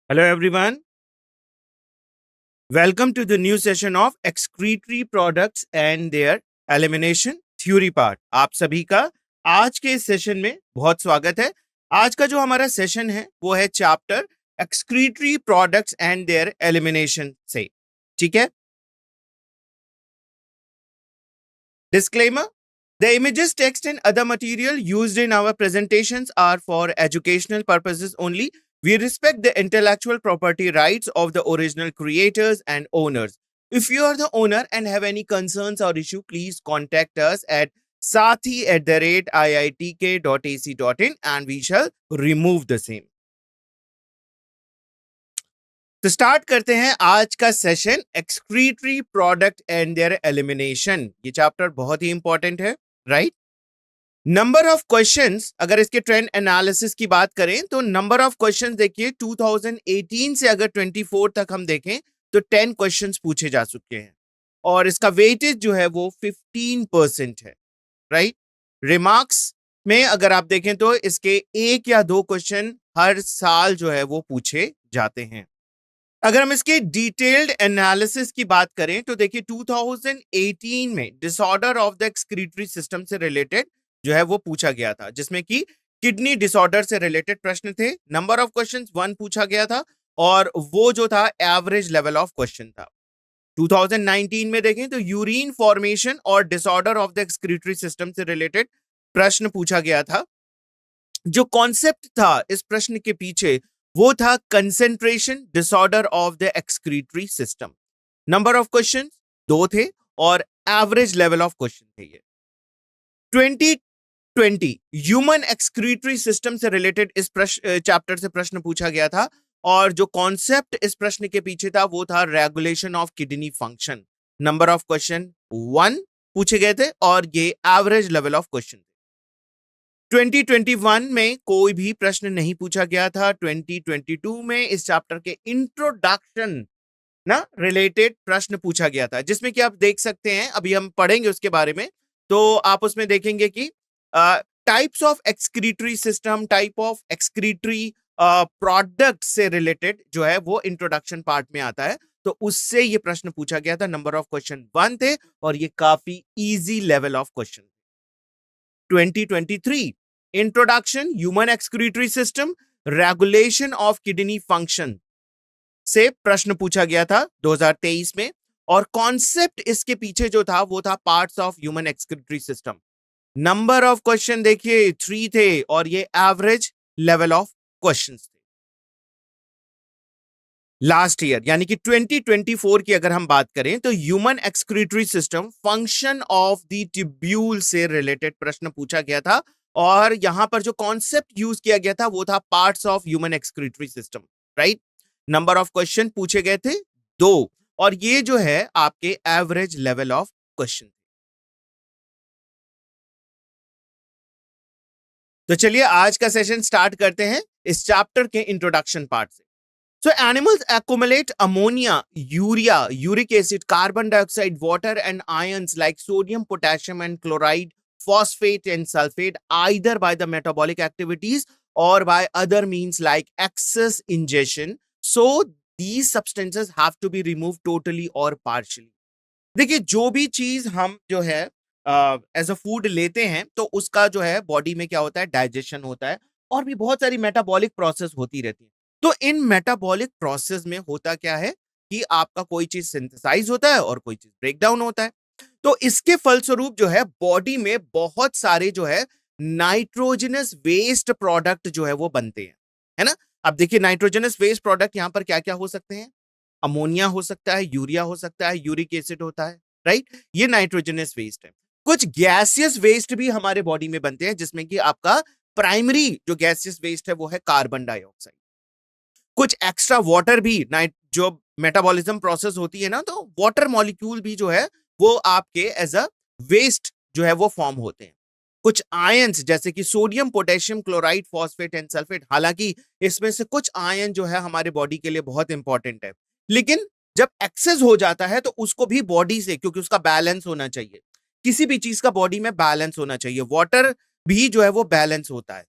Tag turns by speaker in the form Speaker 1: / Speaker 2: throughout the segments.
Speaker 1: Hello everyone. Welcome to the new session of excretory products and their elimination theory part. आप सभी का आज के इस सेशन में बहुत स्वागत है। आज का जो हमारा सेशन है वो है chapter excretory products and their elimination से। ठीक है? Disclaimer: The images, text, and other material used in our presentations are for educational purposes only. We respect the intellectual property rights of the original creators and owners. If you are the owner and have any concerns or issue, please contact us at sathi@iitk.ac.in and we shall remove the same. तो start करते हैं आज का session excretory product and there elimination. ये chapter बहुत ही important है, right? Number of questions, अगर इसके ट्रेंड एनालिसिस की बात करें तो नंबर ऑफ क्वेश्चंस देखिए 2018 से अगर 24 तक हम देखें तो 10 क्वेश्चंस पूछे जा चुके हैं और इसका वेटेज जो है वो 15% है, राइट? रिमार्क्स में अगर आप देखें तो इसके एक या दो क्वेश्चन हर साल जो है वो पूछे जाते हैं। अगर हम इसके डिटेल्ड एनालिसिस की बात करें तो देखिए 2018 में disorder of the excretory system से रिलेटेड जो है वो पूछा गया था, जिसमें कि किडनी डिसऑर्डर से रिलेटेड प्रश्न थे। नंबर ऑफ क्वेश्चंस 1 पूछा गया था और वो जो था एवरेज लेवल ऑफ क्वेश्चन था। 2019 में देखें तो यूरिन फॉर्मेशन और disorder of the excretory system से रिलेटेड प्रश्न पूछा गया था। जो कॉन्सेप्ट था इस प्रश्न के पीछे वो था concentration disorder of the excretory system. Number of question 2 थे और एवरेज लेवल ऑफ क्वेश्चन थे ये। 2020 ह्यूमन एक्सक्रीटरी सिस्टम से रिलेटेड इस चैप्टर से प्रश्न पूछा गया था और जो कॉन्सेप्ट इस प्रश्न के पीछे था वो था regulation of kidney function. Number of question 1 पूछे गए थे और ये एवरेज लेवल ऑफ क्वेश्चन। 2021 में कोई भी प्रश्न नहीं पूछा गया था। 2022 में इस चैप्टर के इंट्रोडक्शन ना रिलेटेड प्रश्न पूछा गया था, जिसमें कि आप देख सकते हैं, अभी हम पढ़ेंगे उसके बारे में, तो आप उसमें देखेंगे कि types of excretory system, type of excretory product से रिलेटेड जो है वो इंट्रोडक्शन पार्ट में आता है। तो उससे ये प्रश्न पूछा गया था। नंबर ऑफ क्वेश्चन 1 थे और ये काफी easy level of question. 2023 introduction human excretory system, regulation of kidney function से प्रश्न पूछा गया था 2023 में और कॉन्सेप्ट इसके पीछे जो था वो था parts of human excretory system. Number of question देखिए 3 थे और ये एवरेज लेवल ऑफ क्वेश्चंस थे। लास्ट ईयर यानी कि 2024 की अगर हम बात करें तो human excretory system function of the tubule से रिलेटेड प्रश्न पूछा गया था और यहां पर जो कॉन्सेप्ट यूज किया गया था वो था parts of human excretory system, right? Number of question पूछे गए थे 2 और ये जो है आपके एवरेज लेवल ऑफ क्वेश्चन। तो चलिए आज का सेशन स्टार्ट करते हैं इस चैप्टर के इंट्रोडक्शन पार्ट से। So animals accumulate ammonia, urea, uric acid, carbon dioxide, water and ions like sodium, potassium and chloride, phosphate and sulfate either by the metabolic activities or by other means like excess ingestion. So these substances have to be removed totally or partially. देखिए जो भी चीज हम जो है as a food लेते हैं तो उसका जो है बॉडी में क्या होता है, डाइजेशन होता है और भी बहुत सारी मेटाबॉलिक प्रोसेस होती रहती है। तो इन मेटाबॉलिक प्रोसेस में होता क्या है कि आपका कोई चीज सिंथेसाइज होता है और कोई चीज ब्रेक डाउन होता है। तो इसके फलस्वरूप जो है बॉडी में बहुत सारे जो है नाइट्रोजनस वेस्ट प्रोडक्ट जो है वो बनते हैं, है ना? अब देखिए नाइट्रोजनस वेस्ट प्रोडक्ट यहां पर क्या क्या हो सकते हैं? अमोनिया हो सकता है, यूरिया हो सकता है, यूरिक एसिड होता है, राइट? ये नाइट्रोजनस वेस्ट है। कुछ गैसियस वेस्ट भी हमारे बॉडी में बनते हैं, जिसमें कि आपका प्राइमरी जो गैसियस वेस्ट है वो है कार्बन डाइऑक्साइड। कुछ एक्स्ट्रा वाटर भी जो मेटाबॉलिज्म प्रोसेस होती है ना, तो वाटर मॉलिक्यूल भी जो है वो आपके एज अ वेस्ट जो है वो फॉर्म होते हैं। कुछ आयंस जैसे कि sodium, potassium, chloride, phosphate and sulphate, हालांकि इसमें से कुछ आयन जो है हमारे बॉडी के लिए बहुत इंपॉर्टेंट है, लेकिन जब एक्सेस हो जाता है तो उसको भी बॉडी से, क्योंकि उसका बैलेंस होना चाहिए, किसी भी चीज का बॉडी में बैलेंस होना चाहिए, वाटर भी जो है वो बैलेंस होता है।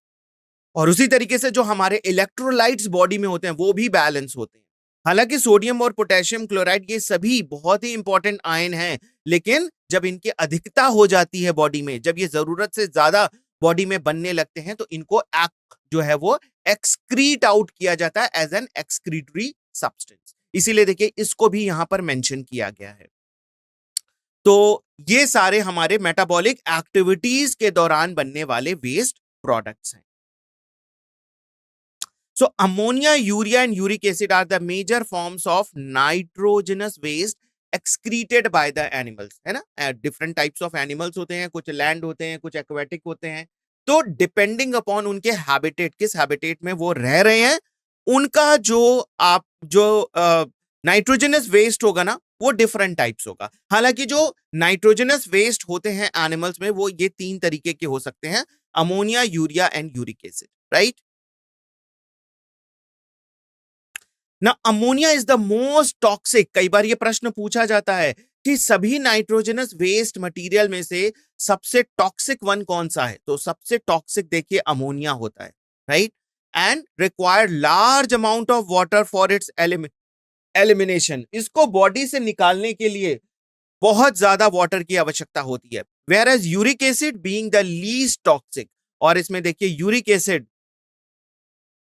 Speaker 1: और उसी तरीके से जो हमारे इलेक्ट्रोलाइट्स बॉडी में होते हैं वो भी बैलेंस होते हैं। हालांकि सोडियम और पोटेशियम क्लोराइड ये सभी बहुत ही इंपॉर्टेंट आयन हैं, लेकिन जब इनकी अधिकता हो जाती है बॉडी में, जब ये जरूरत से ज्यादा बॉडी में बनने लगते हैं, तो इनको जो है वो एक्सक्रीट आउट किया जाता है एज एन एक्सक्रीटरी सब्सटेंस। इसीलिए देखिए इसको भी यहां पर मेंशन किया गया है। तो ये सारे हमारे मेटाबॉलिक एक्टिविटीज के दौरान बनने वाले वेस्ट प्रोडक्ट्स हैं। So ammonia, urea and uric acid are the major forms of nitrogenous waste excreted by the animals, है ना। डिफरेंट टाइप्स ऑफ एनिमल्स होते हैं, कुछ लैंड होते हैं, कुछ एक्वेटिक होते हैं। तो डिपेंडिंग अपॉन उनके हैबिटेट, किस हैबिटेट में वो रह रहे हैं, उनका जो नाइट्रोजनस वेस्ट होगा ना, वो डिफरेंट टाइप्स होगा। हालांकि जो नाइट्रोजनस वेस्ट होते हैं एनिमल्स में, वो ये 3 तरीके के हो सकते हैं, ammonia, urea and uric acid, right. ना ammonia is the most toxic. कई बार ये प्रश्न पूछा जाता है कि सभी नाइट्रोजनस वेस्ट मटेरियल में से सबसे टॉक्सिक वन कौन सा है। तो सबसे टॉक्सिक देखिए अमोनिया होता है, right, and required large amount of water for its elimination. इसको बॉडी से निकालने के लिए बहुत ज्यादा वाटर की आवश्यकता होती है। Whereas uric acid being the least toxic, और इसमें देखिए यूरिक एसिड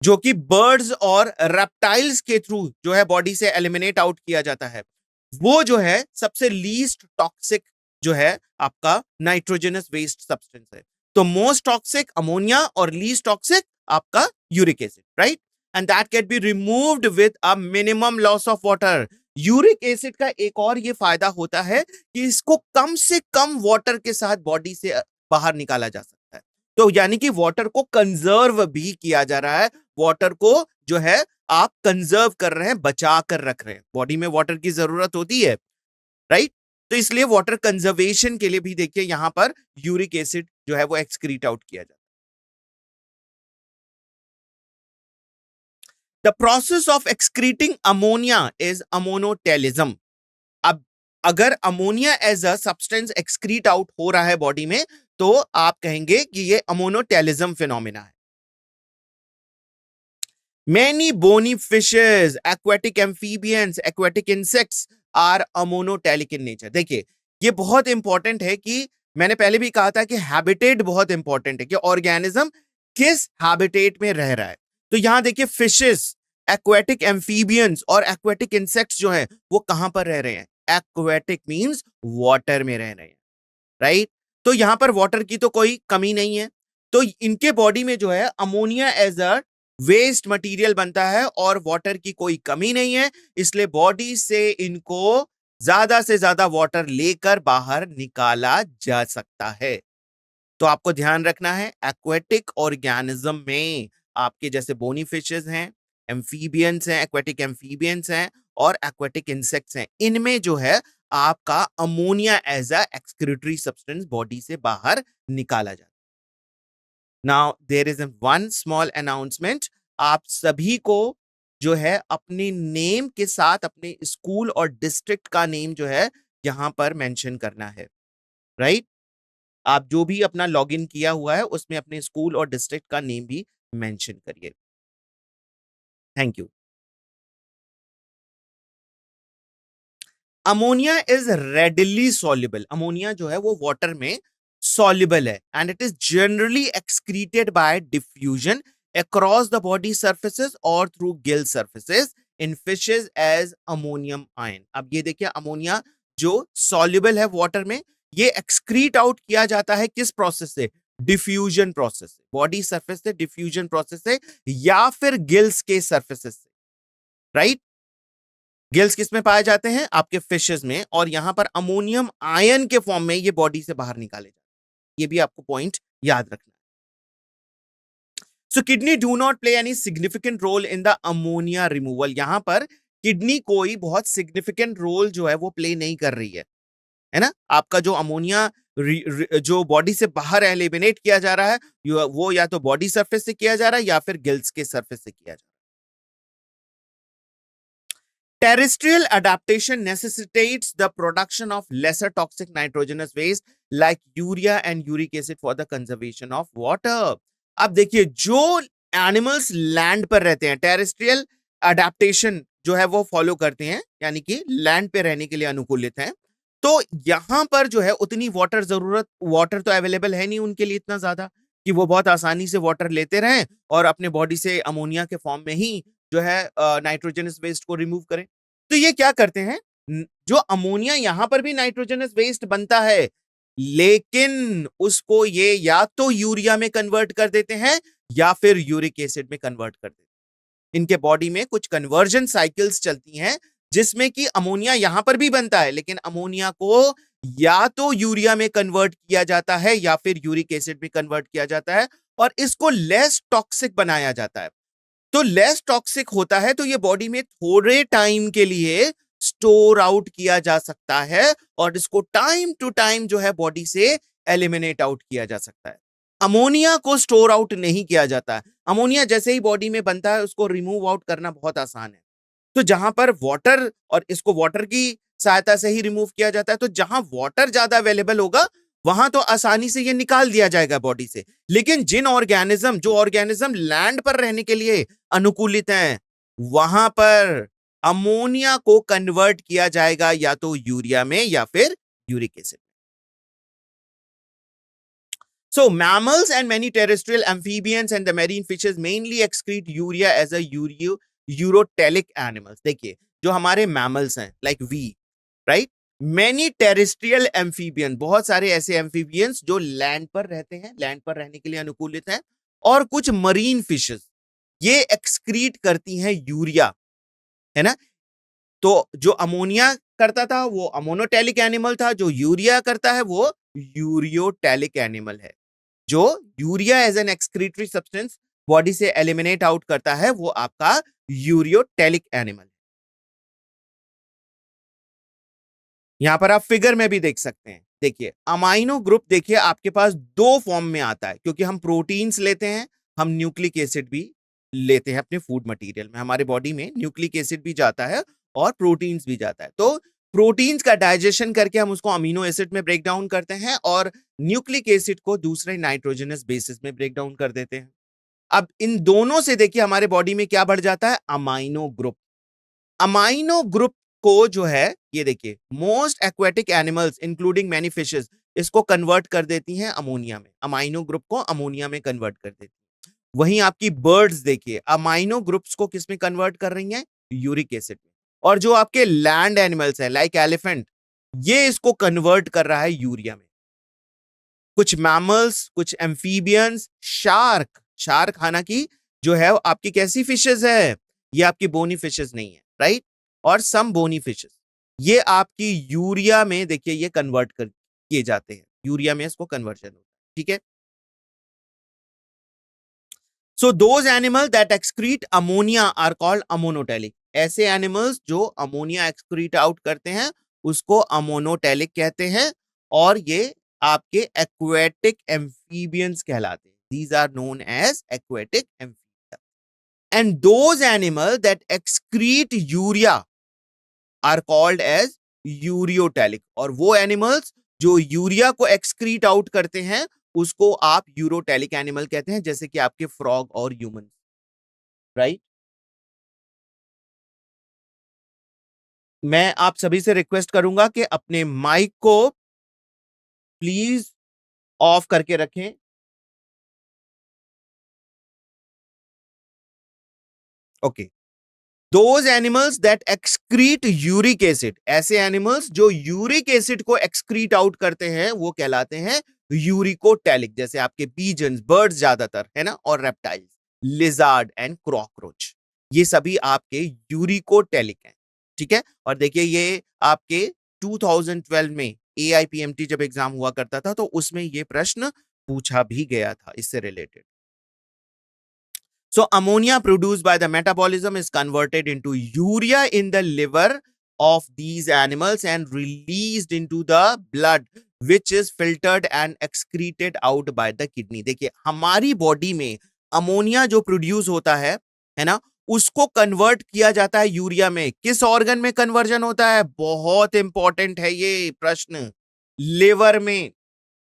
Speaker 1: जो कि बर्ड्स और रेप्टाइल्स के थ्रू जो है बॉडी से एलिमिनेट आउट किया जाता है, वो जो है सबसे लीस्ट टॉक्सिक जो है आपका नाइट्रोजनस वेस्ट सब्सटेंस है। तो मोस्ट टॉक्सिक अमोनिया और लीस्ट टॉक्सिक आपका uric acid, right, and that can be removed with a minimum loss of water. Uric acid का एक और ये फायदा होता है कि इसको कम से कम वाटर के साथ बॉडी से बाहर निकाला जा सकता है। तो यानी कि वाटर को कंजर्व भी किया जा रहा है, वाटर को जो है आप कंजर्व कर रहे हैं, बचा कर रख रहे हैं। बॉडी में वाटर की जरूरत होती है, राइट, तो इसलिए वाटर कंजर्वेशन के लिए भी देखिए यहां पर यूरिक एसिड जो है वो एक्सक्रीट आउट किया जाता है। The process of excreting ammonia is ammonotelism. अब अगर ammonia as a substance excrete out हो रहा है बॉडी में, तो आप कहेंगे कि ये अमोनोटेलिज्म फिनोमिना है। Many bony fishes, aquatic amphibians, aquatic insects are amonotelic in nature। देखिए ये बहुत इंपॉर्टेंट है कि मैंने पहले भी कहा था कि हैबिटेट बहुत इंपॉर्टेंट है कि ऑर्गेनिज्म किस हैबिटेट में रह रहा है। तो यहां देखिए फिशेस, एक्वेटिक एम्फीबियंस और एक्वेटिक इंसेक्ट्स जो हैं वो कहां पर रह रहे हैं। एक्वेटिक मींस वाटर में रह रहे हैं, राइट। तो यहां पर वाटर की तो कोई कमी नहीं है, तो इनके बॉडी में जो है ammonia as a waste material बनता है और वाटर की कोई कमी नहीं है, इसलिए बॉडी से इनको ज्यादा से ज्यादा वाटर लेकर बाहर निकाला जा सकता है। तो आपको ध्यान रखना है एक्वेटिक ऑर्गेनिज्म में आपके जैसे बोनी फिशेस हैं, एम्फीबियंस हैं, एक्वेटिक एम्फीबियंस हैं और एक्वेटिक इंसेक्ट्स हैं, इनमें जो है आपका ammonia as a excretory substance body से बाहर निकाला जाता है। Now there is one small announcement. आप सभी को जो है अपने नेम के साथ अपने स्कूल और डिस्ट्रिक्ट का नेम जो है यहां पर मेंशन करना है, राइट। आप जो भी अपना लॉगिन किया हुआ है उसमें अपने स्कूल और डिस्ट्रिक्ट का नेम भी मेंशन करिए। Thank you. Ammonia is readily soluble. Ammonia जो है वो वाटर में सॉल्युबल है and it is generally excreted by diffusion across the body surfaces or through gill surfaces in fishes as ammonium ion। अब ये देखिए अमोनिया जो soluble है वाटर में, ये एक्सक्रीट आउट किया जाता है किस प्रोसेस से, डिफ्यूजन प्रोसेस से, बॉडी सरफेस से, डिफ्यूजन प्रोसेस से, या फिर गिल्स के सर्फेसेस से, राइट। गिल्स किस में पाए जाते हैं, आपके फिशेस में, और यहां पर अमोनियम आयन के फॉर्म में ये बॉडी से बाहर निकाले जाते हैं। ये भी आपको पॉइंट याद रखना है। So kidney do not play any significant role in the ammonia removal। यहां पर किडनी कोई बहुत सिग्निफिकेंट रोल जो है वो प्ले नहीं कर रही है ना। आपका जो अमोनिया जो बॉडी से बाहर एलिमिनेट किया जा रहा है वो या तो बॉडी सरफेस से किया जा रहा है या फिर गिल्स के सरफेस से किया जा रहा है। Terrestrial adaptation necessitates the production of lesser toxic nitrogenous waste like urea and uric acid for the conservation of water। अब देखिए जो एनिमल्स लैंड पर रहते हैं, टेरेस्ट्रियल अडेप्टेशन जो है वो फॉलो करते हैं, यानी कि लैंड पे रहने के लिए अनुकूलित हैं। तो यहां पर जो है उतनी वाटर तो अवेलेबल है नहीं उनके लिए इतना ज्यादा कि वो बहुत आसानी से वाटर लेते रहें और अपने बॉडी से अमोनिया के फॉर्म में ही जो है नाइट्रोजनस वेस्ट को रिमूव करें। तो ये क्या करते हैं, जो अमोनिया यहां पर भी नाइट्रोजनस वेस्ट बनता है, लेकिन उसको ये या तो यूरिया में कन्वर्ट कर देते हैं या फिर यूरिक एसिड में कन्वर्ट कर देते हैं। इनके बॉडी में कुछ कन्वर्जन साइकिल्स चलती हैं जिसमें कि अमोनिया यहां पर भी बनता है, लेकिन अमोनिया को या तो यूरिया में कन्वर्ट किया जाता है या फिर यूरिक एसिड में कन्वर्ट किया जाता है और इसको लेस टॉक्सिक बनाया जाता है। तो लेस टॉक्सिक होता है तो ये बॉडी में थोड़े टाइम के लिए स्टोर आउट किया जा सकता है और इसको टाइम टू टाइम जो है बॉडी से एलिमिनेट आउट किया जा सकता है। अमोनिया को स्टोर आउट नहीं किया जाता है। अमोनिया जैसे ही बॉडी में बनता है उसको रिमूव आउट करना बहुत आसान है। तो जहां पर वाटर, और इसको वाटर की सहायता से ही रिमूव किया जाता है, तो जहां वाटर ज्यादा अवेलेबल होगा वहां तो आसानी से ये निकाल दिया जाएगा बॉडी से। लेकिन जो ऑर्गेनिज्म लैंड पर रहने के लिए अनुकूलित हैं, वहां पर अमोनिया को कन्वर्ट किया जाएगा या तो यूरिया में या फिर uric acid. So mammals and many terrestrial amphibians and the marine fishes mainly excrete urea as a urotelic animals। देखिए जो हमारे mammals हैं like we, right? Many terrestrial amphibians, बहुत सारे ऐसे amphibians जो लैंड पर रहते हैं, लैंड पर रहने के लिए अनुकूलित हैं, और कुछ मरीन फिशेस ये एक्सक्रीट करती हैं यूरिया, है ना। तो जो अमोनिया करता था वो अमोनोटेलिक एनिमल था, जो यूरिया करता है वो यूरियोटेलिक एनिमल है। जो urea as an excretory substance body से एलिमिनेट आउट करता है वो आपका यूरियोटेलिक एनिमल है। यहां पर आप फिगर में भी देख सकते हैं। देखिए अमाइनो ग्रुप देखिए आपके पास दो फॉर्म में आता है, क्योंकि हम प्रोटीन्स लेते हैं, हम न्यूक्लिक एसिड भी लेते हैं अपने फूड मटेरियल में। हमारे बॉडी में न्यूक्लिक एसिड भी जाता है और प्रोटीन्स भी जाता है। तो प्रोटीन्स का डाइजेशन करके हम उसको अमीनो एसिड में ब्रेक डाउन करते हैं और न्यूक्लिक एसिड को दूसरे नाइट्रोजनस बेसिस में ब्रेक डाउन कर देते हैं। अब इन दोनों से देखिए हमारे बॉडी में क्या बढ़ जाता है, अमाइनो ग्रुप। अमाइनो ग्रुप को जो है ये देखिए most aquatic animals including many fishes इसको कन्वर्ट कर देती हैं अमोनिया में, अमाइनो ग्रुप को अमोनिया में कन्वर्ट कर देती हैं। वहीं आपकी बर्ड्स देखिए अमाइनो ग्रुप्स को किस में कन्वर्ट कर रही हैं, यूरिक एसिड में। और जो आपके लैंड एनिमल्स हैं लाइक एलिफेंट, ये इसको कन्वर्ट कर रहा है यूरिया में। कुछ मैमल्स, कुछ एम्फीबियंस, शार्क हालांकि जो है आपकी कैसी फिशेस है, ये आपकी बोनी फिशेस नहीं है, राइट। और सम बोनी फिशेस ये आपकी यूरिया में देखिए ये कन्वर्ट कर किए जाते हैं, यूरिया में इसको कन्वर्जन होता है, ठीक है। So those animal that excrete ammonia are called ammonotelic. ऐसे एनिमल्स जो अमोनिया एक्सक्रीट आउट करते हैं उसको अमोनोटेलिक कहते हैं, और ये आपके एक्वेटिक एम्फीबियंस कहलाते हैं। These are known as aquatic amphibians. And those animal that excrete urea are called as ureotelic. और वो एनिमल्स जो यूरिया को एक्सक्रीट आउट करते हैं उसको आप यूरोटेलिक एनिमल कहते हैं, जैसे कि आपके फ्रॉग और ह्यूमन, राइट। मैं आप सभी से रिक्वेस्ट करूंगा कि अपने माइक को प्लीज ऑफ करके रखें। Okay, those animals that excrete uric acid, ऐसे एनिमल्स जो यूरिक एसिड को एक्सक्रीट आउट करते हैं वो कहलाते हैं यूरिकोटेलिक। जैसे आपके पीजन्स, बर्ड्स ज्यादातर, है ना, और रेप्टाइल्स, लिजार्ड एंड कॉकरोच, ये सभी आपके यूरिकोटेलिक हैं, ठीक है। और देखिए ये आपके 2012 में AIPMT जब एग्जाम हुआ करता था तो उसमें ये प्रश्न पूछा भी गया था इससे related. So ammonia produced by the metabolism is converted into urea in the liver of these animals and released into the blood which is filtered and excreted out by the kidney। देखिए हमारी body में ammonia जो produce होता है ना, उसको convert किया जाता है यूरिया में। किस ऑर्गन में कन्वर्जन होता है, बहुत इंपॉर्टेंट है ये प्रश्न, लिवर में।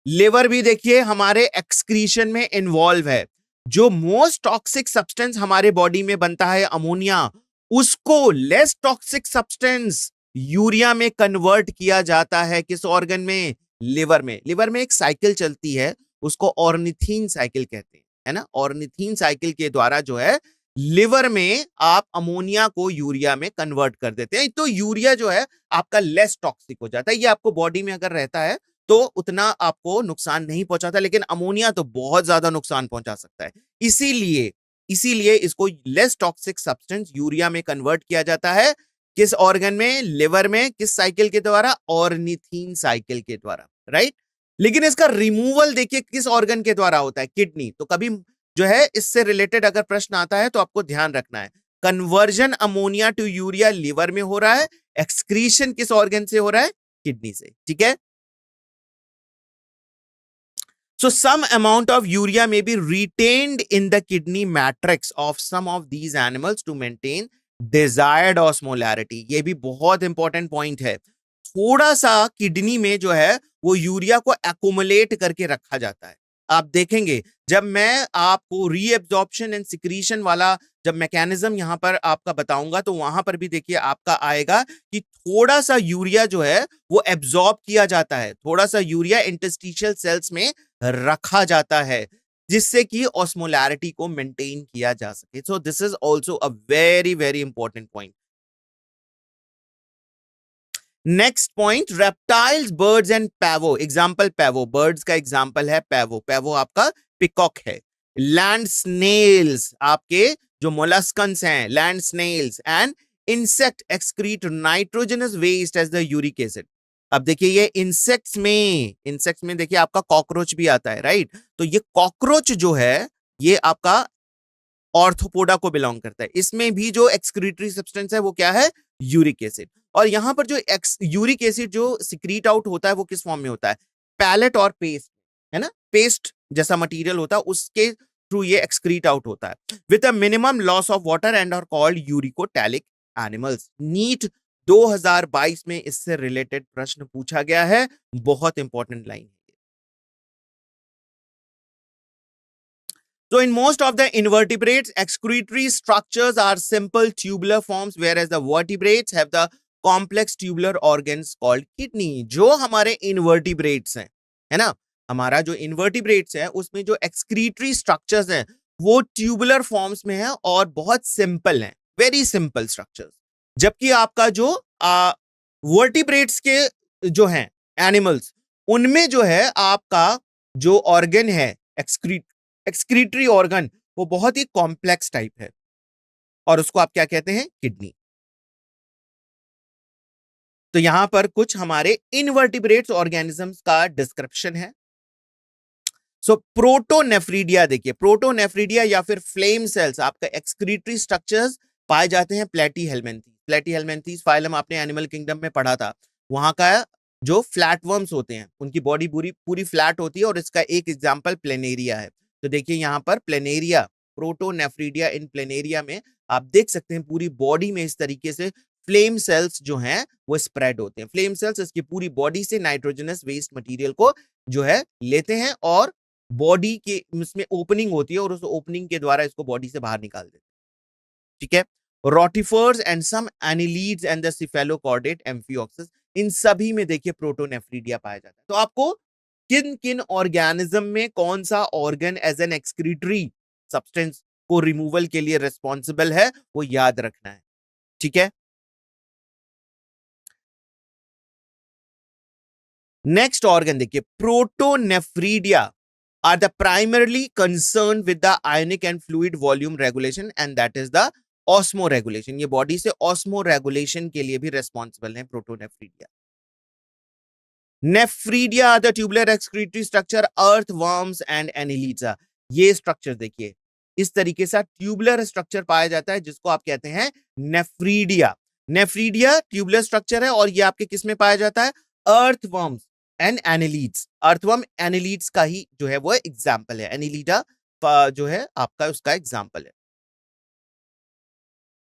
Speaker 1: लिवर भी देखिए हमारे एक्सक्रीशन में इन्वॉल्व है। जो मोस्ट टॉक्सिक सब्सटेंस हमारे बॉडी में बनता है अमोनिया, उसको लेस टॉक्सिक सब्सटेंस यूरिया में कन्वर्ट किया जाता है। किस ऑर्गन में? लिवर में। लिवर में एक साइकिल चलती है, उसको ऑर्निथीन साइकिल कहते हैं, है ना। ऑर्निथीन साइकिल के द्वारा जो है लिवर में आप अमोनिया को यूरिया में कन्वर्ट कर देते हैं, तो यूरिया जो है आपका लेस टॉक्सिक हो जाता है। ये आपको बॉडी में अगर रहता है तो उतना आपको नुकसान नहीं पहुंचाता, लेकिन अमोनिया तो बहुत ज्यादा नुकसान पहुंचा सकता है। इसीलिए इसीलिए इसको लेस टॉक्सिक सब्सटेंस यूरिया में कन्वर्ट किया जाता है। किस ऑर्गन में? लिवर में। किस साइकिल के द्वारा? ऑर्निथीन साइकिल के द्वारा, राइट। लेकिन इसका रिमूवल देखिए किस ऑर्गन के द्वारा होता है? किडनी। तो कभी जो है इससे रिलेटेड अगर प्रश्न आता है तो आपको ध्यान रखना है, conversion ammonia to urea liver में हो रहा है, एक्सक्रीशन किस ऑर्गन से हो रहा है? किडनी से, ठीक है। So some amount of urea may be retained in the kidney matrix of some of these animals to maintain desired osmolarity. ये भी बहुत इंपॉर्टेंट पॉइंट है। थोड़ा सा किडनी में जो है वो यूरिया को एक्युमुलेट करके रखा जाता है। आप देखेंगे जब मैं आपको रीएब्जॉर्प्शन एंड सिक्रीशन वाला जब मैकेनिज्म यहां पर आपका बताऊंगा तो वहां पर भी देखिए आपका आएगा कि थोड़ा सा यूरिया जो है वो एब्जॉर्ब किया जाता है, थोड़ा सा यूरिया इंटरस्टिशियल सेल्स में रखा जाता है जिससे कि ऑस्मोलैरिटी को मेंटेन किया जा सके। So this is also a very very important point. Next point, reptiles, birds and Pavo. Example Pavo, birds का एग्जाम्पल है पैवो। पैवो आपका पिकॉक है। लैंड स्नेल्स, आपके जो मोलस्कन्स हैं, land snails and insect excrete nitrogenous waste as the uric acid. अब देखिए ये इंसेक्ट्स में देखिए आपका कॉकरोच भी आता है, राइट। तो ये कॉकरोच जो है ये आपका ऑर्थोपोडा को बिलोंग करता है। इसमें भी जो एक्सक्रीटरी सब्सटेंस है वो क्या है? Uric acid. और यहां पर जो यूरिक एसिड जो सिक्रीट आउट होता है वो किस फॉर्म में होता है? पैलेट और पेस्ट, है ना। पेस्ट जैसा मटेरियल होता है उसके थ्रू ये एक्सक्रीट आउट होता है। With a minimum loss of water and are called uricotelic animals. NEET 2022 में इससे रिलेटेड प्रश्न पूछा गया है, बहुत important line. So in most of the invertebrates, excretory structures are simple tubular forms, whereas the vertebrates have the complex tubular organs called kidney. जो हमारे invertebrates हैं, है ना, हमारा जो invertebrates है उसमें जो excretory structures हैं वो tubular forms में है और बहुत simple हैं, very simple structures. जबकि आपका जो vertebrates के जो हैं animals, उनमें जो है आपका जो organ है एक्सक्रीटरी ऑर्गन वो बहुत ही कॉम्प्लेक्स टाइप है और उसको आप क्या कहते हैं? किडनी। तो यहां पर कुछ हमारे इनवर्टिब्रेट्स ऑर्गेनिजम्स का डिस्क्रिप्शन है। सो प्रोटोनेफ्रीडिया, देखिए प्रोटोनेफ्रीडिया या फिर फ्लेम सेल्स आपका एक्सक्रीटरी स्ट्रक्चर्स पाए जाते हैं प्लेटीहेल्मिन्थीज। प्लेटीहेल्मिन्थीज फाइलम आपने एनिमल किंगडम में पढ़ा था। वहां का जो फ्लैटवर्म्स होते हैं उनकी बॉडी पूरी पूरी फ्लैट होती है और इसका एक एग्जांपल प्लेनेरिया है। तो देखिए यहां पर प्लेनेरिया, प्रोटोनेफ्रीडिया इन प्लेनेरिया में आप देख सकते हैं पूरी बॉडी में इस तरीके से फ्लेम सेल्स जो हैं वो स्प्रेड होते हैं। फ्लेम सेल्स इसकी पूरी बॉडी से नाइट्रोजनस वेस्ट मटेरियल को जो है लेते हैं और बॉडी के इसमें ओपनिंग होती है और उस ओपनिंग के द्वारा इसको बॉडी से बाहर निकाल देते हैं, ठीक है। Rotifers and some annelids and the cephalochordate amphioxus, इन सभी में देखिए प्रोटोनेफ्रीडिया पाया जाता है। तो आपको किन किन ऑर्गेनिज्म में कौन सा organ as an excretory substance को रिमूवल के लिए रिस्पॉन्सिबल है वो याद रखना है, ठीक है। नेक्स्ट ऑर्गन देखिए, protonephridia are the primarily concerned with the ionic and fluid volume regulation and that is the osmoregulation. ये बॉडी से osmoregulation के लिए भी responsible है protonephridia. Nephridia the tubular excretory structure, earthworms and annelids। ये structure देखिए इस तरीके से ट्यूबुलर स्ट्रक्चर पाया जाता है जिसको आप कहते हैं नेफ्रीडिया। नेफ्रीडिया ट्यूबुलर स्ट्रक्चर है और ये आपके किस में पाया जाता है? earthworms and annelids. Earthworm annelids का ही जो है वो एग्जाम्पल है, एनिलीडा जो है आपका उसका एग्जाम्पल है।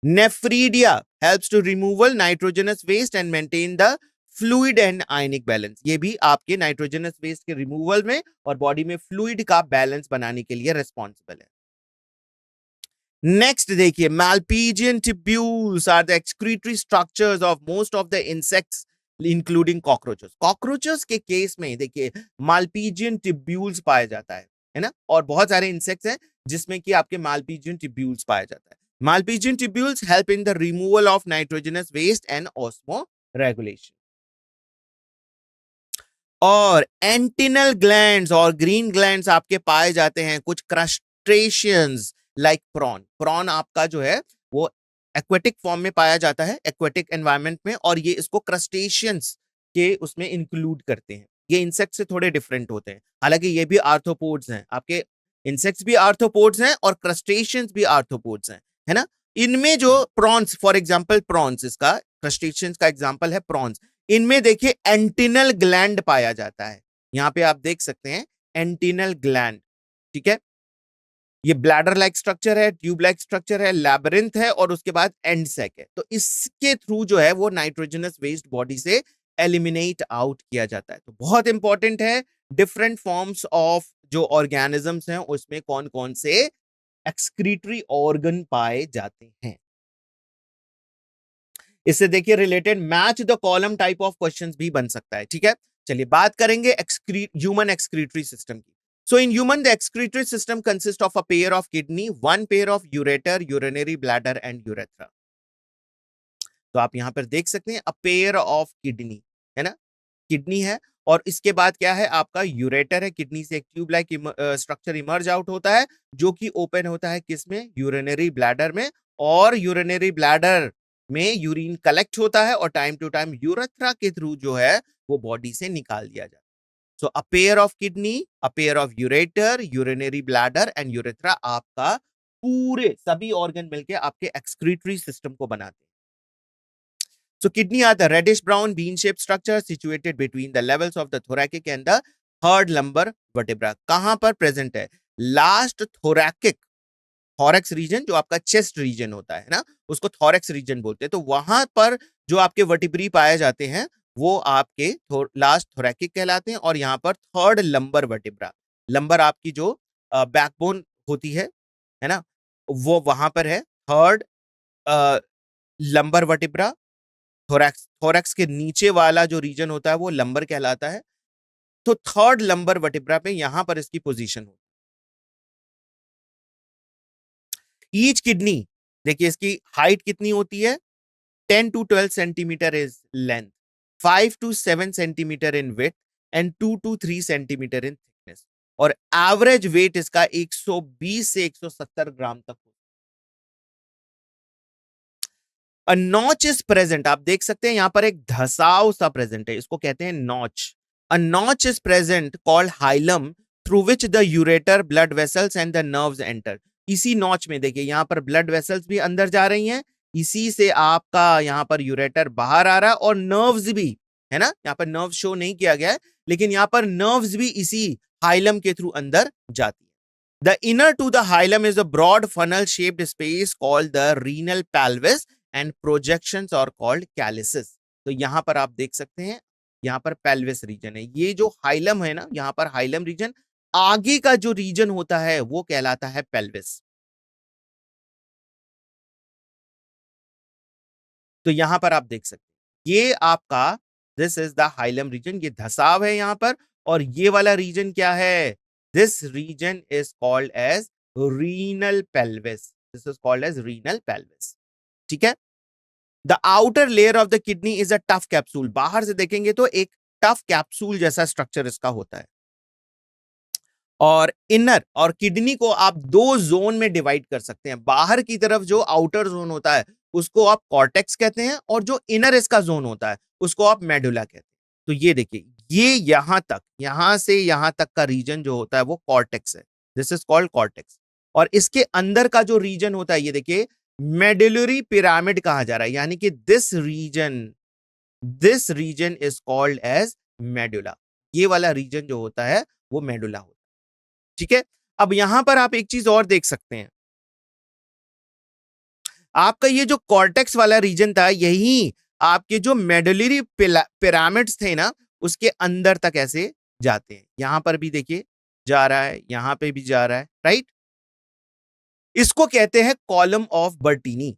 Speaker 1: Nephridia helps to removal nitrogenous waste and maintain the fluid and ionic balance. ये भी आपके नाइट्रोजनस वेस्ट के रिमूवल में और बॉडी में फ्लूइड का बैलेंस बनाने के लिए रिस्पॉन्सिबल है। नेक्स्ट देखिए, Malpighian tubules are the excretory structures of most of the insects including cockroaches. Cockroaches के केस में देखिए Malpighian tubules पाया जाता है ना, और बहुत सारे इंसेक्ट्स हैं जिसमें कि आपके Malpighian tubules पाया जाता है। Malpighian tubules help in the removal of nitrogenous waste and osmoregulation। और एंटिनल ग्लैंड्स और ग्रीन ग्लैंड्स आपके पाए जाते हैं कुछ क्रस्टेशियंस लाइक प्रॉन। प्रॉन आपका जो है वो एक्वेटिक फॉर्म में पाया जाता है, एक्वेटिक एनवायरनमेंट में, और ये इसको क्रस्टेशियंस के उसमें इंक्लूड करते हैं। ये इंसेक्ट से थोड़े डिफरेंट होते हैं, हालांकि ये भी आर्थ्रोपोड्स हैं। आपके इंसेक्ट्स भी आर्थ्रोपोड्स हैं और क्रस्टेशियंस भी आर्थ्रोपोड्स हैं, है ना। इनमें जो प्रॉन्स, फॉर एग्जांपल प्रॉन्स, इसका क्रस्टेशियंस का एग्जांपल है प्रॉन्स। इनमें देखिए एंटिनल ग्लैंड पाया जाता है। यहां पे आप देख सकते हैं एंटिनल ग्लैंड, ठीक है। ये ब्लैडर लाइक स्ट्रक्चर है, ट्यूब लाइक स्ट्रक्चर है, लैबिरिंथ है, और उसके बाद एंड सैक है। तो इसके थ्रू जो है वो नाइट्रोजनस वेस्ट बॉडी से एलिमिनेट आउट किया जाता है। तो बहुत इंपॉर्टेंट है, डिफरेंट फॉर्म्स ऑफ जो ऑर्गेनिजम्स हैं उसमें कौन कौन से एक्सक्रीटरी ऑर्गन पाए जाते हैं। इससे देखिए related match the column type of questions भी बन सकता है, ठीक है। चलिए बात करेंगे ह्यूमन एक्सक्रीटरी सिस्टम की। So in human the excretory system consist of a pair of kidney, one pair of ureter, urinary bladder and urethra. तो आप यहां पर देख सकते हैं अ पेयर ऑफ किडनी, है ना, किडनी है, और इसके बाद क्या है आपका यूरेटर है। किडनी से एक tube like structure emerge out होता है जो कि ओपन होता है किसमें, यूरिनरी ब्लैडर में, और यूरिनरी ब्लैडर में यूरिन कलेक्ट होता है और टाइम टू टाइम यूरेथ्रा के थ्रू जो है वो बॉडी से निकाल दिया जाता है। So a pair of kidney, a pair of ureter, urinary bladder and urethra आपका पूरे सभी ऑर्गन मिलके आपके एक्सक्रीटरी सिस्टम को बनाते हैं। So kidney are the reddish brown bean-shaped structure situated between the levels of the thoracic and the third lumbar vertebra। कहां पर प्रेजेंट है, लास्ट थोरैकिक, थॉरेक्स रीजन जो आपका चेस्ट रीजन होता है ना, उसको थॉरेक्स रीजन बोलते हैं। तो वहां पर जो आपके वर्टिब्री पाए जाते हैं वो आपके लास्ट थोरैकिक कहलाते हैं, और यहाँ पर थर्ड लंबर वर्टिब्रा, लंबर आपकी जो बैकबोन होती है ना, वो वहां पर है। Third lumbar vertebra, thorax, thorax के नीचे वाला जो रीजन होता है वो लंबर कहलाता है। तो थर्ड लंबर वर्टिब्रा पे यहां पर इसकी पोजीशन होती है। ईच किडनी देखिए इसकी हाइट कितनी होती है, 10 to 12 centimetre is length, 5 to 7 centimetre in width and 2 to 3 centimetre in thickness, और एवरेज वेट इसका 120 से 170 ग्राम तक होता है। नॉच इज प्रेजेंट, आप देख सकते हैं यहां पर एक धसाव सा प्रेजेंट है, इसको कहते हैं notch. A notch is present called hilum through which the ureter, blood vessels and the nerves enter। इसी नॉच में देखिए यहां पर ब्लड वेसल्स भी अंदर जा रही हैं, इसी से आपका यहां पर यूरेटर बाहर आ रहा है, और नर्व्स भी, है ना, यहां पर नर्व शो नहीं किया गया है लेकिन यहां पर नर्व्स भी इसी हाइलम के थ्रू अंदर जाती है। The inner to the hilum is a broad funnel shaped space called the renal pelvis and projections are called calyces. तो यहां पर आप देख सकते हैं यहाँ पर पेल्विस रीजन है, ये जो हाइलम है ना, यहाँ पर हाइलम रीजन, आगे का जो रीजन होता है वो कहलाता है पेल्विस। तो यहां पर आप देख सकते हैं ये आपका, this is the hilum region, ये धसाव है यहां पर, और ये वाला रीजन क्या है, this region is called as renal pelvis, this is called as renal pelvis, ठीक है। The outer layer of the kidney is a tough capsule, बाहर से देखेंगे तो एक टफ कैप्सूल जैसा स्ट्रक्चर इसका होता है। और इनर और किडनी को आप दो जोन में डिवाइड कर सकते हैं, बाहर की तरफ जो आउटर जोन होता है उसको आप कॉर्टेक्स कहते हैं, और जो इनर इसका जोन होता है उसको आप मेडुला कहते हैं। तो ये देखिए ये यहां तक, यहां से यहां तक का रीजन जो होता है वो कॉर्टेक्स है, दिस इज कॉल्ड कॉर्टेक्स। और इसके अंदर का जो रीजन होता है ये देखिए मेडुलरी पिरामिड कहा जा रहा है, यानी कि this region is called as medulla. ये वाला रीजन जो होता है वो मेडुला होता है, ठीक है। अब यहां पर आप एक चीज और देख सकते हैं, आपका ये जो कॉर्टेक्स वाला रीजन था यही आपके जो मेडुलरी पिरामिड्स थे ना उसके अंदर तक ऐसे जाते हैं। यहां पर भी देखिए जा रहा है, यहां पे भी जा रहा है, राइट। इसको कहते हैं कॉलम ऑफ बर्टीनी।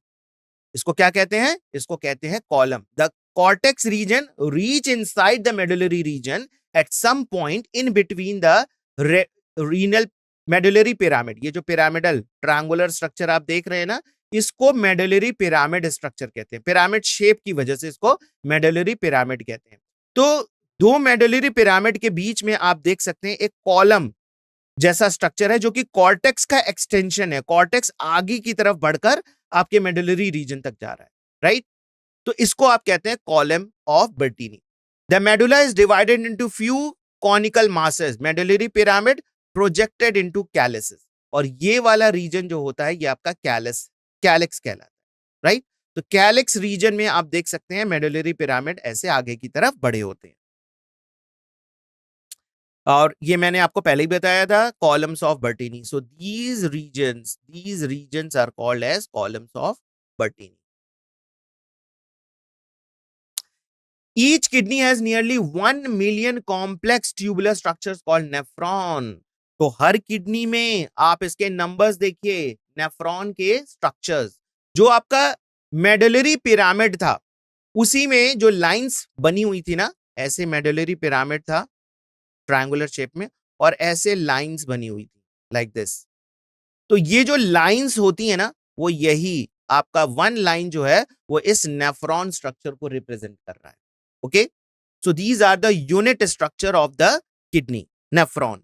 Speaker 1: इसको क्या कहते हैं? इसको कहते हैं column. The cortex region reach inside the medullary region at some point in between the renal medullary pyramid. ये जो पिरामिडल ट्रायंगुलर स्ट्रक्चर आप देख रहे हैं ना, इसको मेडुलरी पिरामिड स्ट्रक्चर कहते हैं। पिरामिड शेप की वजह से इसको मेडुलरी पिरामिड कहते हैं। तो दो मेडुलरी पिरामिड के बीच में आप देख सकते हैं एक कॉलम जैसा स्ट्रक्चर है, जो कि कॉर्टेक्स का एक्सटेंशन है। कॉर्टेक्स आगे की तरफ बढ़कर आपके मेडुलरी रीजन तक जा रहा है, राइट? तो इसको आप कहते हैं column of Bertini. The medulla is divided into few conical masses, medullary pyramid projected into calyces. और ये वाला रीजन जो होता है ये आपका कैलिक्स कहलाता है, राइट? तो कैलिक्स रीजन में आप देख सकते हैं मेडुलरी पिरामिड ऐसे आगे की तरफ बड़े होते हैं। और ये मैंने आपको पहले ही बताया था, columns of Bertini. So these regions are called as columns of Bertini. Each kidney has nearly 1 million complex tubular structures called nephron. तो हर किडनी में आप इसके नंबर्स देखिए, नेफ्रॉन के स्ट्रक्चर्स। जो आपका मेडुलरी पिरामिड था उसी में जो लाइंस बनी हुई थी ना, ऐसे मेडुलरी पिरामिड था ट्रायंगुलर शेप में, और ऐसे लाइंस बनी हुई थी लाइक दिस। तो ये जो लाइंस होती है ना, वो यही आपका वन लाइन जो है वो इस नेफ्रॉन स्ट्रक्चर को रिप्रेजेंट कर रहा है। Okay, so these are the unit structure of the kidney, nephron.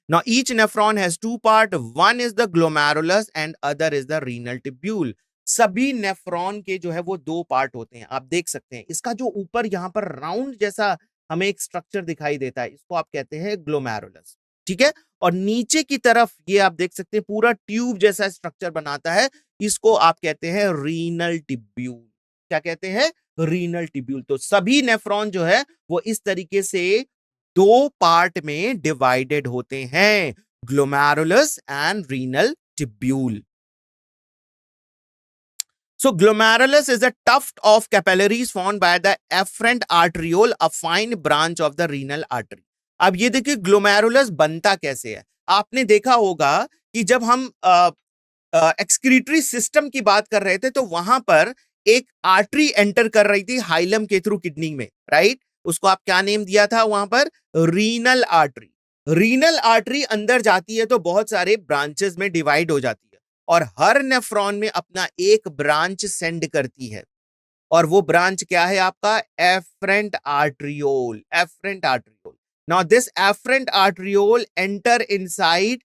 Speaker 1: Now each nephron has two parts, one is the glomerulus and other is the renal tubule. सभी nephron के जो है वो दो पार्ट होते हैं, आप देख सकते हैं। इसका जो ऊपर यहां पर राउंड जैसा हमें एक स्ट्रक्चर दिखाई देता है, इसको आप कहते हैं ग्लोमेरुलस, ठीक है? और नीचे की तरफ ये आप देख सकते हैं पूरा ट्यूब जैसा स्ट्रक्चर बनाता है, इसको आप कहते हैं रीनल टिब्यूल। क्या कहते हैं? Renal tubule. तो सभी नेफ्रॉन जो है वो इस तरीके से दो पार्ट में डिवाइडेड होते हैं, glomerulus and renal tubule. So glomerulus is a tuft of capillaries formed by the afferent arteriole, a fine branch of the renal artery. अब ये देखिए ग्लोमेरुलस बनता कैसे है। आपने देखा होगा कि जब हम एक्सक्रीटरी सिस्टम की बात कर रहे थे तो वहां पर एक आर्टरी एंटर कर रही थी हाइलम के थ्रू किडनी में, राइट? उसको आप क्या नेम दिया था वहां पर? Renal artery. रीनल आर्टरी अंदर जाती है तो बहुत सारे ब्रांचेस में डिवाइड हो जाती है, और हर नेफ्रॉन में अपना एक ब्रांच सेंड करती है, और वो ब्रांच क्या है आपका? Efferent arteriole. Efferent arteriole. Now this efferent arteriole enter inside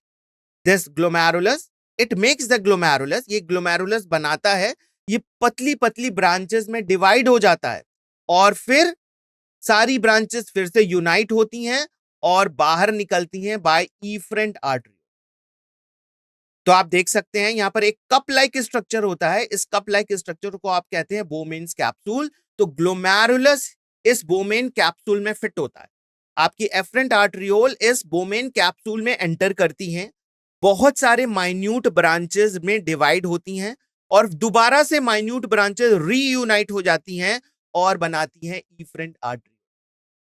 Speaker 1: this glomerulus, it makes the glomerulus. ये ग्लोमेरुलस बनाता है, ये पतली पतली ब्रांचेस में डिवाइड हो जाता है, और फिर सारी ब्रांचेस फिर से यूनाइट होती हैं और बाहर निकलती हैं बाय इफरेंट आर्टरी। तो आप देख सकते हैं यहां पर एक कप लाइक स्ट्रक्चर होता है, इस कप लाइक स्ट्रक्चर को आप कहते हैं बोमेन्स कैप्सूल। तो ग्लोमेरुलस इस बोमेन कैप्सूल में फिट होता है। आपकी एफरेंट आर्टरियोल इस बोमेन कैप्सूल में एंटर करती हैं, बहुत सारे माइन्यूट ब्रांचेस में डिवाइड होती हैं, और दोबारा से माइन्यूट ब्रांचेस रीयूनाइट हो जाती हैं और बनाती हैं इफरेंट आर्टरी।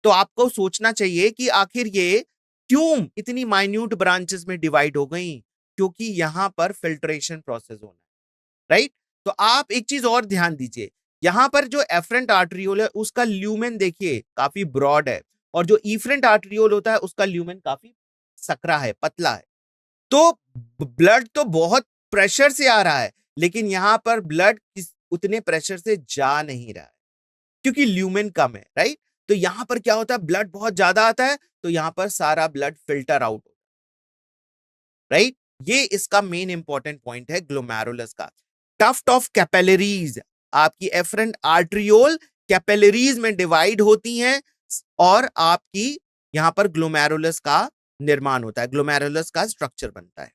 Speaker 1: तो आपको सोचना चाहिए कि आखिर ये क्यों इतनी माइन्यूट ब्रांचेस में डिवाइड हो गई? क्योंकि यहां पर फिल्ट्रेशन प्रोसेस होना है, राइट? तो आप एक चीज और ध्यान दीजिए, यहां पर जो एफरेंट आर्टरियोल है उसका ल्यूमेन देखिए काफी ब्रॉड है, और जो इफरेंट आर्टरियोल होता है उसका ल्यूमेन काफी सकरा है, पतला है। तो ब्लड तो बहुत प्रेशर से आ रहा है, लेकिन यहां पर ब्लड उतने प्रेशर से जा नहीं रहा है क्योंकि ल्यूमेन कम है, राइट? तो यहां पर क्या होता है? ब्लड बहुत ज्यादा आता है तो यहां पर सारा ब्लड फिल्टर आउट होता है, राइट? ये इसका मेन इंपॉर्टेंट पॉइंट है ग्लोमेरुलस का। टफ्ट ऑफ कैपिलरीज, आपकी एफरेंट आर्टरियोल कैपिलरीज में डिवाइड होती हैं, और आपकी यहां पर ग्लोमेरुलस का निर्माण होता है, ग्लोमेरुलस का स्ट्रक्चर बनता है।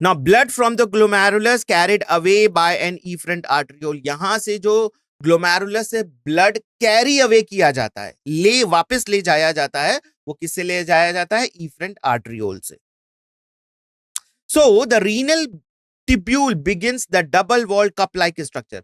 Speaker 1: Now blood from the glomerulus carried away by an efferent arteriole, यहां से जो ग्लोमेरुलस से ब्लड कैरी अवे किया जाता है, वापस ले जाया जाता है, वो किससे ले जाया जाता है? इफरेंट आर्टरियोल से। So the renal tubule begins the double walled cup like structure.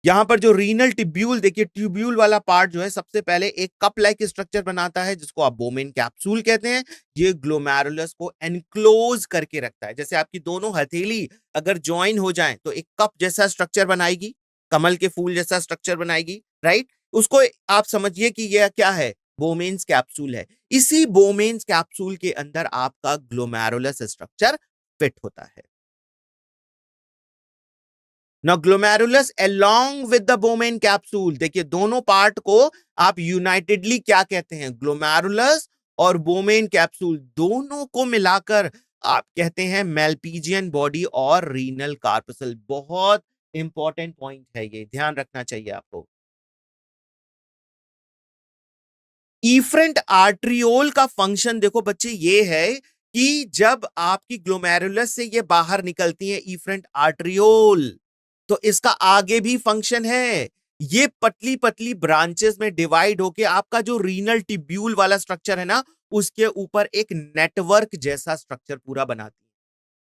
Speaker 1: यहां पर जो रीनल ट्यूब्यूल, देखिए ट्यूब्यूल वाला पार्ट जो है सबसे पहले एक कप लाइक स्ट्रक्चर बनाता है जिसको आप बोमेन कैप्सूल कहते हैं। ये ग्लोमेरुलस को एनक्लोज करके रखता है। जैसे आपकी दोनों हथेली अगर ज्वाइन हो जाएं तो एक कप जैसा स्ट्रक्चर बनाएगी, कमल के फूल जैसा स्ट्रक्चर बनाएगी, राइट। उसको आप समझिए कि यह क्या है, बोमेन्स कैप्सूल है। इसी बोमेन्स कैप्सूल के अंदर आपका ग्लोमेरुलस स्ट्रक्चर फिट होता है। Now glomerulus along with the Bowman capsule, देखिए दोनों पार्ट को आप यूनाइटेडली क्या कहते हैं, ग्लोमेरुलस और बोमेन कैप्सूल दोनों को मिलाकर आप कहते हैं मेल्पीजियन बॉडी और रीनल कार्पसल। बहुत इंपॉर्टेंट पॉइंट है, ये ध्यान रखना चाहिए आपको। इफरेंट आर्ट्रियोल का फंक्शन देखो बच्चे ये है कि जब आपकी ग्लोमेरुलस से ये बाहर निकलती है इफरेंट आर्ट्रियोल, तो इसका आगे भी फंक्शन है। ये पतली पतली ब्रांचेस में डिवाइड होके आपका जो रीनल ट्यूब्यूल वाला स्ट्रक्चर है ना, उसके ऊपर एक नेटवर्क जैसा स्ट्रक्चर पूरा बनाती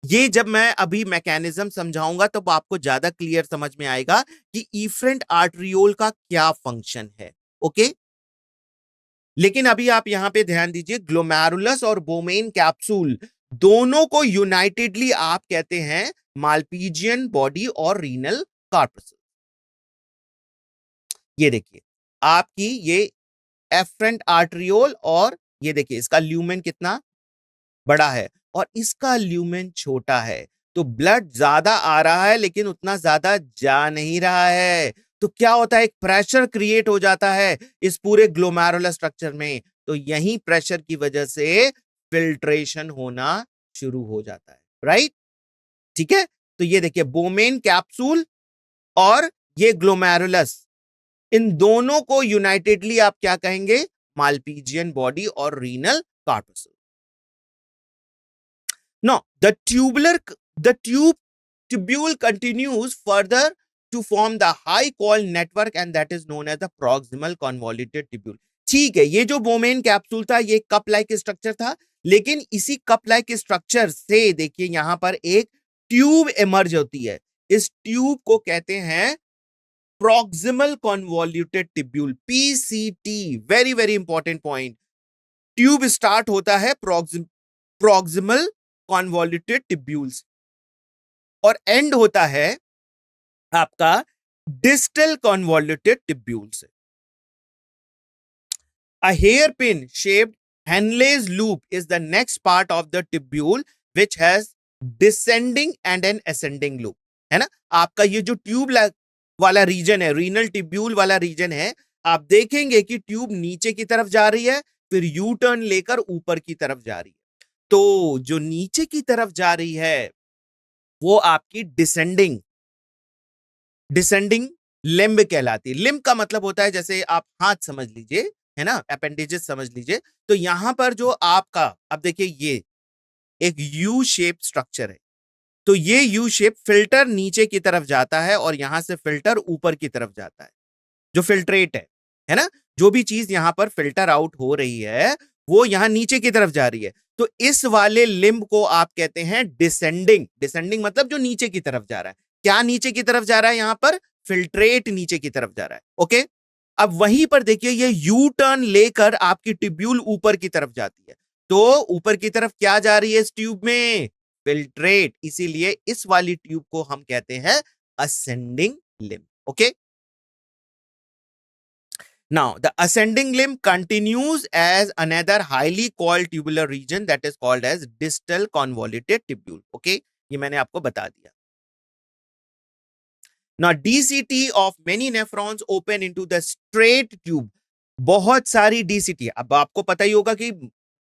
Speaker 1: है। ये जब मैं अभी मैकेनिज्म समझाऊंगा तो आपको ज्यादा क्लियर समझ में आएगा कि इफरेंट आर्ट्रियोल का क्या फंक्शन है। ओके, लेकिन अभी आप यहां पे ध्यान दीजिए, ग्लोमेरुलस और बोमेन कैप्सूल दोनों को यूनाइटेडली आप कहते हैं माल्पीजियन बॉडी और रीनल कार्पसल। ये देखिए आपकी ये एफरेंट आर्ट्रियोल, और ये देखिए इसका ल्यूमेन कितना बड़ा है और इसका ल्यूमेन छोटा है। तो ब्लड ज्यादा आ रहा है लेकिन उतना ज्यादा जा नहीं रहा है। तो क्या होता है, एक प्रेशर क्रिएट हो जाता है इस पूरे ग्लोमेरुलर स्ट्रक्चर में। तो यही प्रेशर की वजह से फिल्ट्रेशन होना शुरू हो जाता है, राइट। ठीक है, तो ये देखिए बोमेन कैप्सूल और ये ग्लोमेरुलस, इन दोनों को यूनाइटेडली आप क्या कहेंगे, माल्पीजियन बॉडी और renal corpuscle. Now, the tubule continues further to form the high coil network, and that is known as the proximal convoluted tubule. ठीक है, ये जो बोमेन कैप्सूल था ये कप लाइक स्ट्रक्चर था, लेकिन इसी कप लाइक स्ट्रक्चर से देखिए यहां पर एक ट्यूब इमर्ज होती है। इस ट्यूब को कहते हैं proximal convoluted tubule, PCT. Very very important point. Tube start होता है प्रॉक्सिमल कॉन्वोल्यूटेड ट्यूब्यूल्स और एंड होता है आपका डिस्टल कॉन्वोल्यूटेड ट्यूब्यूल से। A hairpin shaped Henle's loop is the next part of the tubule which has descending and an ascending loop, है ना। आपका ये जो ट्यूब वाला रीजन है, रीनल ट्यूब्यूल वाला रीजन है, आप देखेंगे कि ट्यूब नीचे की तरफ जा रही है, फिर यू टर्न लेकर ऊपर की तरफ जा रही है। तो जो नीचे की तरफ जा रही है वो आपकी डिसेंडिंग डिसेंडिंग लिम्ब कहलाती है। लिम्ब का मतलब होता है जैसे आप हाथ समझ लीजिए, है ना, अपेंडेजेस समझ लीजिए। तो यहां पर जो आपका, अब देखिए ये एक यू शेप स्ट्रक्चर है, तो ये यू शेप फिल्टर नीचे की तरफ जाता है और यहां से फिल्टर ऊपर की तरफ जाता है। जो फिल्ट्रेट है ना, जो भी चीज यहां पर फिल्टर आउट हो रही है वो यहां नीचे की तरफ जा रही है। तो इस वाले लिम्ब को आप कहते हैं डिसेंडिंग। डिसेंडिंग मतलब जो नीचे की तरफ जा रहा है। क्या नीचे की तरफ जा रहा है, यहां पर फिल्ट्रेट नीचे की तरफ जा रहा है। ओके, अब वहीं पर देखिए ये यू टर्न लेकर आपकी ट्यूब्यूल ऊपर की तरफ जाती है। तो ऊपर की तरफ क्या जा रही है इस ट्यूब में, फिल्ट्रेट। इसीलिए इस वाली ट्यूब को हम कहते हैं ascending limb. Okay, now the ascending limb continues as another highly coiled tubular region that is called as distal convoluted tubule. Okay, ये मैंने आपको बता दिया। Now DCT of many nephrons open into the straight tube. बहुत सारी DCT, अब आपको पता ही होगा कि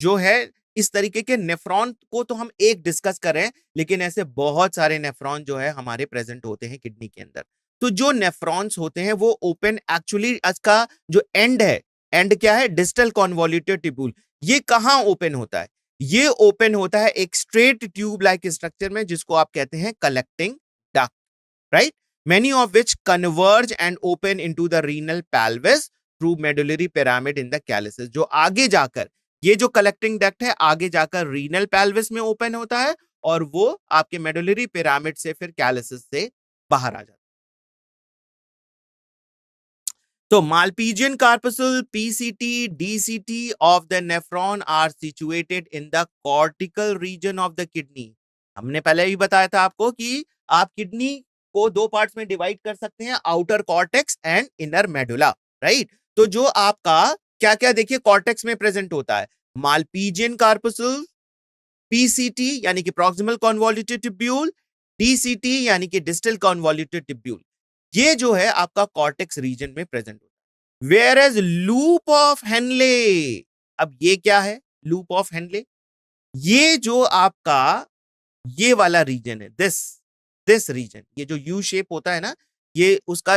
Speaker 1: जो है इस तरीके के नेफ्रॉन को तो हम एक डिस्कस कर रहे हैं, लेकिन ऐसे बहुत सारे नेफ्रॉन जो है हमारे प्रेजेंट होते हैं किडनी के अंदर। तो जो नेफ्रॉन्स होते हैं वो ओपन, एक्चुअली इसका जो एंड है, एंड क्या है, डिस्टल कॉन्वोल्यूटेड ट्यूब्यूल। ये कहां ओपन होता है, ये ओपन होता है एक स्ट्रेट ट्यूब लाइक स्ट्रक्चर में जिसको आप कहते हैं collecting duct, right. Many of which converge and open into the renal pelvis through medullary pyramid in the calyces. जो आगे जाकर ये जो कलेक्टिंग डक्ट है आगे जाकर रीनल पेल्विस में ओपन होता है और वो आपके मेडुलरी पिरामिड से फिर कैलिसिस से बाहर आ जाता है। So Malpighian corpuscle, PCT, DCT of the nephron are situated in the cortical region of the kidney. हमने पहले भी बताया था आपको कि आप किडनी को दो पार्ट्स में डिवाइड कर सकते हैं, outer cortex and inner medulla, right? तो जो आपका क्या क्या देखिए कॉर्टेक्स में प्रेजेंट होता है, मालपीजियन कार्पसूल, पीसीटी यानी कि प्रॉक्सिमल कॉन्वोल्यूटेड ट्यूब्यूल, डीसीटी यानी कि डिस्टल कॉन्वोल्यूटेड ट्यूब्यूल, ये जो है आपका कॉर्टेक्स रीजन में प्रेजेंट होता है। Whereas loop of Henle, अब ये क्या है लूप ऑफ हेनले? ये जो आपका ये वाला रीजन है, दिस रीजन, ये जो यू शेप होता है ना, ये उसका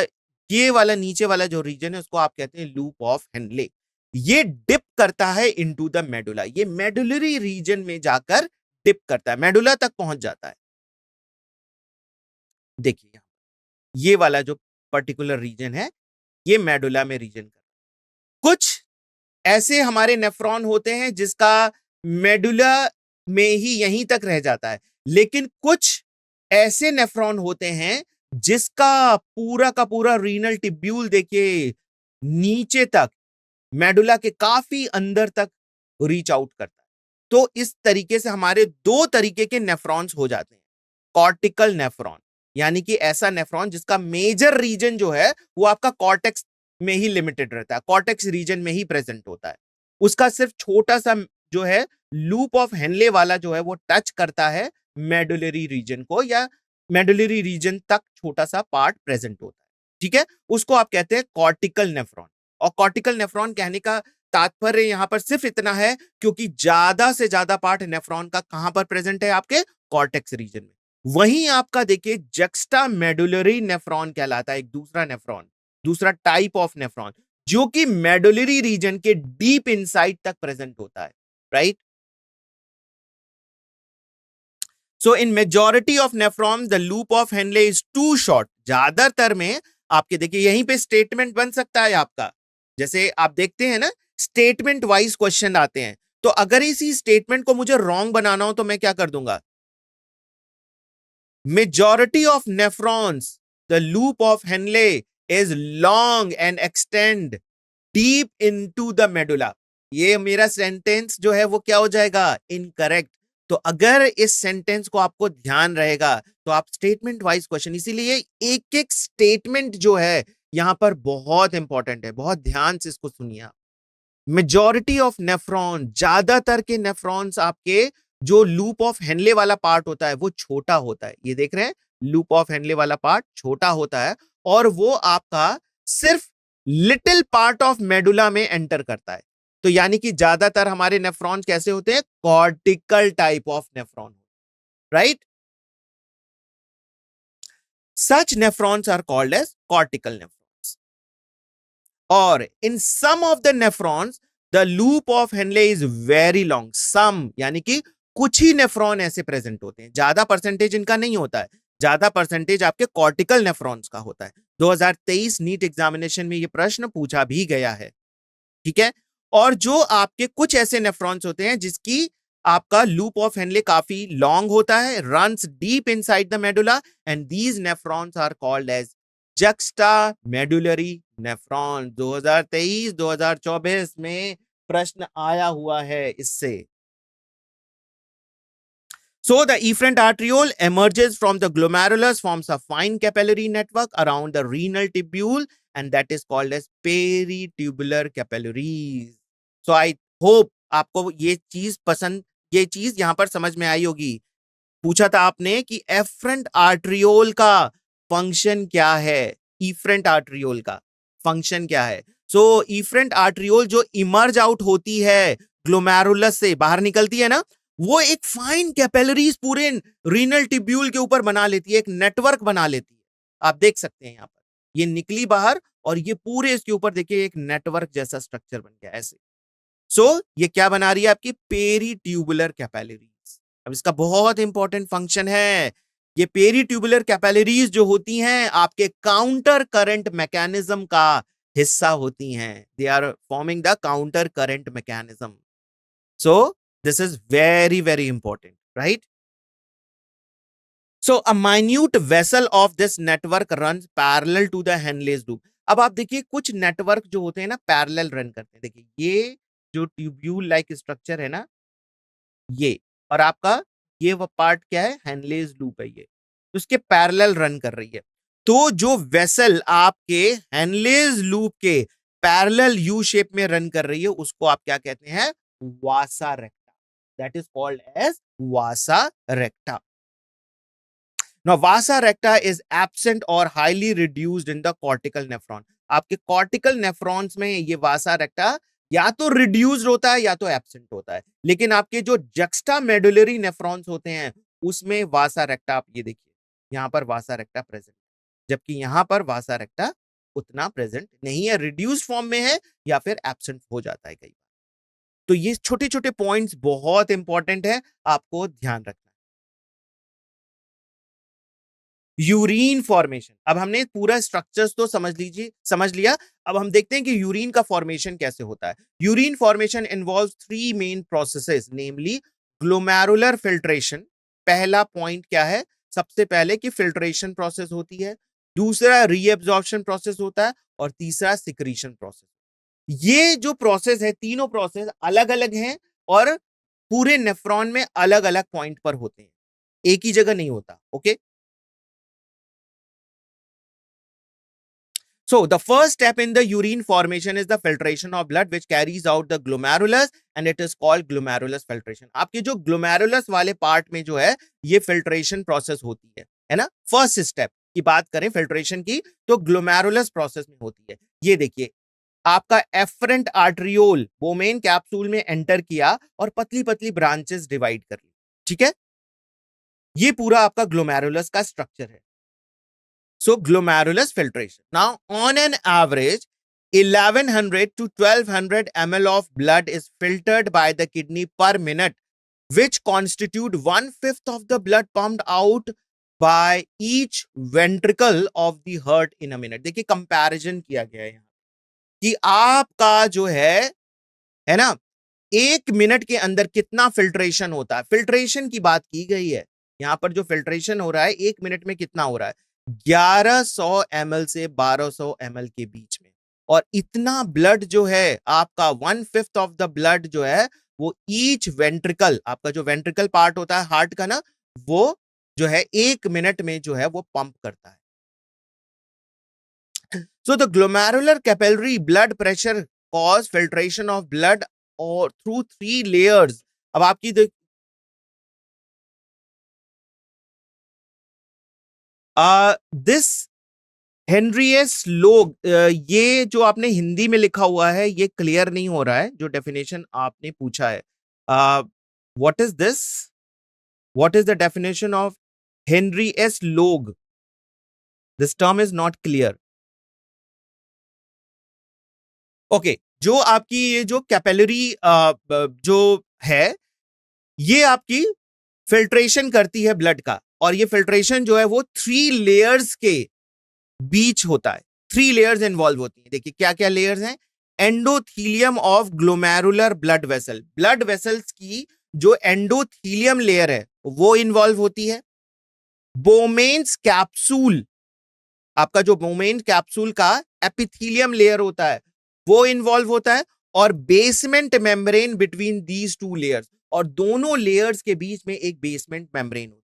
Speaker 1: ये वाला नीचे वाला जो रीजन है उसको आप कहते हैं लूप ऑफ हेनले। ये डिप करता है इनटू द मेडुला, ये मेडुलरी रीजन में जाकर डिप करता है, मेडुला तक पहुंच जाता है। देखिए ये वाला जो पर्टिकुलर रीजन है ये मेडुला में रीजन कर, कुछ ऐसे हमारे नेफ्रॉन होते हैं जिसका मेडुला में ही यहीं तक रह जाता है, लेकिन कुछ ऐसे नेफ्रॉन होते हैं जिसका पूरा का पूरा रीनल टिब्यूल देखिए नीचे तक मेडुला के काफी अंदर तक रीच आउट करता है। तो इस तरीके से हमारे दो तरीके के नेफ्रॉन्स हो जाते हैं, कॉर्टिकल नेफ्रॉन यानी कि ऐसा नेफ्रॉन जिसका मेजर रीजन जो है वो आपका कॉर्टेक्स में ही लिमिटेड रहता है, कॉर्टेक्स रीजन में ही प्रेजेंट होता है, उसका सिर्फ छोटा सा जो है लूप ऑफ हेनले वाला जो है वो टच करता है मेडुलरी रीजन को, या मेडुलरी रीजन तक छोटा सा पार्ट प्रेजेंट होता है, ठीक है, उसको आप कहते हैं कॉर्टिकल नेफ्रॉन। और कॉर्टिकल नेफ्रॉन कहने का तात्पर्य यहां पर सिर्फ इतना है क्योंकि ज्यादा से ज्यादा पार्ट नेफ्रॉन का कहां पर प्रेजेंट है, आपके कॉर्टेक्स रीजन में। वहीं आपका देखिए जक्स्टा मेडुलरी नेफ्रॉन कहलाता है, एक दूसरा नेफ्रॉन, दूसरा टाइप ऑफ नेफ्रॉन जो कि मेडुलरी रीजन के डीप इनसाइड तक प्रेजेंट होता है, right? So in majority of nephron the loop of Henle is too short. ज्यादातर में आपके देखिए यहीं पे स्टेटमेंट बन सकता है आपका, जैसे आप देखते हैं ना स्टेटमेंट वाइज क्वेश्चन आते हैं, तो अगर इसी स्टेटमेंट को मुझे रॉन्ग बनाना हो तो मैं क्या कर दूंगा, majority of nephrons the loop of Henle is long and extend deep into the medulla। ये मेरा सेंटेंस जो है वो क्या हो जाएगा, इनकरेक्ट। तो अगर इस सेंटेंस को आपको ध्यान रहेगा तो आप स्टेटमेंट वाइज क्वेश्चन, इसीलिए एक एक स्टेटमेंट जो है यहां पर बहुत इंपॉर्टेंट है, बहुत ध्यान से इसको सुनिए। मेजॉरिटी ऑफ नेफ्रॉन, ज्यादातर के नेफ्रॉन्स आपके जो लूप ऑफ हेनले वाला पार्ट होता है वो छोटा होता है, ये देख रहे हैं लूप ऑफ हेनले वाला पार्ट छोटा होता है और वो आपका सिर्फ लिटिल पार्ट ऑफ मेडुला में एंटर करता है। तो यानी कि ज्यादातर हमारे नेफ्रॉन कैसे होते हैं, cortical type of nephron, right? Such nephrons are called as cortical nephrons. और in some of the nephrons the loop of Henle is very long, some यानी कि कुछ ही नेफ्रॉन ऐसे प्रेजेंट होते हैं, ज्यादा परसेंटेज इनका नहीं होता है, ज्यादा परसेंटेज आपके कॉर्टिकल नेफ्रॉन्स का होता है। 2023 नीट एग्जामिनेशन में ये प्रश्न पूछा भी गया है, ठीक है? और जो आपके कुछ ऐसे नेफ्रॉन्स होते हैं जिसकी आपका लूप ऑफ हेनले काफी लॉन्ग होता है, runs deep inside the medulla, and these nephrons are called as juxtamedullary nephron. 2023-2024 में प्रश्न आया हुआ है इससे। So the efferent arteriole emerges from the glomerulus, forms a fine capillary network around the renal tubule, and that is called as peritubular capillaries. So I hope आपको ये चीज पसंद, ये चीज यहां पर समझ में आई होगी। पूछा था आपने कि एफरेंट आर्ट्रियोल का फंक्शन क्या है, इफरेंट आर्ट्रियोल का फंक्शन क्या है। सो इफरेंट आर्ट्रियोल जो इमर्ज आउट होती है ग्लोमेरुलस से बाहर निकलती है ना, वो एक फाइन कैपिलरीज पूरे रीनल टिब्यूल के ऊपर बना लेती है, एक नेटवर्क बना लेती है। आप देख सकते हैं यहां पर ये निकली बाहर और ये पूरे इसके ऊपर देखिए एक नेटवर्क जैसा स्ट्रक्चर बन गया ऐसे। सो ये क्या बना रही है, आपकी पेरीट्यूबुलर कैपिलरीज। अब इसका बहुत इंपॉर्टेंट फंक्शन है, ये पेरीट्यूबुलर कैपिलरीज जो होती हैं आपके काउंटर करंट मैकेनिज्म का हिस्सा होती हैं, they are forming the counter current mechanism. So this is very, very important, right? So a minute vessel of this network runs parallel to the Henle's loop. अब आप देखिए कुछ नेटवर्क जो होते हैं ना पैरेलल रन करते हैं। देखिए ये जो ट्यूब्यूल लाइक स्ट्रक्चर है ना, ये और आपका ये वो पार्ट क्या है, हेनलेज लूप है, ये उसके पैरेलल रन कर रही है। तो जो वेसल आपके हेनलेज लूप के पैरेलल यू शेप में रन कर रही है उसको आप क्या कहते हैं, vasa recta. That is called as vasa recta. Now, vasa recta is absent or highly reduced in the cortical nephron. आपके cortical nephrons में ये vasa recta या तो reduced होता है या तो absent होता है, लेकिन आपके जो juxta medullary nephrons होते हैं उसमें vasa recta, आप ये देखिए यहां पर vasa recta present, जबकि यहां पर vasa recta उतना प्रेजेंट नहीं है, रिड्यूस्ड फॉर्म में है या फिर एब्सेंट हो जाता है कई बार। तो ये छोटे छोटे पॉइंट्स बहुत इंपॉर्टेंट है, आपको ध्यान रखना। यूरिन फॉर्मेशन, अब हमने पूरा स्ट्रक्चर्स तो समझ लिया। अब हम देखते हैं कि यूरिन का फॉर्मेशन कैसे होता है। Urine formation involve three main processes, namely glomerular filtration. पहला पॉइंट क्या है, सबसे पहले कि फिल्ट्रेशन प्रोसेस होती है, दूसरा रीएब्जॉर्प्शन प्रोसेस होता है और तीसरा सिक्रीशन प्रोसेस। ये जो प्रोसेस है, तीनों प्रोसेस अलग अलग हैं और पूरे नेफ्रॉन में अलग अलग पॉइंट पर होते हैं, एक ही जगह नहीं होता। Okay, so the first step in the urine formation is the filtration of blood which carries out the glomerulus and it is called glomerulus filtration. आपके जो glomerulus वाले पार्ट में जो है ये filtration process होती है ना। फर्स्ट स्टेप की बात करें फिल्ट्रेशन की तो ग्लोमेरुलस प्रोसेस में होती है। ये देखिए आपका एफरेंट आर्ट्रियोल बोमेन कैप्सूल में एंटर किया और पतली पतली ब्रांचेस डिवाइड कर ली, ठीक है। ये पूरा आपका ग्लोमेरुलस का स्ट्रक्चर है। So glomerulus filtration. Now, on an average, 1100 to 1200 ml of blood is filtered by the kidney per minute, which constitute 1/5 of the blood pumped out by each ventricle of the heart in a minute. देखिए comparison किया गया है यहाँ कि आपका जो है ना, एक मिनट के अंदर कितना फिल्ट्रेशन होता है। फिल्ट्रेशन की बात की गई है यहां पर, जो फिल्ट्रेशन हो रहा है एक मिनट में कितना हो रहा है, 1100 ml से 1200 ml के बीच में। और इतना ब्लड जो है आपका 1/5 ऑफ द ब्लड जो है वो ईच वेंट्रिकल, आपका जो वेंट्रिकल पार्ट होता है हार्ट का ना, वो जो है एक मिनट में जो है वो पंप करता है। So the glomerular capillary blood pressure cause filtration of blood or through three layers. अब आपकी दिस हेनरियस लोग, ये जो आपने हिंदी में लिखा हुआ है ये क्लियर नहीं हो रहा है, जो डेफिनेशन आपने पूछा है। What is this, what is the definition of Henle's loop, this term is not clear. Okay, जो आपकी ये जो कैपिलरी जो है ये आपकी फिल्ट्रेशन करती है ब्लड का, और ये फिल्ट्रेशन जो है वो थ्री लेयर्स के बीच होता है। थ्री लेयर्स इन्वॉल्व होती हैं। देखिए क्या क्या लेयर्स हैं, endothelium of glomerular blood vessel, blood vessels की जो एंडोथीलियम लेयर है वो इन्वॉल्व होती है। बोमेन्स कैप्सूल, आपका जो बोमेन कैप्सूल का एपिथीलियम लेयर होता है वो इन्वॉल्व होता है, और basement membrane between these two layers, और दोनों लेयर्स के बीच में एक बेसमेंट मेम्ब्रेन होता है।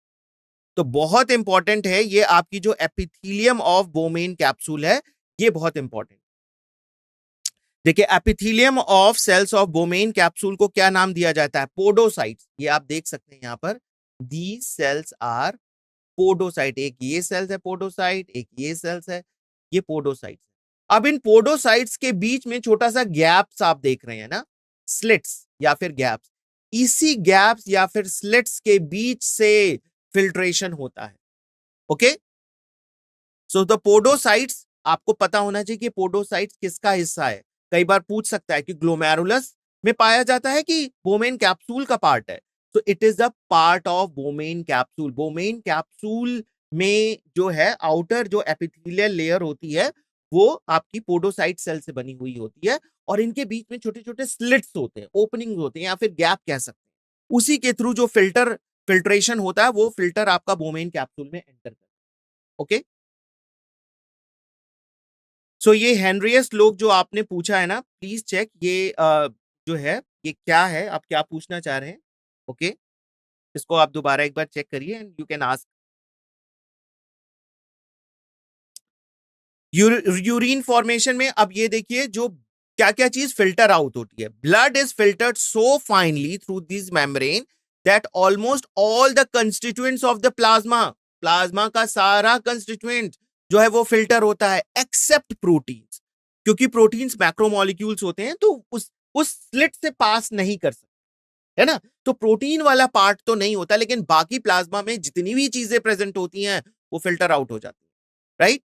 Speaker 1: तो बहुत इंपॉर्टेंट है ये आपकी जो एपिथीलियम ऑफ बोमेन कैप्सूल है, ये बहुत इंपॉर्टेंट। देखिए epithelium of cells of Bowman capsule को क्या नाम दिया जाता है, पोडोसाइट्स। ये आप देख सकते हैं यहां पर, दीज सेल्स आर पोडोसाइट। एक ये सेल्स है पोडोसाइट, एक ये सेल्स है, ये पोडोसाइट्स। अब इन पोडोसाइट्स के बीच में छोटा सा गैप्स आप देख रहे हैं ना, स्लिट्स या फिर गैप्स, इसी गैप्स या फिर स्लिट्स के बीच से फिल्ट्रेशन होता है। ओके, सो द पोडोसाइट्स, आपको पता होना चाहिए कि पोडोसाइट्स किसका हिस्सा है। कई बार पूछ सकता है कि ग्लोमेरुलस में पाया जाता है कि बोमेन कैप्सूल का पार्ट है, तो it is the part of Bowman capsule. Bowman capsule में जो है आउटर जो एपिथेलियल लेयर होती है वो आपकी पोडोसाइट सेल से बनी हुई होती है, और इनके बीच में छोटे छोटे स्लिट्स होते हैं, ओपनिंग होते हैं या फिर गैप कह सकते हैं। उसी के थ्रू जो फिल्ट्रेशन होता है वो फिल्टर आपका बोमेन कैप्सूल में एंटर करता है। ओके, सो ये हेनरियस लोग जो आपने पूछा है ना, प्लीज चेक ये जो है ये क्या है, आप क्या पूछना चाह रहे हैं। ओके, इसको आप दोबारा एक बार चेक करिए and you can ask. Urine formation में अब ये देखिए जो क्या क्या चीज फिल्टर आउट होती है। Blood is filtered so finally through this membrane that almost all the constituents of the plasma, plasma का सारा कंस्टिट्यूएंट जो है वो फिल्टर होता है एक्सेप्ट प्रोटीन्स, क्योंकि प्रोटीन्स मैक्रोमोलिक्यूल्स होते हैं तो उस स्लिट से पास नहीं कर सकते, है ना। तो प्रोटीन वाला पार्ट तो नहीं होता, लेकिन बाकी प्लाज्मा में जितनी भी चीजें प्रेजेंट होती हैं वो फिल्टर आउट हो जाती है, right.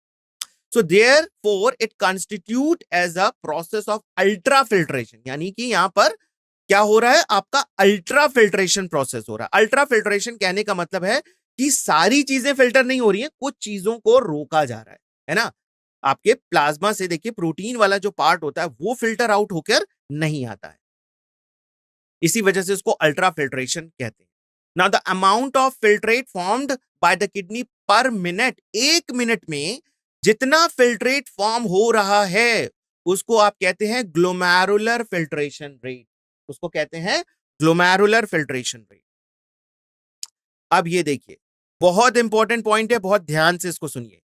Speaker 1: So therefore it constitute as a process of ultrafiltration, यानी कि यहां पर क्या हो रहा है, आपका अल्ट्रा फिल्ट्रेशन प्रोसेस हो रहा है। अल्ट्रा फिल्ट्रेशन कहने का मतलब है कि सारी चीजें फिल्टर नहीं हो रही हैं, कुछ चीजों को रोका जा रहा है ना। आपके प्लाज्मा से देखिए प्रोटीन वाला जो पार्ट होता है वो फिल्टर आउट होकर नहीं आता है, इसी वजह से उसको अल्ट्रा फिल्ट्रेशन कहते हैं। Now the amount of filtrate formed by the kidney पर मिनट, एक मिनट में जितना फिल्ट्रेट फॉर्म हो रहा है उसको आप कहते हैं ग्लोमेरुलर फिल्ट्रेशन रेट, उसको कहते हैं ग्लोमेरुलर फिल्ट्रेशन रेट। अब ये देखिए बहुत इंपॉर्टेंट पॉइंट है, बहुत ध्यान से इसको सुनिए।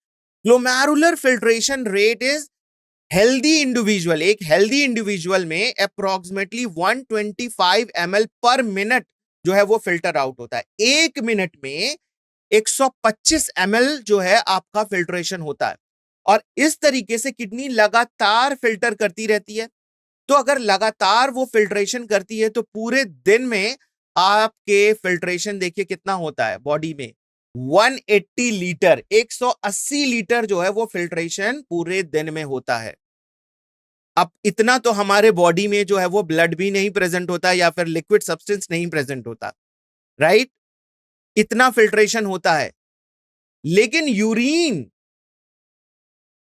Speaker 1: Glomerular filtration rate is healthy individual, एक हेल्दी इंडिविजुअल में अप्रोक्सीमेटली 125 ml पर मिनट जो है वो फिल्टर आउट होता है। एक मिनट में 125 ml जो है आपका फिल्ट्रेशन होता है, और इस तरीके से किडनी लगातार फिल्टर करती रहती है। तो अगर लगातार वो फिल्ट्रेशन करती है तो पूरे दिन में आपके फिल्ट्रेशन देखिए कितना होता है बॉडी में, 180 लीटर, 180 लीटर जो है वो फिल्ट्रेशन पूरे दिन में होता है। अब इतना तो हमारे बॉडी में जो है वो ब्लड भी नहीं प्रेजेंट होता या फिर लिक्विड सब्सटेंस नहीं प्रेजेंट होता, राइट। इतना फिल्ट्रेशन होता है, लेकिन यूरिन,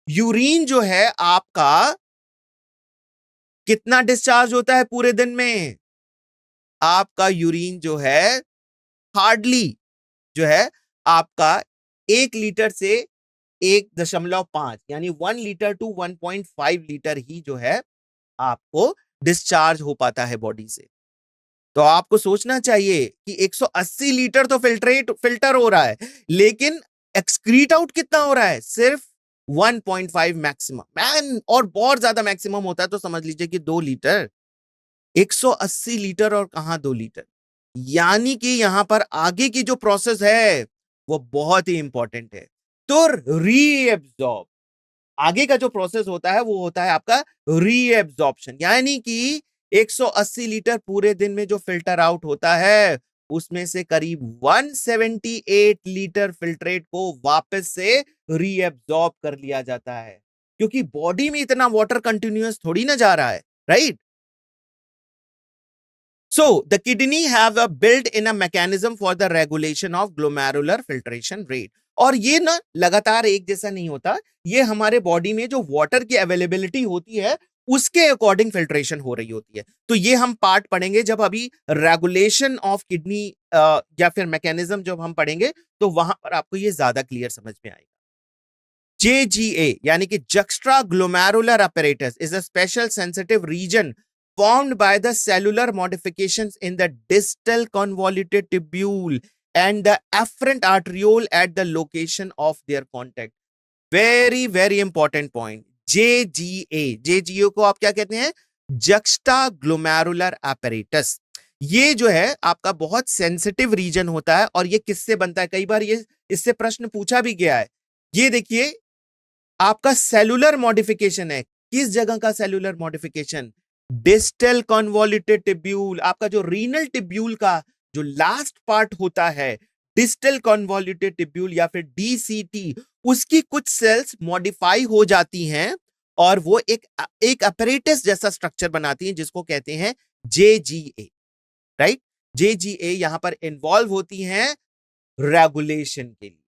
Speaker 1: यूरिन जो है आपका कितना डिस्चार्ज होता है पूरे दिन में, आपका यूरिन जो है हार्डली जो है आपका 1 लीटर से 1.5 यानी 1 लीटर टू 1.5 लीटर ही जो है आपको डिस्चार्ज हो पाता है बॉडी से। तो आपको सोचना चाहिए कि 180 लीटर तो फिल्टर हो रहा है, लेकिन एक्सक्रीट आउट कितना हो रहा है, सिर्फ 1.5 मैक्सिमम मैन, और बहुत ज्यादा मैक्सिमम होता है तो समझ लीजिए कि 2 लीटर। 180 लीटर और कहां 2 लीटर, यानी कि यहां पर आगे की जो प्रोसेस है वो बहुत ही इंपॉर्टेंट है। तो रीएब्सॉर्ब, आगे का जो प्रोसेस होता है वो होता है आपका रीएब्सॉर्प्शन, यानी कि 180 लीटर पूरे दिन में जो फिल्टर आउट होता है उसमें से करीब 178 लीटर फिल्ट्रेट को वापस से रीएब्सॉर्ब कर लिया जाता है, क्योंकि बॉडी में इतना वाटर कंटिन्यूअस थोड़ी ना जा रहा है, right. So, the kidney have a built-in a mechanism for the regulation of glomerular filtration rate. और ये ना लगातार एक जैसा नहीं होता, ये हमारे बॉडी में जो वाटर की अवेलेबिलिटी होती है उसके अकॉर्डिंग फिल्ट्रेशन हो रही होती है। तो ये हम पार्ट पढ़ेंगे जब अभी रेगुलेशन ऑफ किडनी या फिर मैकेनिज्म जब हम पढ़ेंगे तो वहां पर आपको ये ज्यादा क्लियर समझ में आएगा। JGA यानी कि juxta glomerular apparatus is a special sensitive region formed by the cellular modifications in the distal convoluted tubule and the afferent arteriole at the location of their contact. Very very important point. JGA को आप क्या कहते हैं, juxta glomerular apparatus। ये जो है आपका बहुत सेंसिटिव रीजन होता है, और ये किससे बनता है, कई बार ये इससे प्रश्न पूछा भी गया है। ये देखिए आपका सेलुलर मॉडिफिकेशन है, किस जगह का cellular modification, distal convoluted tubule, आपका जो रीनल टिब्यूल का जो लास्ट पार्ट होता है डिस्टल कॉन्वोल्यूटेड टिब्यूल या फिर डीसीटी, उसकी कुछ सेल्स मॉडिफाई हो जाती हैं और वो एक अपैरेटस जैसा स्ट्रक्चर बनाती हैं जिसको कहते हैं जेजीए, राइट। जेजीए यहां पर इन्वॉल्व होती हैं रेगुलेशन के लिए।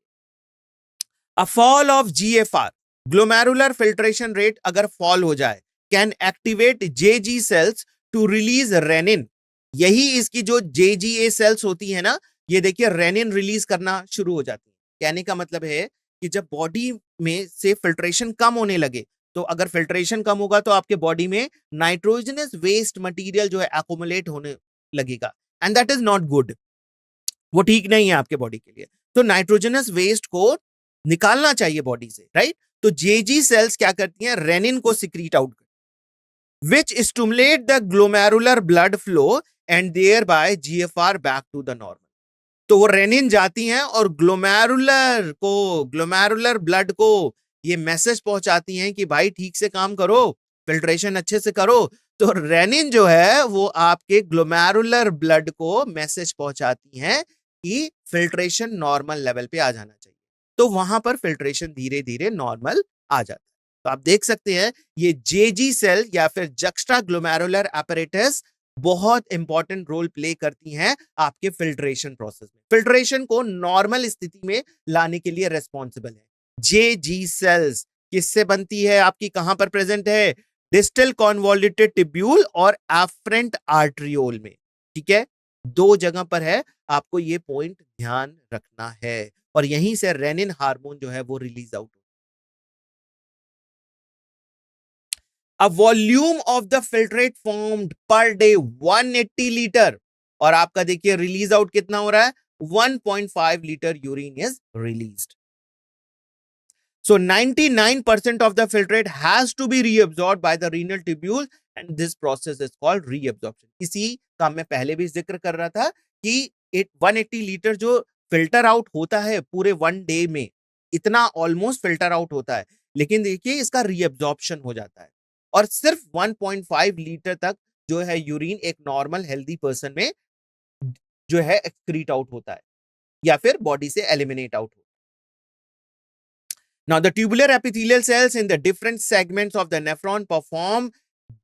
Speaker 1: A fall of GFR, glomerular filtration rate अगर फॉल हो जाए, can activate JG cells to release renin. यही इसकी जो जेजीए सेल्स होती है ना, ये देखिए रेनिन रिलीज करना शुरू हो जाती है। कहने का मतलब है कि जब बॉडी में से फिल्ट्रेशन कम होने लगे तो अगर फिल्ट्रेशन कम होगा तो आपके बॉडी में नाइट्रोजनस वेस्ट मटेरियल जो है एक्युमुलेट होने लगेगा, and that is not good. वो ठीक नहीं है आपके बॉडी के लिए। तो नाइट्रोजनस वेस्ट को निकालना चाहिए बॉडी से, राइट? तो जेजी सेल्स क्या करती हैं, रेनिन को secrete out, which stimulate the glomerular blood flow and thereby GFR back to the normal। तो वो रेनिन जाती हैं और ग्लोमेरुलर ब्लड को ये मैसेज पहुंचाती हैं कि भाई ठीक से काम करो, फिल्ट्रेशन अच्छे से करो। तो रेनिन जो है वो आपके ग्लोमेरुलर ब्लड को मैसेज पहुंचाती हैं कि फिल्ट्रेशन नॉर्मल लेवल पे आ जाना चाहिए। तो वहां पर फिल्ट्रेशन धीरे धीरे नॉर्मल आ जाता है। तो आप देख सकते हैं ये जेजी सेल या फिर जक्स्ट्रा ग्लोमेरुलर apparatus बहुत इंपॉर्टेंट रोल प्ले करती हैं आपके फिल्ट्रेशन प्रोसेस में। फिल्ट्रेशन को नॉर्मल स्थिति में लाने के लिए रेस्पॉन्सिबल है जेजी सेल्स। किससे बनती है आपकी, कहां पर प्रेजेंट है, डिस्टल कॉन्वोल्यूटेड टिब्यूल और एफरेंट आर्ट्रियोल में। ठीक है, दो जगह पर है, आपको ये पॉइंट ध्यान रखना है। और यहीं से रेनिन हार्मोन जो है वो release out. A volume of the filtrate formed per day 180 litre, और आपका देखिए रिलीज आउट कितना हो रहा है, 1.5 litre urine is released. So 99% of the filtrate has to be reabsorbed by the renal tubule and this process is called reabsorption। इसी का मैं पहले भी जिक्र कर रहा था कि 180 लीटर जो फिल्टर आउट होता है पूरे 1 डे में, इतना ऑलमोस्ट फिल्टर आउट होता है, लेकिन देखिए इसका रीअब्जॉर्प्शन हो जाता है और सिर्फ 1.5 लीटर तक जो है यूरिन एक नॉर्मल हेल्दी पर्सन में जो है एक्सक्रीट आउट होता है या फिर बॉडी से एलिमिनेट आउट होता है। Now, the tubular epithelial cells in the different segments of the nephron perform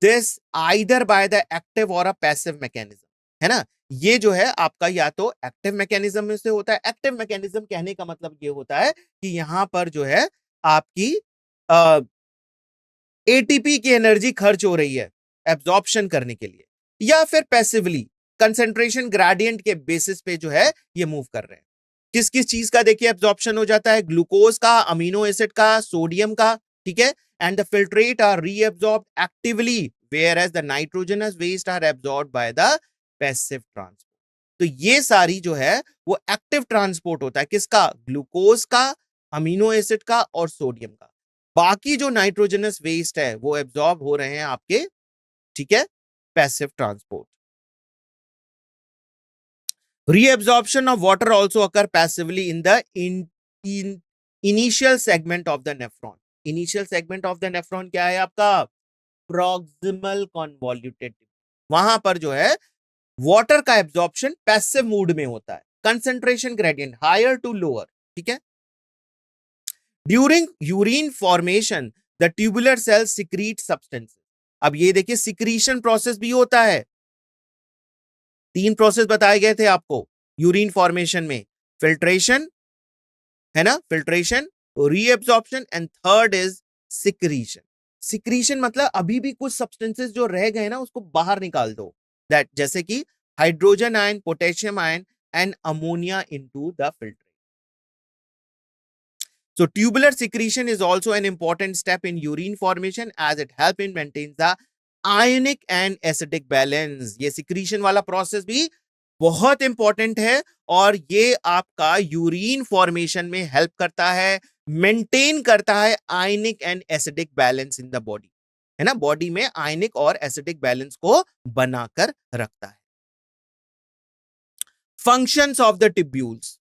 Speaker 1: this either by the active or a passive mechanism, है ना? ये जो है आपका या तो एक्टिव मैकेनिज्म में से होता है। एक्टिव मैकेनिज्म कहने का मतलब ये होता है कि यहां पर जो है आपकी एटीपी की एनर्जी खर्च हो रही है एब्जॉर्प्शन करने के लिए, या फिर पैसिवली कंसेंट्रेशन ग्रेडियंट के बेसिस पे जो है ये मूव कर रहे हैं। किस किस चीज का देखिए एब्जॉर्प्शन हो जाता है, ग्लूकोज का, अमीनो एसिड का, सोडियम का, ठीक है। And the filtrate are reabsorbed actively whereas the nitrogenous waste are absorbed by the passive transport. तो ये सारी जो है वो एक्टिव ट्रांसपोर्ट होता है किसका, ग्लूकोज का, अमीनो एसिड का और सोडियम का। बाकी जो नाइट्रोजनस वेस्ट है वो एब्सॉर्ब हो रहे हैं आपके, ठीक है, passive transport. Reabsorption of water also occur passively in the initial segment of the nephron। Initial segment of the nephron क्या है आपका, proximal convoluted। वहां पर जो है वाटर का एब्जॉर्प्शन पैसिव मूड में होता है, concentration gradient higher to lower, ठीक है। During urine formation the tubular cells secrete substances. अब ये देखिए सिक्रीशन प्रोसेस भी होता है। 3 प्रोसेस बताए गए थे आपको यूरिन फॉर्मेशन में, फिल्ट्रेशन है ना, filtration, reabsorption and third is secretion. Secretion मतलब अभी भी कुछ सब्सटेंसेस जो रह गए ना उसको बाहर निकाल दो, दैट जैसे कि hydrogen ion, potassium ion and ammonia into the filter. So tubular secretion is also an important step in urine formation as it helps in maintain the ionic and acidic balance। ये secretion वाला process भी बहुत important है और ये आपका urine formation में help करता है, मेंटेन करता है ionic and acidic balance in the body, है ना, बॉडी में आयनिक और एसिडिक बैलेंस को बनाकर रखता है। फंक्शंस ऑफ द टिब्यूल्स,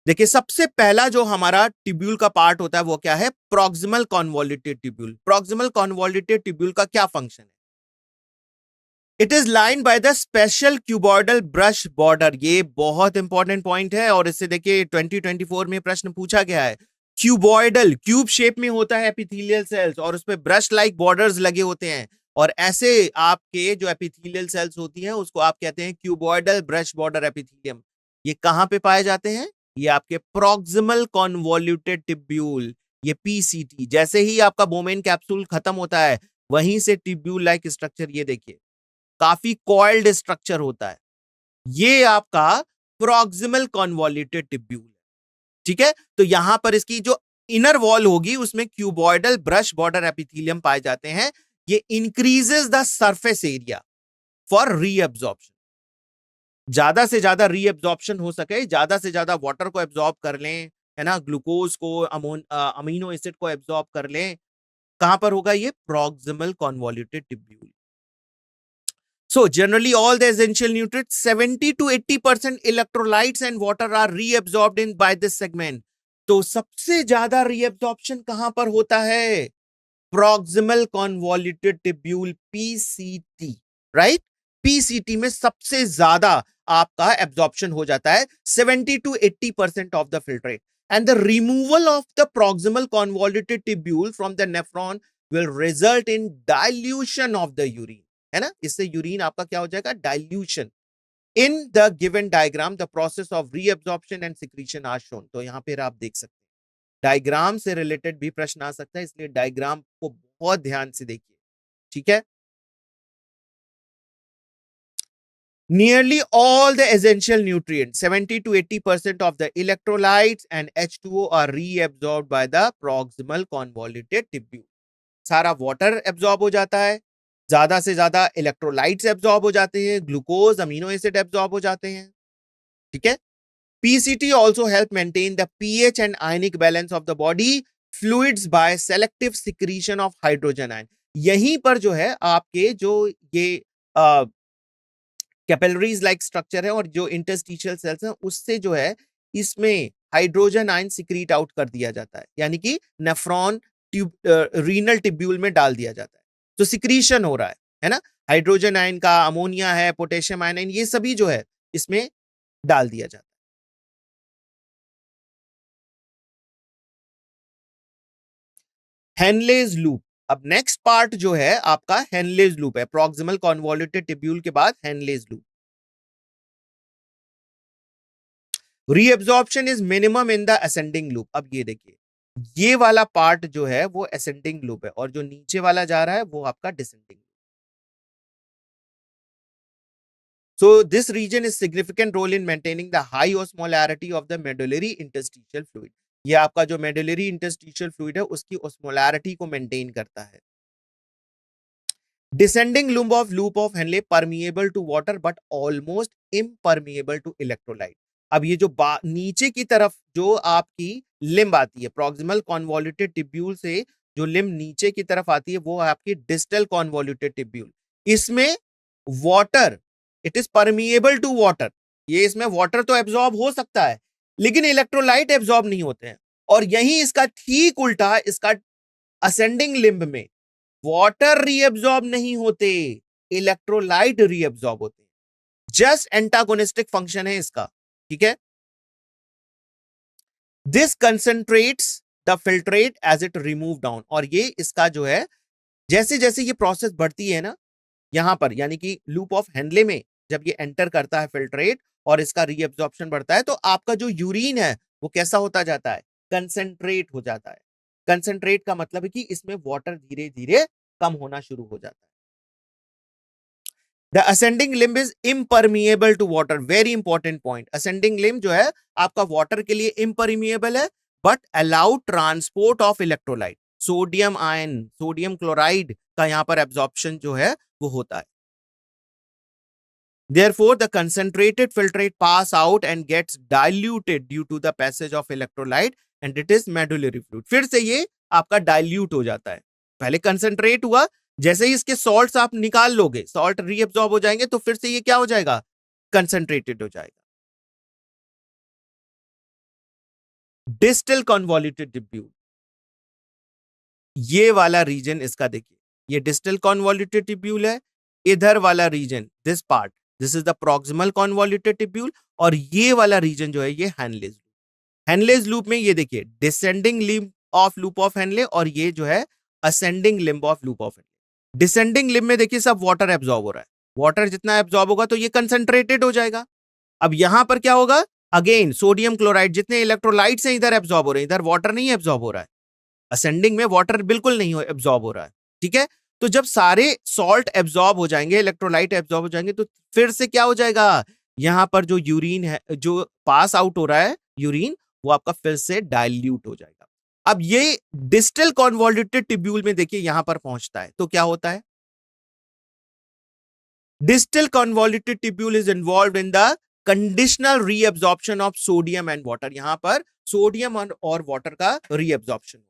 Speaker 1: देखिए सबसे पहला जो हमारा ट्यूब्यूल का पार्ट होता है वो क्या है, proximal convoluted tubule. Proximal convoluted tubule का क्या फंक्शन है, it is line by the special cuboidal brush border. ये बहुत इंपॉर्टेंट पॉइंट है और इससे देखिए 2024 में प्रश्न पूछा गया है। क्यूबॉइडल, क्यूब शेप में होता है एपिथेलियल सेल्स और उस पे ब्रश लाइक बॉर्डर्स लगे होते हैं, और ऐसे आपके जो एपिथेलियल सेल्स होती हैं उसको आप कहते हैं क्यूबॉइडल ब्रश बॉर्डर एपिथेलियम। ये कहां पे पाए जाते हैं, ये आपके प्रॉक्सिमल कॉन्वोल्यूटेड ट्यूब्यूल, ये पीसीटी। जैसे ही आपका बोमेन कैप्सूल खत्म होता है वहीं से ट्यूब्यूल लाइक स्ट्रक्चर, ये देखिए काफी कॉइल्ड स्ट्रक्चर होता है, ये आपका प्रॉक्सिमल कॉन्वोल्यूटेड ट्यूब्यूल है, ठीक है। तो यहां पर इसकी जो इनर वॉल होगी उसमें क्यूबॉइडल ब्रश बॉर्डर एपिथेलियम पाए जाते हैं। ये increases the surface area for reabsorption, ज्यादा से ज्यादा रीअब्जॉर्प्शन हो सके, ज्यादा से ज्यादा वाटर को एब्जॉर्ब कर लें, है ना, ग्लूकोज को, अमीनो एसिड को एब्जॉर्ब कर लें। कहां पर होगा ये? Proximal convoluted tubule. So generally all the essential nutrients, 70 to 80% electrolytes and water are reabsorbed in by this segment. तो सबसे ज्यादा रीअब्जॉर्प्शन कहां पर होता है? Proximal convoluted tubule, PCT, right? PCT में सबसे ज्यादा आपका एब्जॉर्प्शन हो जाता है, 70 to 80% of the filtrate. And the removal of the proximal convoluted tubule from the nephron will result in dilution of the urine, है ना, इससे यूरिन आपका क्या हो जाएगा? Dilution. In the given diagram the process of reabsorption and secretion are shown. तो यहां पर आप देख सकते हैं डायग्राम से रिलेटेड भी प्रश्न आ सकता है, इसलिए डायग्राम को बहुत ध्यान से देखिए, ठीक है? Nearly all the essential nutrients, 70 to 80% of the electrolytes and H2O are reabsorbed by the proximal convoluted tubule. सारा वाटर एब्जॉर्ब हो जाता है, ज्यादा से ज्यादा इलेक्ट्रोलाइट्स एब्जॉर्ब हो जाते हैं, ग्लूकोज, अमीनो एसिड एब्जॉर्ब हो जाते हैं, ठीक है? PCT also help maintain the pH and ionic balance of the body fluids by selective secretion of hydrogen ion. यहीं पर जो है आपके जो ये कैपिलरीज लाइक स्ट्रक्चर है और जो इंटरस्टिशियल सेल्स हैं उससे जो है इसमें हाइड्रोजन आयन सिक्रीट आउट कर दिया जाता है, यानी कि नेफ्रॉन ट्यूब रीनल टिब्यूल में डाल दिया जाता है। तो सिक्रीशन हो रहा है ना, हाइड्रोजन आयन का, अमोनिया है, पोटेशियम आयन, ये सभी जो है इसमें डाल दिया जाता है। हेनलेज लूप, अब नेक्स्ट पार्ट जो है आपका हेनलेज लूप है। प्रॉक्सिमल कॉन्वोल्यूटेड टिब्यूल के बाद Henle's loop. Reabsorption is minimum in the ascending loop. अब ये देखिए, ये वाला पार्ट जो है वो असेंडिंग लूप है और जो नीचे वाला जा रहा है वो आपका descending. So this region is significant role in maintaining the high osmolarity of the medullary interstitial fluid. ये आपका जो medullary interstitial fluid है उसकी osmolarity को maintain करता है। Descending loop of Henle permeable to water but almost impermeable to electrolyte. अब ये जो नीचे की तरफ जो आपकी लिम्ब आती है, प्रॉक्सिमल कॉन्वोल्यूटेड टिब्यूल से जो लिम्ब नीचे की तरफ आती है वो आपकी डिस्टल कॉन्वोल्यूटेड टिब्यूल। इसमें water, it is permeable to water, ये इसमें वाटर तो एब्जॉर्ब हो सकता है लेकिन इलेक्ट्रोलाइट एब्जॉर्ब नहीं होते हैं। और यही इसका ठीक उल्टा, इसका असेंडिंग लिम्ब में वाटर रीअब्जॉर्ब नहीं होते, इलेक्ट्रोलाइट रीअब्जॉर्ब होते हैं। जस्ट एंटागोनिस्टिक फंक्शन है इसका, ठीक है? This concentrates the filtrate as it remove down. और ये इसका जो है जैसे जैसे ये प्रोसेस बढ़ती है ना यहां पर, यानी कि लूप ऑफ हेनले में जब ये एंटर करता है फिल्ट्रेट और इसका रीअब्जॉर्प्शन बढ़ता है तो आपका जो यूरिन है वो कैसा होता जाता है? कंसंट्रेट हो जाता है। कंसंट्रेट का मतलब है कि इसमें वाटर धीरे धीरे कम होना शुरू हो जाता है। The ascending limb is impermeable to water, very important point. Ascending limb जो है आपका वाटर के लिए इम्परमिएबल है but allow transport of electrolyte, sodium ion, sodium chloride का यहां पर एब्जॉर्प्शन जो है वो होता है। Therefore, the concentrated filtrate pass out and gets diluted due to the passage of electrolyte and it is medullary fluid. फिर से ये आपका डाइल्यूट हो जाता है। पहले कंसेंट्रेट हुआ, जैसे ही इसके सॉल्ट्स आप निकाल लोगे, सॉल्ट रीअब्सॉर्ब हो जाएंगे तो फिर से ये क्या हो जाएगा? कंसेंट्रेटेड हो जाएगा। डिस्टल कॉन्वोल्यूटेड ट्यूब्यूल, ये वाला रीजन इसका देखिए, ये डिस्टल कॉन्वोल्यूटेड ट्यूब्यूल है। इधर वाला region, this part, this is the proximal convoluted tubule और ये वाला रीजन जो है ये हेनलेज लूप। हेनलेज लूप में ये देखिए descending limb of loop of Henley और ये जो है ascending limb of loop of Henley. Descending limb में देखिए सब वाटर एब्जॉर्ब हो रहा है, वाटर जितना एब्जॉर्ब होगा तो ये कंसंट्रेटेड हो जाएगा। अब यहां पर क्या होगा? अगेन सोडियम क्लोराइड, जितने इलेक्ट्रोलाइट्स हैं इधर एब्जॉर्ब हो रहे हैं, इधर वाटर नहीं एब्जॉर्ब हो रहा है। असेंडिंग में वाटर बिल्कुल नहीं एब्जॉर्ब हो रहा है, ठीक है? तो जब सारे सॉल्ट एब्जॉर्ब हो जाएंगे, इलेक्ट्रोलाइट एब्जॉर्ब हो जाएंगे तो फिर से क्या हो जाएगा? यहां पर जो यूरिन है, जो पास आउट हो रहा है यूरिन, वो आपका फिर से डाइल्यूट हो जाएगा। अब ये डिस्टल कॉन्वोल्यूटेड टिब्यूल में देखिए यहां पर पहुंचता है तो क्या होता है, distal convoluted tubule is involved in the conditional reabsorption of sodium and water. यहां पर सोडियम और वाटर का reabsorption.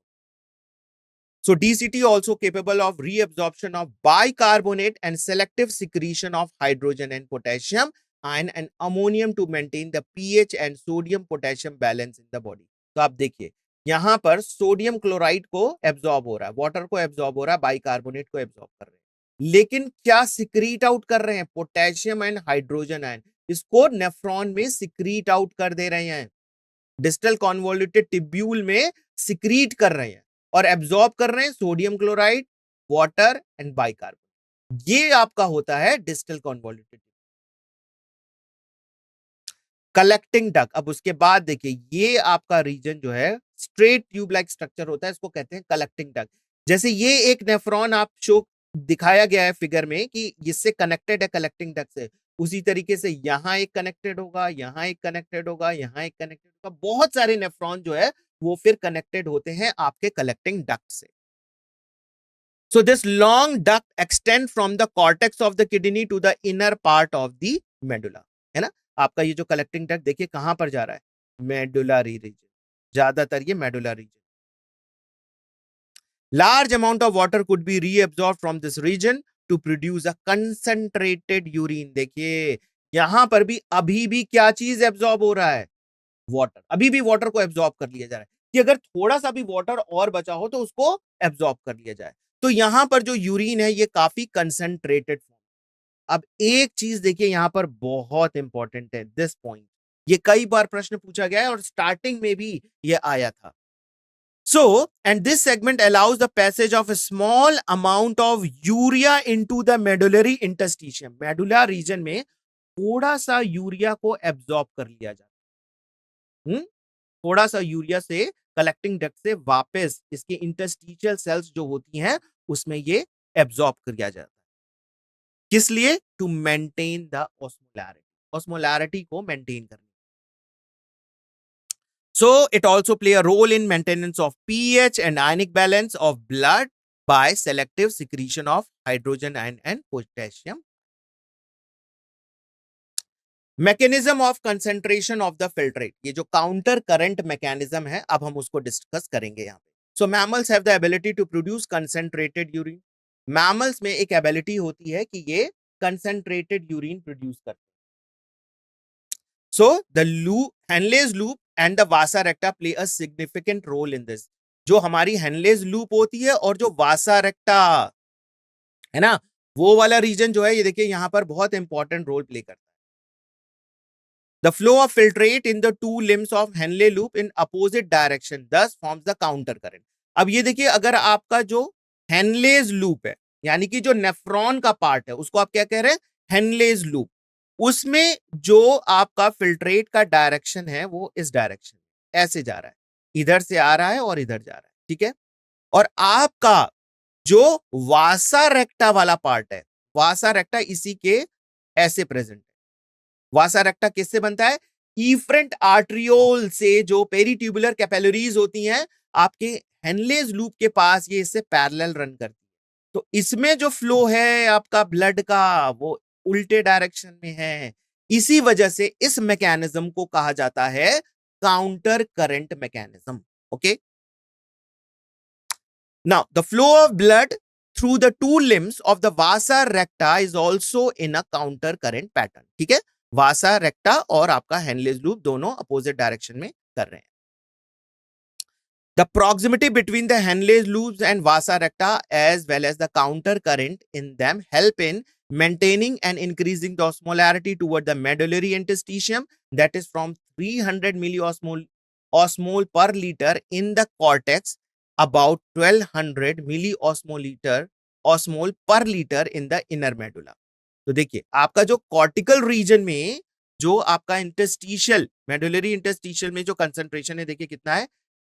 Speaker 1: So DCT also capable of reabsorption of bicarbonate and selective secretion of hydrogen and potassium ion and ammonium to maintain the pH and sodium potassium balance in the body. तो आप देखिए यहां पर sodium chloride को absorb हो रहा है, water को एब्जॉर्ब हो रहा है, बाइकार्बोनेट को एब्जॉर्ब कर रहे हैं, लेकिन क्या सिक्रीट आउट कर रहे हैं, पोटेशियम एंड हाइड्रोजन आयन, इसको नेफ्रॉन में सिक्रीट आउट कर दे रहे हैं, डिस्टल कॉन्वोल्यूटेड टिब्यूल में सिक्रीट कर रहे हैं और एब्जॉर्ब कर रहे हैं sodium chloride, water and bicarbonate. ये आपका होता है डिस्टल कॉन्वोल्यूटेड कलेक्टिंग डक्ट. अब उसके बाद देखिए ये आपका रीजन जो है स्ट्रेट ट्यूब लाइक स्ट्रक्चर होता है, इसको कहते हैं कलेक्टिंग डक्ट. जैसे ये एक नेफ्रॉन आप शो दिखाया गया है फिगर में कि इससे कनेक्टेड है कलेक्टिंग डक्ट से, उसी तरीके से यहां एक कनेक्टेड होगा, यहां एक कनेक्टेड होगा, यहां एक कनेक्टेड होगा, बहुत सारे नेफ्रॉन जो है वो फिर कनेक्टेड होते हैं आपके कलेक्टिंग डक्ट से. So this long duct extend from the cortex of the kidney to the inner part of the medulla, है ना. आपका ये जो कलेक्टिंग डक्ट देखिए कहां पर जा रहा है, मेडुलरी रीजन, ज्यादातर ये medulla reason. Large amount of water could be reabsorbed from this region to produce a concentrated urine. देखिए यहां पर भी अभी भी क्या चीज एब्जॉर्ब हो रहा है, वाटर. अभी भी वाटर को एब्जॉर्ब कर लिया जा रहा है कि अगर थोड़ा सा भी वाटर और बचा हो तो उसको एब्जॉर्ब कर लिया जाए. तो यहां पर जो यूरिन है ये काफी कंसंट्रेटेड. अब एक चीज देखिए यहां पर बहुत इंपॉर्टेंट है, दिस पॉइंट, ये कई बार प्रश्न पूछा गया है और स्टार्टिंग में भी ये आया था. So, and this segment allows the passage of a small amount of urea into the medullary interstitium. Medulla region में थोड़ा सा यूरिया को एब्जॉर्ब कर लिया जाता है. थोड़ा सा यूरिया से कलेक्टिंग डक्ट से वापस इसके इंटरस्टिशियल सेल्स जो होती हैं उसमें ये एब्जॉर्ब कर दिया जाता है. किस लिए, to maintain the osmolarity, osmolarity को मेंटेन करने. So it also play a role in maintenance of pH and ionic balance of blood by selective secretion of hydrogen ion and potassium. Mechanism of concentration of the filtrate, ये जो counter current mechanism है अब हम उसको discuss करेंगे यहाँ पे. So mammals have the ability to produce concentrated urine. Mammals में एक एबिलिटी होती है कि ये कंसेंट्रेटेड यूरिन प्रोड्यूस करते हैं. So the Henle's loop and the vasa recta play a significant role in this. जो हमारी हेनलेज लूप होती है और जो वासा रेक्टा है ना, वो वाला रीजन जो है ये देखिए यहां पर बहुत इंपॉर्टेंट रोल प्ले करता है. The flow of filtrate in the two limbs of Henle loop in opposite direction thus forms the counter current. अब ये देखिए अगर आपका जो हेनलेज लूप है यानी कि जो नेफ्रॉन का पार्ट है उसको आप क्या कह रहे हैं, हेनलेज लूप, उसमें जो आपका फिल्ट्रेट का डायरेक्शन है वो इस डायरेक्शन ऐसे जा रहा है, इधर से आ रहा है और इधर जा रहा है. ठीक है. और आपका जो वासा रेक्टा वाला पार्ट है, वासा रेक्टा इसी के ऐसे प्रेजेंट है. वासा रेक्टा किससे बनता है, इफरेंट आर्ट्रियोल से, जो पेरीट्यूबुलर कैपिलरीज होती हैं आपके हेनलेज लूप के पास, ये इससे पैरेलल रन करती है. तो इसमें जो फ्लो है आपका ब्लड का वो उल्टे डायरेक्शन में है. इसी वजह से इस मैकेनिज्म को कहा जाता है counter current mechanism. Okay. Now the flow of blood through the two limbs of the vasa recta is also in a counter current pattern. ठीक है. वासा रेक्टा और आपका हेनलेज लूप दोनों अपोजिट डायरेक्शन में कर रहे हैं. The proximity between the Henle's loops and vasa recta as well as the counter current in them help in maintaining and increasing the osmolarity toward the medullary interstitium, that is from 300 milliosmol per liter in the cortex, about 1200 osmol per liter in the inner medulla. तो देखिए आपका जो cortical reason में जो आपका interstitial medullary interstitial में जो concentration है देखिए कितना है,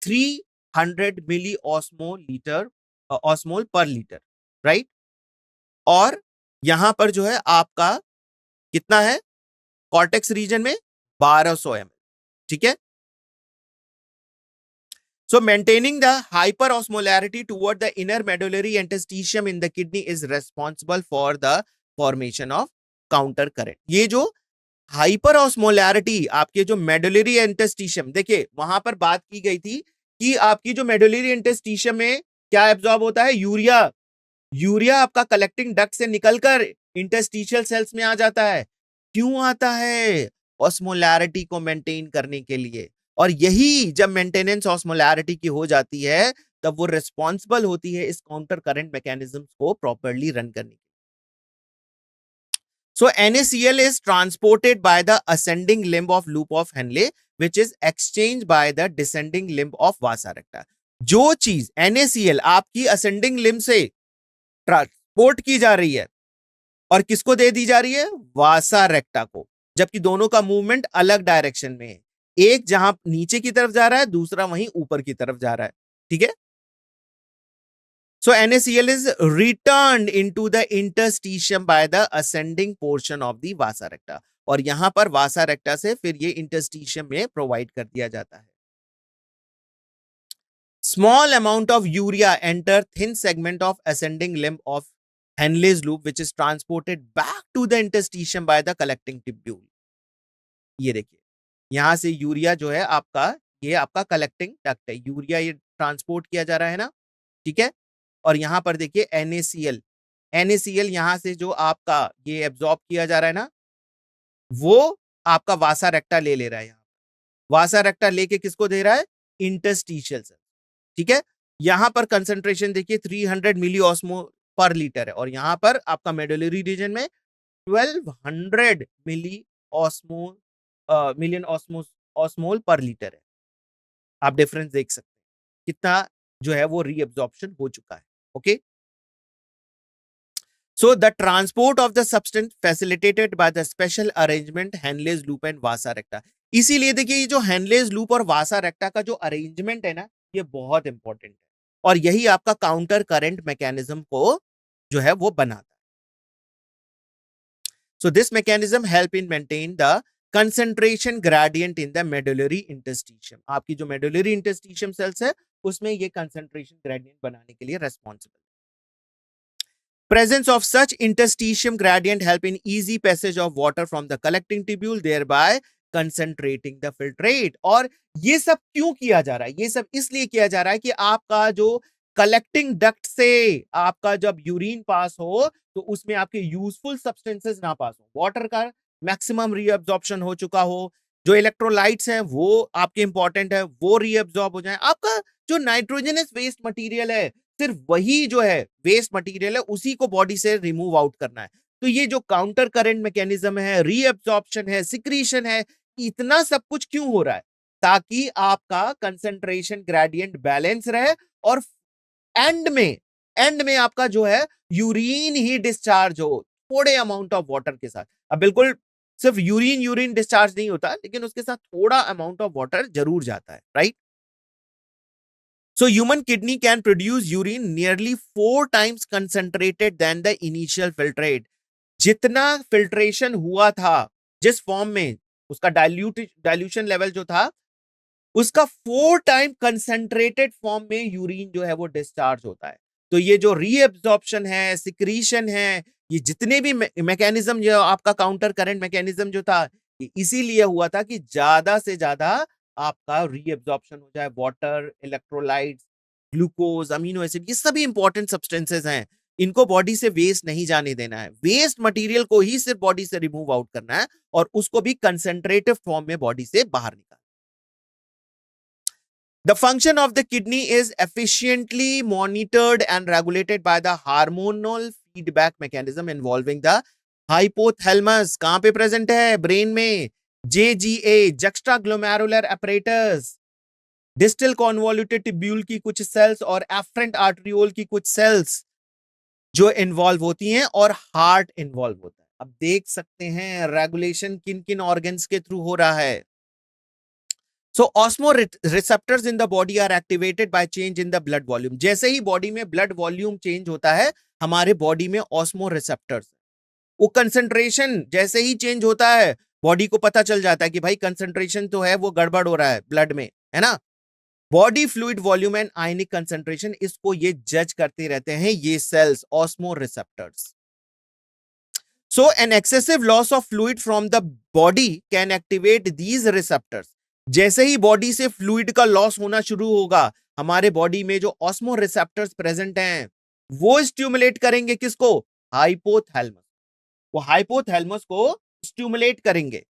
Speaker 1: 300 मिली ऑस्मोल पर लीटर, राइट. और यहां पर जो है आपका कितना है कॉर्टेक्स रीजन में 1200 ml. ठीक है. So maintaining the hyperosmolarity toward the inner medullary interstitium in the kidney is responsible for the formation of counter current. ये जो हाइपर ऑस्मोलैरिटी आपके जो मेडुलरी इंटरस्टिशियम, देखिए वहां पर बात की गई थी कि आपकी जो मेडुलरी इंटरस्टिशियम में क्या एब्जॉर्ब होता है, यूरिया। यूरिया आपका कलेक्टिंग डक्ट से निकलकर इंटरस्टिशियल सेल्स में आ जाता है। क्यों आता है? ऑस्मोलैरिटी को मेंटेन करने के लिए। और यही जब मेंटेनेंस ऑस्मोलैरिटी की हो जाती है तब वो रिस्पॉन्सिबल होती है इस काउंटर करंट मैकेनिज्म को प्रॉपरली रन करने की। So NaCl is transported by the ascending limb of loop of Henle, which is exchanged by the descending limb of vasa recta. जो चीज NaCl आपकी असेंडिंग लिम्ब से ट्रांसपोर्ट की जा रही है और किसको दे दी जा रही है? वासा रेक्टा को, जबकि दोनों का मूवमेंट अलग डायरेक्शन में है। एक जहां नीचे की तरफ जा रहा है, दूसरा वहीं ऊपर की तरफ जा रहा है। ठीक है। So NaCl is returned into the interstitium by the ascending portion of the vasa recta, और यहां पर वासा रेक्टा से फिर ये इंटरस्टिशियम में प्रोवाइड कर दिया जाता है। Small amount of urea enter thin segment of ascending limb of Henle's loop, which is transported back to the interstitium by the collecting tubule. ये देखिए यहां से यूरिया जो है आपका, ये आपका कलेक्टिंग डक्ट है, यूरिया ये ट्रांसपोर्ट किया जा रहा है ना। ठीक है। और यहां पर देखिए NaCl, NaCl यहां से जो आपका ये एब्जॉर्ब किया जा रहा है ना, वो आपका वासा रेक्टा ले रहा है। यहां वासा रेक्टा लेके किसको दे रहा है? Interstitial cell. ठीक है। यहां पर कंसंट्रेशन देखिए 300 मिली ऑस्मोल पर लीटर है, और यहां पर आपका मेडुलरी रीजन में 1200 मिली ऑस्मोल मिलियन ऑस्मोल पर लीटर है। आप डिफरेंस देख सकते हैं कितना जो है वो रीअब्जॉर्प्शन हो चुका है। Okay. So the transport of the substance facilitated by the special arrangement Henle's loop and vasa recta. इसीलिए देखिए ये जो Henle's loop और vasa recta का जो अरेंजमेंट है ना, ये बहुत इंपॉर्टेंट है, और यही आपका काउंटर करंट मैकेनिज्म को जो है वो बनाता है। So this mechanism help in maintain the concentration gradient in the medullary interstitium. आपकी जो medullary interstitium cells है उसमें ये concentration gradient बनाने के लिए responsible। Presence of such interstitium gradient help in easy passage of water from the collecting tubule, thereby concentrating the filtrate। और ये सब क्यों किया जा रहा है? ये सब इसलिए किया जा रहा है कि आपका जो कलेक्टिंग डक्ट से आपका जब यूरिन पास हो तो उसमें आपके यूजफुल सब्सटेंसेस ना पास हो, वाटर का मैक्सिमम रीअब्जॉर्प्शन हो चुका हो, जो इलेक्ट्रोलाइट्स हैं वो आपके इंपॉर्टेंट है वो रीअब्जॉर्ब हो जाए, आपका जो नाइट्रोजनस वेस्ट मटेरियल है सिर्फ वही जो है वेस्ट मटेरियल है उसी को बॉडी से रिमूव आउट करना है। तो ये जो काउंटर करंट मैकेनिज्म है, रीअब्जॉर्प्शन है, सिक्रीशन है, इतना सब कुछ क्यों हो रहा है? ताकि आपका कंसंट्रेशन ग्रेडियंट बैलेंस रहे और एंड में आपका जो है यूरिन ही डिस्चार्ज हो थोड़े अमाउंट ऑफ वाटर के साथ। अब बिल्कुल सिर्फ यूरिन डिस्चार्ज नहीं होता, लेकिन उसके साथ थोड़ा अमाउंट ऑफ वाटर जरूर जाता है, right. So human kidney can produce urine nearly 4 times concentrated than the initial filtrate। जितना फिल्ट्रेशन हुआ था जिस फॉर्म में उसका डाइल्यूशन लेवल जो था उसका 4 टाइम कंसंट्रेटेड फॉर्म में यूरिन जो है वो डिस्चार्ज होता है। तो ये जो रीअब्जॉर्प्शन है, सिक्रीशन है, ये जितने भी मैकेनिज्म जो आपका काउंटर करंट मैकेनिज्म जो था, ये इसीलिए हुआ था कि ज्यादा से ज्यादा आपका रीअब्जॉर्प्शन हो जाए, water, electrolytes, glucose, amino acid, ये सभी इंपॉर्टेंट सब्सटेंसेस हैं, इनको बॉडी से वेस्ट नहीं जाने देना है। वेस्ट मटेरियल को ही सिर्फ बॉडी से रिमूव आउट करना है और उसको भी कंसंट्रेटिव फॉर्म में बॉडी से बाहर निकालना। The function of the kidney is efficiently monitored and regulated by the hormonal feedback mechanism involving the hypothalamus। कहां पे प्रेजेंट है? ब्रेन में। JGA, juxtaglomerular apparatus, distal convoluted tubule की कुछ सेल्स और एफरेंट आर्टरियोल की कुछ सेल्स जो इन्वॉल्व होती हैं, और हार्ट इन्वॉल्व होता है। अब देख सकते हैं रेगुलेशन किन किन ऑर्गन्स के थ्रू हो रहा है। So osmoreceptors in the body are activated by change in the blood volume। जैसे ही बॉडी में ब्लड वॉल्यूम चेंज होता है हमारे बॉडी में ऑस्मोरिसेप्टर्स, वो कंसंट्रेशन जैसे ही चेंज होता है बॉडी को पता चल जाता है कि भाई कंसंट्रेशन तो है वो गड़बड़ हो रहा है ब्लड में, है ना। Body fluid volume and ionic concentration, इसको ये जज करते रहते हैं ये cells, osmoreceptors. So an excessive loss of fluid from the body can activate these receptors. जैसे ही बॉडी से फ्लूइड का लॉस होना शुरू होगा, हमारे बॉडी में जो ऑस्मो रिसेप्टर्स प्रेजेंट हैं वो स्टिमुलेट करेंगे किसको? हाइपोथैलेमस. वो हाइपोथैलेमस को स्टिमुलेट करेंगे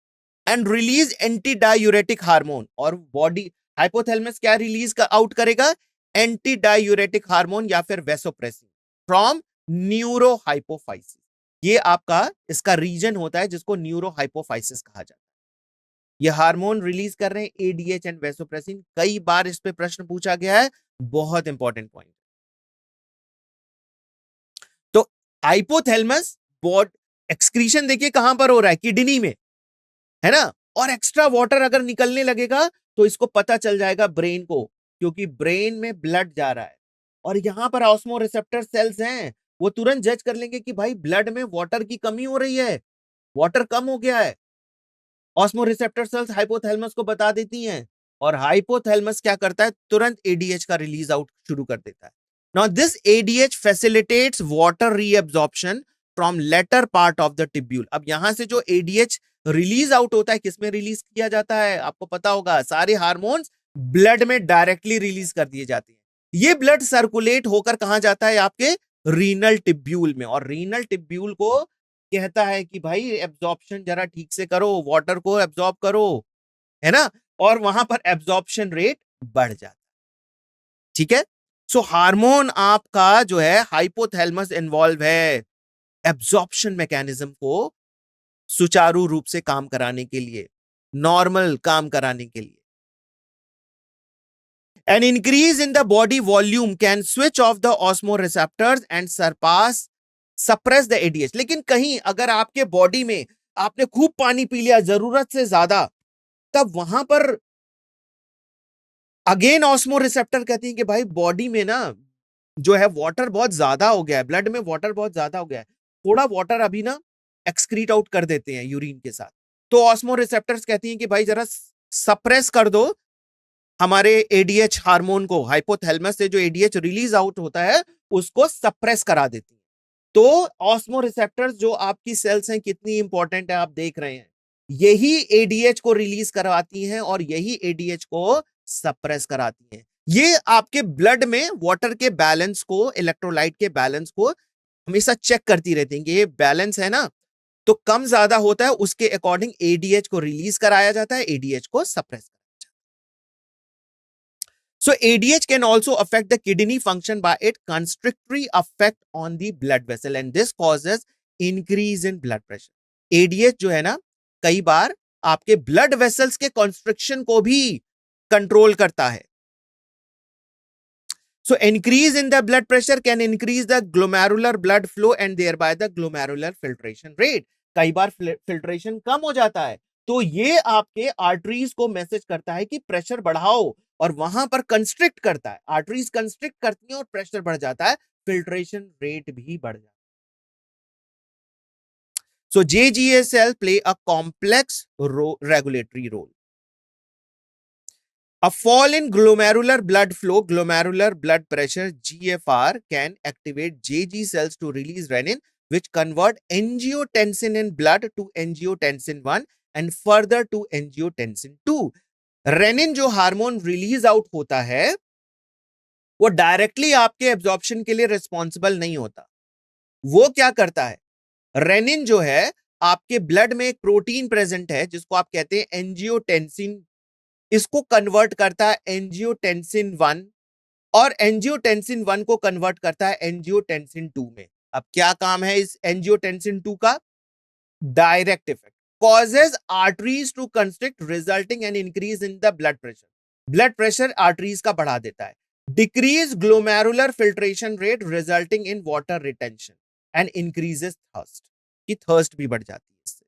Speaker 1: and release anti diuretic hormone. और बॉडी हाइपोथैलेमस क्या रिलीज का आउट करेगा? एंटी डायूरेटिक हार्मोन या फिर वेसोप्रेसिन फ्रॉम न्यूरोहाइपोफाइसिस. ये आपका इसका रीजन होता है जिसको न्यूरोहाइपोफाइसिस कहा जाता है. ये हार्मोन रिलीज कर रहे हैं एडीएच एंड वेसोप्रेसिन. कई बार इस पे प्रश्न पूछा गया है, बहुत इंपॉर्टेंट पॉइंट. तो हाइपोथैलेमस बॉड एक्सक्रीशन देखिए कहां पर हो रहा है? किडनी में, है ना. और एक्स्ट्रा वाटर अगर निकलने लगेगा तो इसको पता चल जाएगा ब्रेन को, क्योंकि ब्रेन में ब्लड जा रहा है और यहां पर ऑस्मो रिसेप्टर सेल्स हैं, वो तुरंत जज कर लेंगे कि भाई ब्लड में वाटर की कमी हो रही है, वाटर कम हो गया है. ऑस्मो रिसेप्टर सेल्स हाइपोथैलेमस को बता देती हैं और हाइपोथैलेमस क्या करता है? तुरंत एडीएच का रिलीज आउट शुरू कर देता है. Now this ADH facilitates water reabsorption from later part of the tubule. अब यहां से जो एडीएच रिलीज आउट होता है, किसमें रिलीज किया जाता है? आपको पता होगा, सारे हार्मोन्स ब्लड में डायरेक्टली रिलीज कर दिए जाते हैं. ये ब्लड सर्कुलेट होकर कहां जाता है? आपके रीनल टिब्यूल में. और रीनल टिब्यूल को कहता है कि भाई एब्जॉर्प्शन जरा ठीक से करो, वाटर को एब्जॉर्ब करो, है ना. और वहां पर एब्जॉर्प्शन रेट बढ़ जाता है. ठीक है. सो हार्मोन आपका जो है हाइपोथैलेमस इन्वॉल्व है एब्जॉर्प्शन मैकेनिज्म को सुचारू रूप से काम कराने के लिए, नॉर्मल काम कराने के लिए. An increase in the body volume can switch off the osmoreceptors and suppress the ADH. लेकिन कहीं अगर आपके बॉडी में आपने खूब पानी पी लिया जरूरत से ज्यादा, तब वहां पर अगेन ऑस्मो रिसेप्टर कहती है कि भाई बॉडी में ना जो है वाटर बहुत ज्यादा हो गया है, ब्लड में वाटर बहुत ज्यादा हो गया है, थोड़ा वाटर अभी ना एक्सक्रीट आउट कर देते हैं यूरिन के साथ. तो ऑस्मो रिसेप्टर्स कहती हैं कि भाई जरा सप्रेस कर दो हमारे एडीएच हार्मोन को. हाइपोथैलेमस से जो एडीएच रिलीज आउट होता है उसको सप्रेस करा देती है. तो ऑस्मो रिसेप्टर्स जो आपकी सेल्स हैं कितनी इंपॉर्टेंट है आप देख रहे हैं. यही एडीएच को रिलीज करवाती हैं और यही एडीएच को सप्रेस कराती हैं. ये आपके ब्लड में वाटर के बैलेंस को, इलेक्ट्रोलाइट के बैलेंस को हमेशा चेक करती रहती हैं कि ये बैलेंस है ना, तो कम ज्यादा होता है, उसके अकॉर्डिंग एडीएच को रिलीज कराया जाता है, एडीएच को suppress. So ADH can also affect the kidney function by its constrictory effect on the blood vessel and this causes increase in blood pressure. ADH जो है ना कई बार आपके blood vessels के constriction को भी कंट्रोल करता है. So increase in the blood pressure can increase the glomerular blood flow and thereby the glomerular filtration rate. कई बार filtration कम हो जाता है तो ये आपके आर्टरीज को मैसेज करता है कि प्रेशर बढ़ाओ और वहां पर कंस्ट्रिक्ट करता है, आर्टरीज कंस्ट्रिक्ट करती हैं और प्रेशर बढ़ जाता है, फिल्ट्रेशन रेट भी बढ़ जाता है. So JGA play a complex regulatory role. A fall in glomerular blood flow, glomerular blood pressure, GFR, can activate JG cells to release renin, which convert angiotensin in blood to angiotensin 1 and further to angiotensin 2. Rennin जो hormone release out होता है वो directly आपके absorption के लिए responsible नहीं होता. वो क्या करता है? रेनिन जो है आपके ब्लड में एक प्रोटीन प्रेजेंट है जिसको आप कहते हैं एंजियोटेंसिन, इसको कन्वर्ट करता है एंजियोटेंसिन 1 और एंजियोटेंसिन 1 को कन्वर्ट करता है एंजियोटेंसिन 2 में. अब क्या काम है इस एंजियोटेंसिन 2 का? Direct effect. Causes arteries to constrict resulting an increase in the blood pressure. Blood pressure arteries का बढ़ा देता है. Decrease glomerular filtration rate resulting in water retention and increases thirst. कि thirst भी बढ़ जाती है इससे.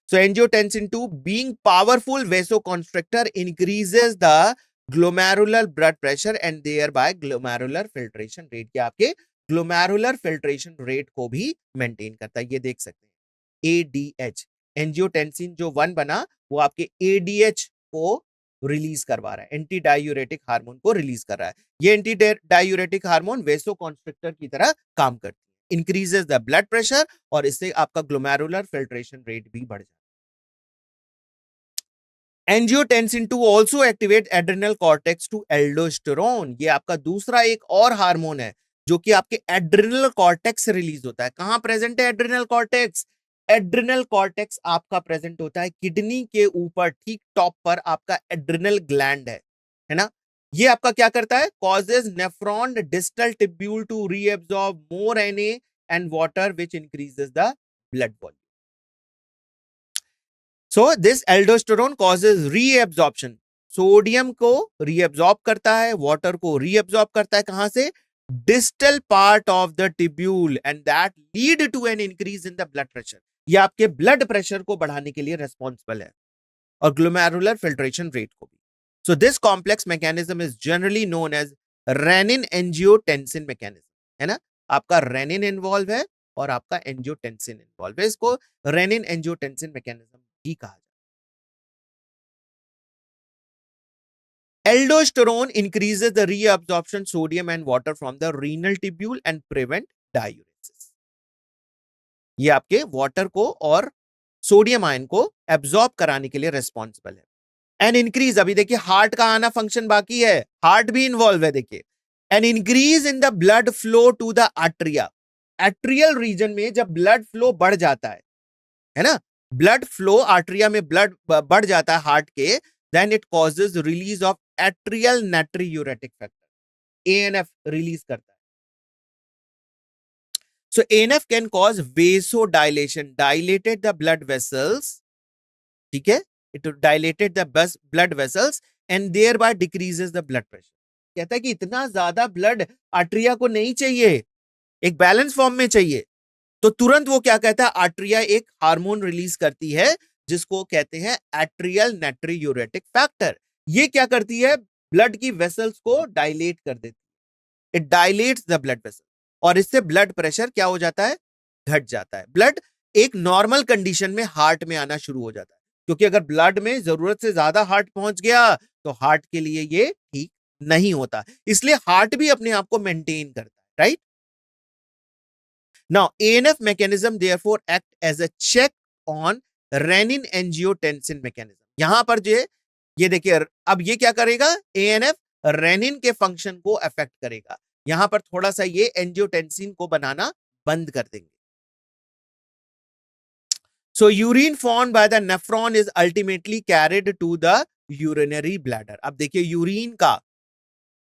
Speaker 1: So angiotensin 2 being powerful vasoconstrictor increases the glomerular blood pressure and thereby glomerular filtration rate. कि आपके glomerular filtration rate को भी maintain करता है. ये देख सकते हैं ADH, एंजियोटेंसिन जो 1 बना वो आपके ADH को रिलीज करवा रहा है, एंटी डायूरेटिक हार्मोन को रिलीज कर रहा है। ये एंटी डायूरेटिक हार्मोन वेसोकॉन्स्ट्रिक्टर की तरह काम करती है, इंक्रीजेस द ब्लड प्रेशर, और इससे आपका ग्लोमेरुलर फिल्ट्रेशन रेट भी बढ़ जाता है। Angiotensin 2 also activate adrenal cortex to aldosterone. ये आपका दूसरा एक और हार्मोन है जो कि आपके एड्रिनल कॉर्टेक्स से रिलीज होता है। कहां प्रेजेंट है एड्रिनल कॉर्टेक्स? एड्रिनल कॉर्टेक्स आपका प्रेजेंट होता है किडनी के ऊपर, ठीक टॉप पर आपका एड्रिनल ग्लैंड है ना। ये आपका क्या करता है? Causes nephron distal tubule to reabsorb more NA and water which increases the blood volume. So this aldosterone causes reabsorption, sodium को रीएब्सॉर्ब करता है, वाटर को रीएब्सॉर्ब करता है, कहां से? Distal part of the tubule, and that lead to an increase in the blood pressure. ये आपके ब्लड प्रेशर को बढ़ाने के लिए रेस्पॉन्सिबल है, और ग्लोमेरुलर फिल्ट्रेशन रेट को भी। So this complex mechanism is generally known as renin angiotensin mechanism, है ना। आपका रेनिन इन्वॉल्व है और आपका एंजियोटेंसिन इन्वॉल्व है, इसको रेनिन एंजियोटेंसिन मैकेनिज्म भी कहा जाता है। Aldosterone increases the reabsorption sodium and water from the renal tubule and prevent diuresis। ये आपके वाटर को और सोडियम आयन को एब्जॉर्ब कराने के लिए रेस्पॉन्सिबल है। एन इंक्रीज, अभी देखिए हार्ट का आना फंक्शन बाकी है, हार्ट भी इन्वॉल्व है, देखिए। An increase in the blood flow to the arteria. Atrial region में जब ब्लड फ्लो बढ़ जाता है ना, ब्लड फ्लो आर्टरिया में ब्लड बढ़ जाता है हार्ट के, then it causes release of atrial natriuretic factor, ANF release करता है। So ANF can cause vasodilation, dilated the blood vessels, ठीक है, it dilated the blood vessels and thereby decreases the blood pressure. कहता है कि इतना ज्यादा ब्लड आर्टरिया को नहीं चाहिए, एक बैलेंस फॉर्म में चाहिए। तो तुरंत वो क्या कहता है, आर्टरिया एक हार्मोन रिलीज करती है जिसको कहते हैं एट्रियल नाट्रियूरेटिक फैक्टर। ये क्या करती है? ब्लड की वेसल्स को डायलेट कर देती है, it dilates the blood vessel, और इससे ब्लड प्रेशर क्या हो जाता है? घट जाता है। ब्लड एक नॉर्मल कंडीशन में हार्ट में आना शुरू हो जाता है, क्योंकि अगर ब्लड में जरूरत से ज्यादा हार्ट पहुंच गया तो हार्ट के लिए ये ठीक नहीं होता, इसलिए हार्ट भी अपने आप को मेंटेन करता है, right. Now, ANF mechanism therefore act as a check on renin angiotensin mechanism। यहां पर जो ये देखिए, अब ये क्या करेगा? ANF रेनिन के फंक्शन को अफेक्ट करेगा, यहां पर थोड़ा सा ये एंजियोटेंसिन को बनाना बंद कर देंगे। So urine formed by the nephron is ultimately carried to the urinary bladder। अब देखिए यूरिन का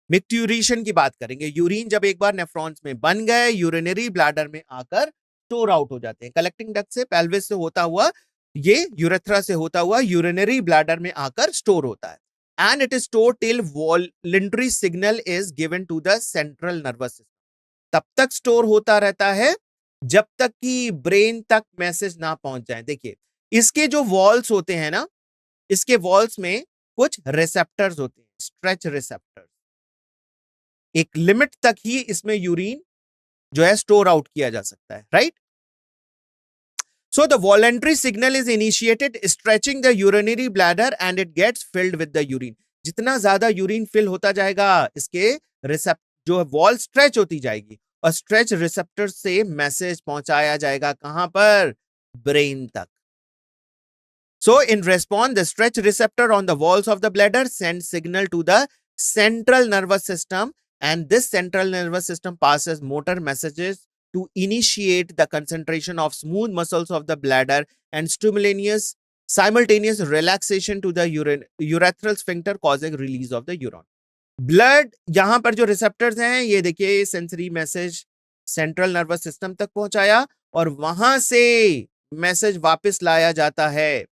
Speaker 1: मिक्ट्यूरेशन की बात करेंगे। यूरिन जब एक बार नेफ्रॉन्स में बन गए, यूरिनरी ब्लैडर में आकर स्टोर आउट हो जाते हैं। कलेक्टिंग डक्ट से, पेल्विस से होता हुआ, ये यूरेथ्रा से होता हुआ यूरिनरी ब्लैडर में आकर स्टोर होता है। And it is stored till voluntary signal is given to the central nervous system. तब तक स्टोर होता रहता है जब तक कि ब्रेन तक मैसेज ना पहुंच जाए। देखिए इसके जो वॉल्स होते हैं ना, इसके वॉल्स में कुछ रिसेप्टर्स होते हैं, स्ट्रेच रिसेप्टर्स। एक लिमिट तक ही इसमें यूरिन जो है स्टोर आउट किया जा सकता है, right. So the voluntary signal is initiated stretching the urinary bladder and it gets filled with the urine. जितना ज्यादा यूरिन फिल होता जाएगा, इसके जो वॉल स्ट्रेच होती जाएगी, और स्ट्रेच रिसेप्टर से मैसेज पहुंचाया जाएगा कहां पर? ब्रेन तक। So in response, the stretch receptor on the walls of the bladder sends signal to the central nervous system, and this central nervous system passes motor messages to initiate the concentration of smooth muscles of the bladder and simultaneous relaxation to the urethral sphincter, causing release of the urine। Blood यहां पर जो receptors हैं, ये देखिए sensory message central nervous system तक पहुंचाया, और वहां से मैसेज वापस लाया जाता है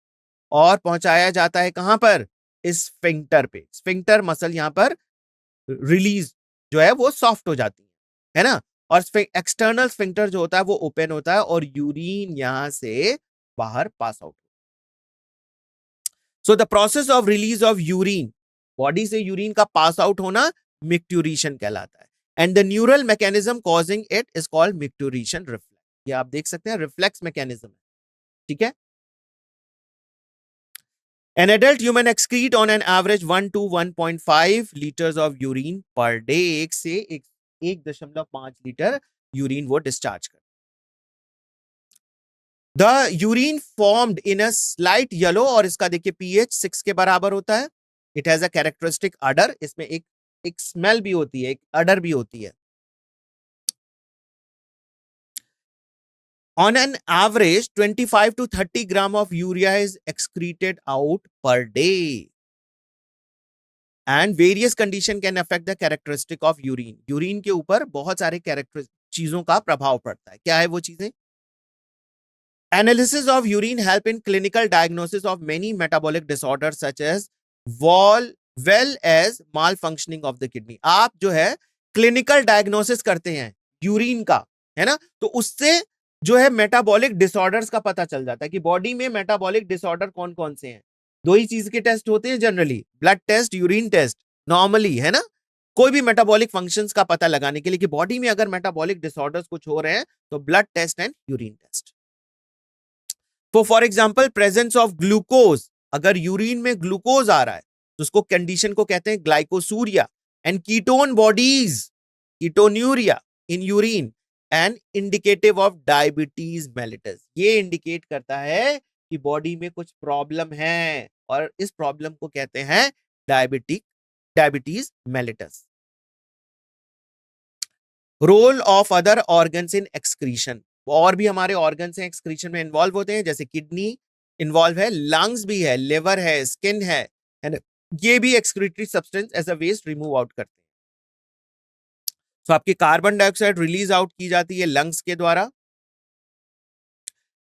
Speaker 1: और पहुंचाया जाता है कहां पर? इस स्फिंक्टर पे। स्फिंक्टर मसल यहां पर रिलीज जो है वो सॉफ्ट हो जाती है ना, और एक्सटर्नल स्फिंक्टर जो होता है वो ओपन होता है, और यूरिन यहां से बाहर pass out. So the process of release of urine, body से यूरिन का पास आउट होना मिक्ट्यूरेशन कहलाता है। And the neural mechanism causing it is called micturition reflex. ये आप देख सकते हैं रिफ्लेक्स मैकेनिज्म, ठीक है। An adult human excrete on an average 1 to 1.5 liters of urine per day. 1.5 litre urine वो डिस्चार्ज कर. The urine formed in a slight yellow, और इसका देखिए पीएच 6 के बराबर होता है. इट हैज अ कैरेक्टरिस्टिक अडर, इसमें एक स्मेल भी होती है, एक अडर भी होती है. On an average, 25 to 30 gram of urea is excreted out per day. And various condition can affect the characteristic of urine. Urine के ऊपर बहुत सारे चीजों का प्रभाव पड़ता है. क्या है वो चीजें? Analysis of urine help in clinical diagnosis of many metabolic disorders such as well as malfunctioning of the kidney. आप जो है clinical diagnosis करते हैं यूरिन का, है ना, तो उससे जो है मेटाबॉलिक डिसऑर्डर्स का पता चल जाता है कि बॉडी में मेटाबॉलिक डिसऑर्डर कौन कौन से हैं. दो ही चीज के टेस्ट होते हैं generally, blood test, urine test normally, है ना. कोई भी मेटाबॉलिक फंक्शंस का पता लगाने के लिए कि बॉडी में अगर मेटाबॉलिक डिसऑर्डर्स कुछ हो रहे हैं तो blood test and urine test. For example presence of glucose, अगर यूरिन में ग्लूकोज आ रहा है तो उसको कंडीशन को कहते हैं glycosuria. And ketone bodies, ketonuria in urine and indicative of diabetes mellitus. ये इंडिकेट करता है कि बॉडी में कुछ प्रॉब्लम है और इस प्रॉब्लम को कहते हैं diabetes mellitus. Role of other organs in excretion, और भी हमारे ऑर्गन्स हैं एक्सक्रीशन में इन्वॉल्व होते हैं, जैसे किडनी इन्वॉल्व है, लंग्स भी है, लिवर है, स्किन है, एंड ये भी excretory substance as a waste remove out करते हैं. तो आपकी कार्बन डाइऑक्साइड रिलीज आउट की जाती है लंग्स के द्वारा.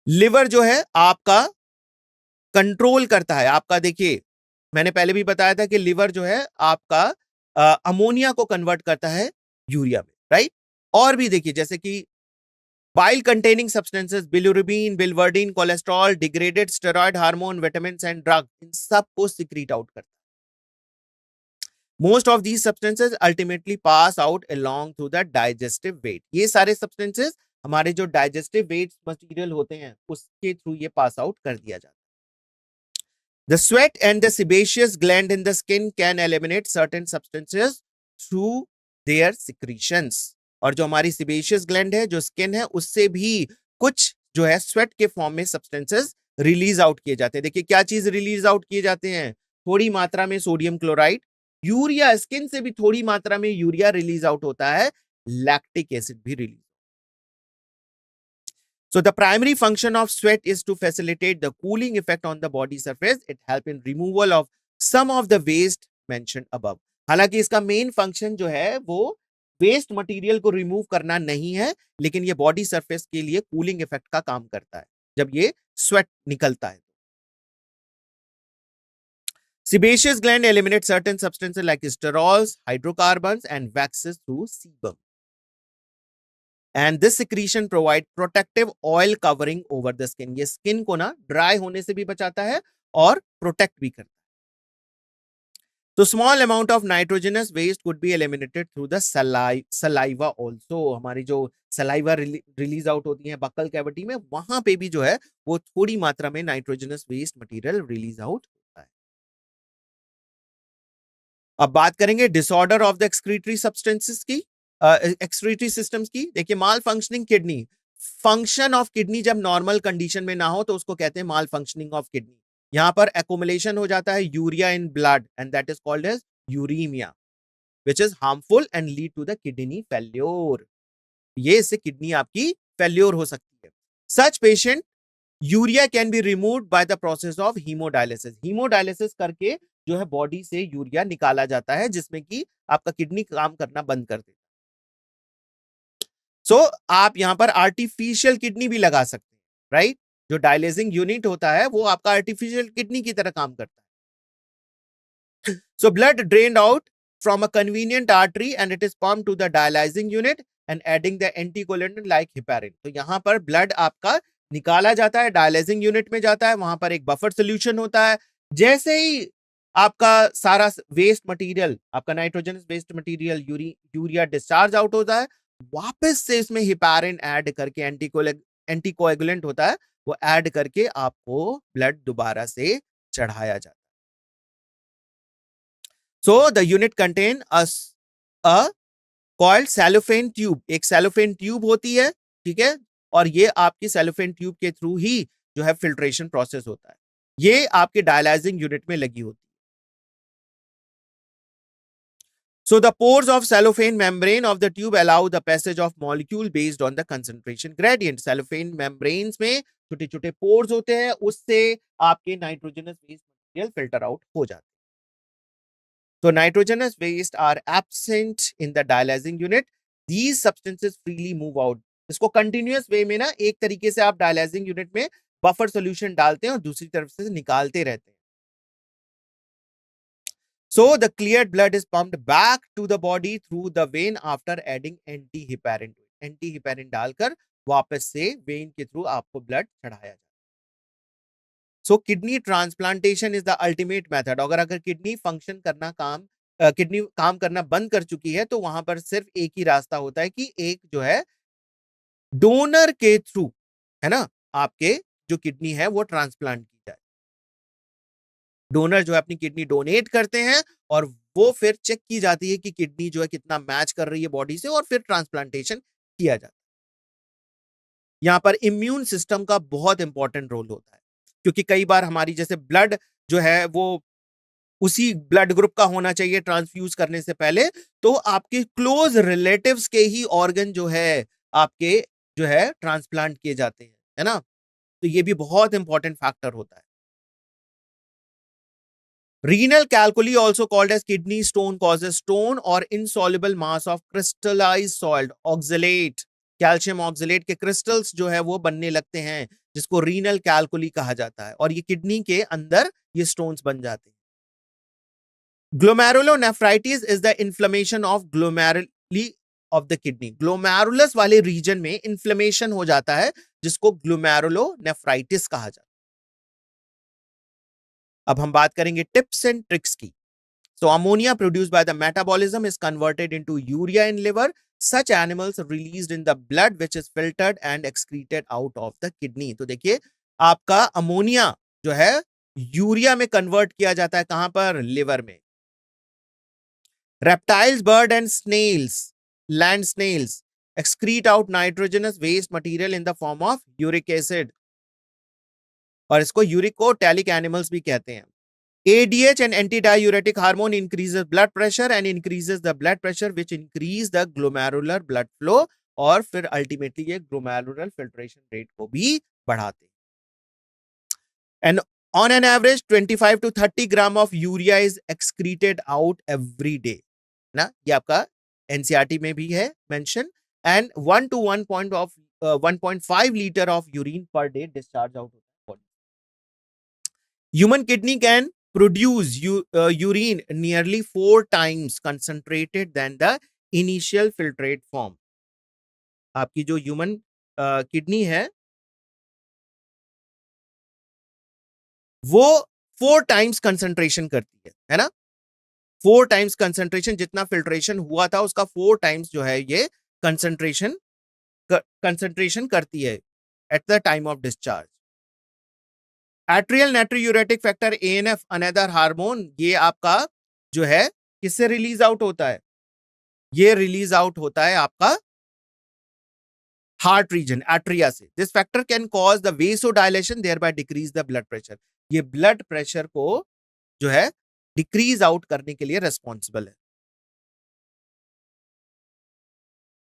Speaker 1: लिवर जो है आपका कंट्रोल करता है आपका, देखिए मैंने पहले भी बताया था कि लिवर जो है आपका अमोनिया को कन्वर्ट करता है यूरिया में, राइट. और भी देखिए जैसे कि bile containing substances, bilirubin, biliverdin, cholesterol, degraded steroid hormone, vitamins and drug, इन सब को secrete out करता है. Most of these substances ultimately pass out along through the digestive weight. ये सारे substances हमारे जो digestive weight material होते हैं उसके थ्रू ये pass out कर दिया जाता है. The sweat and the sebaceous gland in the skin can eliminate certain substances through their secretions. और जो हमारी सिबेशियस ग्लैंड है, जो स्किन है, उससे भी कुछ जो है स्वेट के फॉर्म में सब्सटेंसेस रिलीज आउट किए जाते हैं. देखिए क्या चीज रिलीज आउट किए जाते हैं, थोड़ी मात्रा में सोडियम क्लोराइड, यूरिया, स्किन से भी थोड़ी मात्रा में यूरिया रिलीज आउट होता है, लैक्टिक एसिड भी release. So the primary function of sweat is to facilitate the cooling effect on the body surface. It helps in removal of some of the waste mentioned above. हालांकि इसका main function जो है वो waste material को remove करना नहीं है, लेकिन ये बॉडी सरफेस के लिए कूलिंग इफेक्ट का काम करता है जब ये स्वेट निकलता है. Sebaceous gland eliminates certain substances like sterols, hydrocarbons, and waxes through sebum. And this secretion provide protective oil covering over the skin. ये स्किन को ना ड्राई होने से भी बचाता है और प्रोटेक्ट भी करता है. तो small amount of nitrogenous waste could be eliminated through the saliva also. हमारी जो सलाइवा रिलीज आउट होती है बक्कल कैविटी में, वहां पे भी जो है वो थोड़ी मात्रा में nitrogenous waste material release out होता है. अब बात करेंगे disorder of the excretory substances की, एक्सक्रीटरी सिस्टम्स की. देखिए malfunctioning kidney, function of kidney जब नॉर्मल कंडीशन में ना हो तो उसको कहते हैं माल फंक्शनिंग ऑफ किडनी. यहां पर एक्युमुलेशन हो जाता है urea in blood and that is called as uremia, which is harmful and lead to the kidney failure. ये इससे किडनी आपकी फेल्योर हो सकती है. Such patient urea can be removed by the process of hemodialysis. Hemodialysis करके जो है body से यूरिया निकाला जाता है, जिसमें कि आपका किडनी काम करना बंद कर देता है. सो आप यहां पर आर्टिफिशियल किडनी भी लगा सकते हैं, राइट. जो डायलिसिंग यूनिट होता है वो आपका आर्टिफिशियल किडनी की तरह काम करता है. So blood drained out from a convenient artery and it is pumped to the dialysing unit and adding the anticoagulant like heparin. तो यहां पर ब्लड आपका निकाला जाता है, डायलाइजिंग यूनिट में जाता है, वहां पर एक बफर सोल्यूशन होता है. जैसे ही आपका सारा वेस्ट मटेरियल, आपका nitrogenous waste material urea discharge out होता है, वापस से इसमें हिपैरिन ऐड करके, एंटीकोएगुलेंट होता है, वो ऐड करके आपको ब्लड दोबारा से चढ़ाया जाता है। So the unit contain a called cellophane tube, एक सेलोफेन ट्यूब होती है, ठीक है, और ये आपकी सेलोफेन ट्यूब के थ्रू ही जो है फिल्ट्रेशन प्रोसेस होता है, ये आपके डायलाइजिंग यूनिट में लगी होती है। So the pores of cellophane membrane of the tube allow the passage of molecule based on the concentration gradient. Cellophane membranes में छोटे छोटे pores होते हैं, उससे आपके nitrogenous waste material filter out हो जाते हैं. So nitrogenous waste are absent in the dialyzing unit. These substances freely move out. इसको continuous way में ना एक तरीके से आप dialyzing unit में buffer solution डालते हैं और दूसरी तरफ से निकालते रहते हैं. So the cleared blood is pumped back to the body through the vein after adding antiheparin. Antiheparin डालकर वापस से वेन के थ्रू आपको ब्लड चढ़ाया जाए. सो kidney transplantation is the ultimate method. अगर किडनी फंक्शन करना किडनी काम करना बंद कर चुकी है तो वहां पर सिर्फ एक ही रास्ता होता है कि एक जो है डोनर के थ्रू, है ना, आपके जो किडनी है वो ट्रांसप्लांट की जाए. डोनर जो है अपनी किडनी डोनेट करते हैं और वो फिर चेक की जाती है कि किडनी जो है कितना मैच कर रही है बॉडी से और फिर ट्रांसप्लांटेशन किया जाता है. यहां पर इम्यून सिस्टम का बहुत इंपॉर्टेंट रोल होता है, क्योंकि कई बार हमारी जैसे ब्लड जो है वो उसी ब्लड ग्रुप का होना चाहिए ट्रांसफ्यूज करने से पहले, तो आपके क्लोज रिलेटिव्स के ही ऑर्गन जो है आपके जो है ट्रांसप्लांट किए जाते हैं, है ना. तो ये भी बहुत इंपॉर्टेंट फैक्टर होता है. Renal calculi, also called as kidney stone, causes stone or insoluble mass of crystallized salt, oxalate, calcium oxalate के क्रिस्टल्स जो है वो बनने लगते हैं, जिसको रीनल कैलकुली कहा जाता है, और ये किडनी के अंदर ये स्टोन्स बन जाते हैं. Glomerulonephritis is the inflammation of glomeruli of the kidney. Glomerulus वाले रीजन में इन्फ्लेमेशन हो जाता है, जिसको ग्लोमेरुलोनेफ्राइटिस कहा जाता है. अब हम बात करेंगे टिप्स एंड ट्रिक्स की. So ammonia produced by the metabolism is converted into urea in liver. Such animals are released in the blood which is filtered and excreted out of the kidney. तो देखिए आपका ammonia जो है urea में convert किया जाता है, कहां पर? लिवर में. Reptiles, bird and snails, land snails excrete out nitrogenous waste material in the form of uric acid. और इसको यूरिकोटैलिक एनिमल्स भी कहते हैं. ADH and antidiuretic hormone increases blood pressure and increases the blood pressure which increase the glomerular blood flow, और फिर ultimately ये glomerular filtration rate को भी बढ़ाते हैं. And on an average 25 to 30 gram of urea is excreted out every day. ना ये आपका NCERT में भी है mention. And 1 to 1.5 liter of urine per day discharge out of the body. Human kidney can produce urine nearly 4 times concentrated than the initial filtrate form. आपकी जो human kidney है वो 4 टाइम्स कंसंट्रेशन करती है ना. 4 टाइम्स कंसंट्रेशन, जितना filtration हुआ था उसका 4 टाइम्स जो है ये कंसंट्रेशन करती है at the time of discharge. Atrial नाइट्रोयूरेटिक factor ANF another hormone, ये आपका जो है किससे रिलीज आउट होता है? ये रिलीज आउट होता है आपका हार्ट रीजन, एट्रिया से. This factor can cause the vasodilation, thereby decrease the blood pressure. ये ब्लड प्रेशर को जो है डिक्रीज आउट करने के लिए रेस्पॉन्सिबल है.